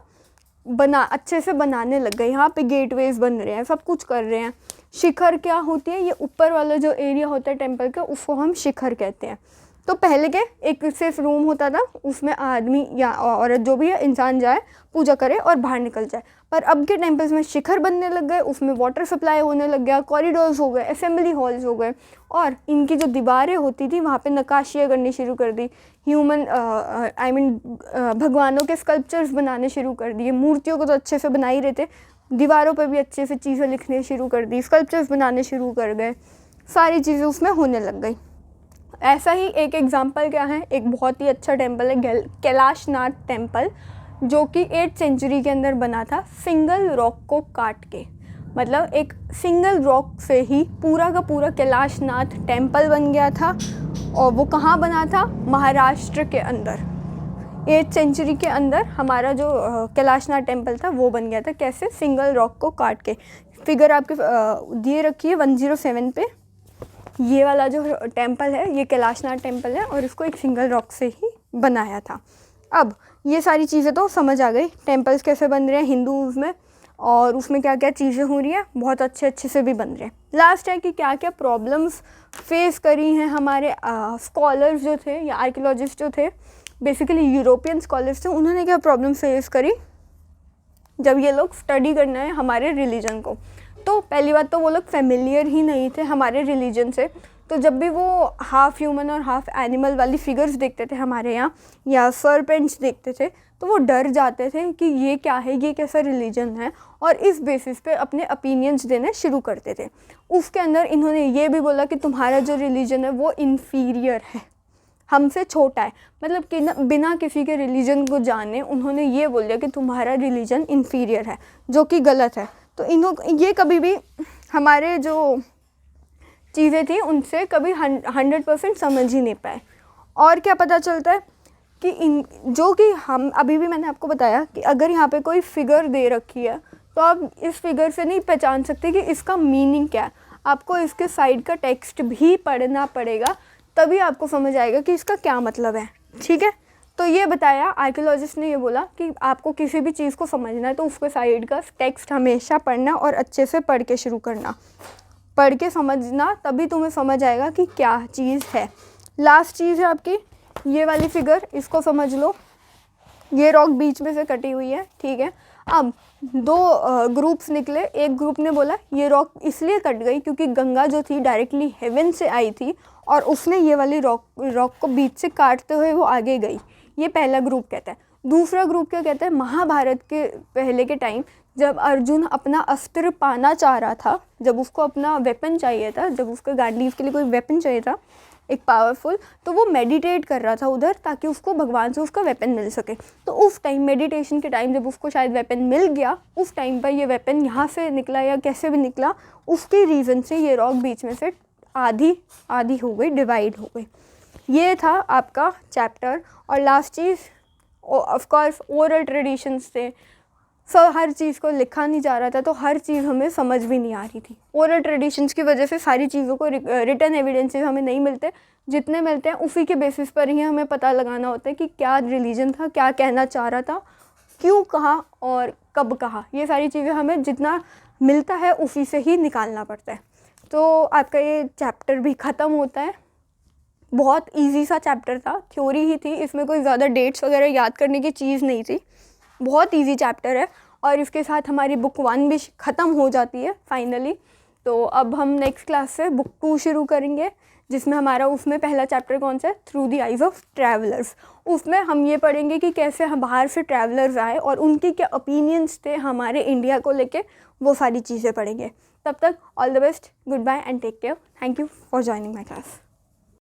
अच्छे से बनाने लग गए। यहाँ पे गेटवेज बन रहे हैं, सब कुछ कर रहे हैं। शिखर क्या होती है, ये ऊपर वाला जो एरिया होता है टेम्पल का, उसको हम शिखर कहते हैं। तो पहले के एक सिर्फ रूम होता था, उसमें आदमी या औरत जो भी है इंसान जाए, पूजा करे और बाहर निकल जाए। पर अब के टेम्पल्स में शिखर बनने लग गए, उसमें वाटर सप्लाई होने लग गया, कॉरिडोर्स हो गए, असेंबली हॉल्स हो गए, और इनकी जो दीवारें होती थी वहाँ पे नक्काशियाँ करनी शुरू कर दी। भगवानों के स्कल्पचर्स बनाने शुरू कर दिए। मूर्तियों को तो अच्छे से बना ही रहे थे, दीवारों पे भी अच्छे से चीज़ें लिखने शुरू कर दी, स्कल्पचर्स बनाने शुरू कर गए, सारी चीज़ें उसमें होने लग गई। ऐसा ही एक एग्जांपल क्या है, एक बहुत ही अच्छा टेम्पल है कैलाशनाथ टेम्पल, जो कि 8th सेंचुरी के अंदर बना था, सिंगल रॉक को काट के। मतलब एक सिंगल रॉक से ही पूरा का पूरा कैलाशनाथ टेम्पल बन गया था। और वो कहाँ बना था, महाराष्ट्र के अंदर। 8th सेंचुरी के अंदर हमारा जो कैलाशनाथ टेम्पल था वो बन गया था। कैसे, सिंगल रॉक को काट के। फिगर आपके दिए रखी है 107 पे। ये वाला जो टेम्पल है ये कैलाशनाथ टेम्पल है, और इसको एक सिंगल रॉक से ही बनाया था। अब ये सारी चीज़ें तो समझ आ गई, टेम्पल्स कैसे बन रहे हैं हिंदूज़ में, और उसमें क्या क्या चीज़ें हो रही हैं, बहुत अच्छे अच्छे से भी बन रहे हैं। लास्ट है कि क्या क्या प्रॉब्लम्स फेस करी हैं हमारे स्कॉलर्स जो थे या आर्कियोलॉजिस्ट जो थे, बेसिकली यूरोपियन स्कॉलर्स थे, उन्होंने क्या प्रॉब्लम फेस करी जब ये लोग स्टडी करना है हमारे रिलीजन को। तो पहली बात तो वो लोग फेमिलियर ही नहीं थे हमारे रिलीजन से। तो जब भी वो हाफ़ ह्यूमन और हाफ़ एनिमल वाली फिगर्स देखते थे हमारे यहाँ, या सरपेंट्स देखते थे, तो वो डर जाते थे कि ये क्या है, ये कैसा रिलीजन है, और इस बेसिस पे अपने ओपिनियंस देने शुरू करते थे। उसके अंदर इन्होंने ये भी बोला कि तुम्हारा जो रिलीजन है वो इन्फीरियर है, हमसे छोटा है। मतलब कि बिना किसी के रिलीजन को जाने उन्होंने ये बोल दिया कि तुम्हारा रिलीजन इन्फीरियर है, जो कि गलत है। तो ये कभी भी हमारे जो चीज़ें थी उनसे कभी 100% समझ ही नहीं पाए। और क्या पता चलता है कि जो कि हम अभी भी मैंने आपको बताया कि अगर यहाँ पे कोई फिगर दे रखी है तो आप इस फिगर से नहीं पहचान सकते कि इसका मीनिंग क्या है। आपको इसके साइड का टेक्स्ट भी पढ़ना पड़ेगा, तभी आपको समझ आएगा कि इसका क्या मतलब है। ठीक है, तो ये बताया आर्कियोलॉजिस्ट ने, ये बोला कि आपको किसी भी चीज़ को समझना है तो उसके साइड का टेक्स्ट हमेशा पढ़ना, और अच्छे से पढ़ के शुरू करना, पढ़ के समझना, तभी तुम्हें समझ आएगा कि क्या चीज़ है। लास्ट चीज़ है आपकी ये वाली फिगर, इसको समझ लो। ये रॉक बीच में से कटी हुई है, ठीक है। अब दो ग्रुप्स निकले। एक ग्रुप ने बोला ये रॉक इसलिए कट गई क्योंकि गंगा जो थी डायरेक्टली हेवन से आई थी और उसने ये वाली रॉक को बीच से काटते हुए वो आगे गई। ये पहला ग्रुप कहता है। दूसरा ग्रुप क्या कहता है, महाभारत के पहले के टाइम जब अर्जुन अपना अस्त्र पाना चाह रहा था, जब उसको अपना वेपन चाहिए था, जब उसको गांडीव के लिए कोई वेपन चाहिए था एक पावरफुल, तो वो मेडिटेट कर रहा था उधर ताकि उसको भगवान से उसका वेपन मिल सके। तो उस टाइम मेडिटेशन के टाइम जब उसको शायद वेपन मिल गया, उस टाइम पर ये वेपन यहाँ से निकला या कैसे भी निकला, उसके रीज़न से ये रॉक बीच में से आधी आधी हो गई, डिवाइड हो गई। ये था आपका चैप्टर। और लास्ट चीज़ ऑफकोर्स ओरल ट्रेडिशंस थे, हर चीज़ को लिखा नहीं जा रहा था तो हर चीज़ हमें समझ भी नहीं आ रही थी। ओरल ट्रेडिशंस की वजह से सारी चीज़ों को रिटन एविडेंसेस हमें नहीं मिलते, जितने मिलते हैं उसी के बेसिस पर ही हमें पता लगाना होता है कि क्या रिलीजन था, क्या कहना चाह रहा था, क्यों कहा और कब कहा। ये सारी चीज़ें हमें जितना मिलता है उसी से ही निकालना पड़ता है। तो आपका ये चैप्टर भी ख़त्म होता है। बहुत इजी सा चैप्टर था, थ्योरी ही थी, इसमें कोई ज़्यादा डेट्स वगैरह याद करने की चीज़ नहीं थी। बहुत इजी चैप्टर है और इसके साथ हमारी बुक 1 भी ख़त्म हो जाती है फाइनली। तो अब हम नेक्स्ट क्लास से बुक 2 शुरू करेंगे, जिसमें हमारा उसमें पहला चैप्टर कौन सा है, through the eyes of travellers. उसमें हम ये पढ़ेंगे कि कैसे हम बाहर से ट्रैवलर्स आए और उनके क्या ओपिनियंस थे हमारे इंडिया को लेके, वो सारी चीज़ें पढ़ेंगे। तब तक all the best, goodbye and take care. Thank you for joining my class.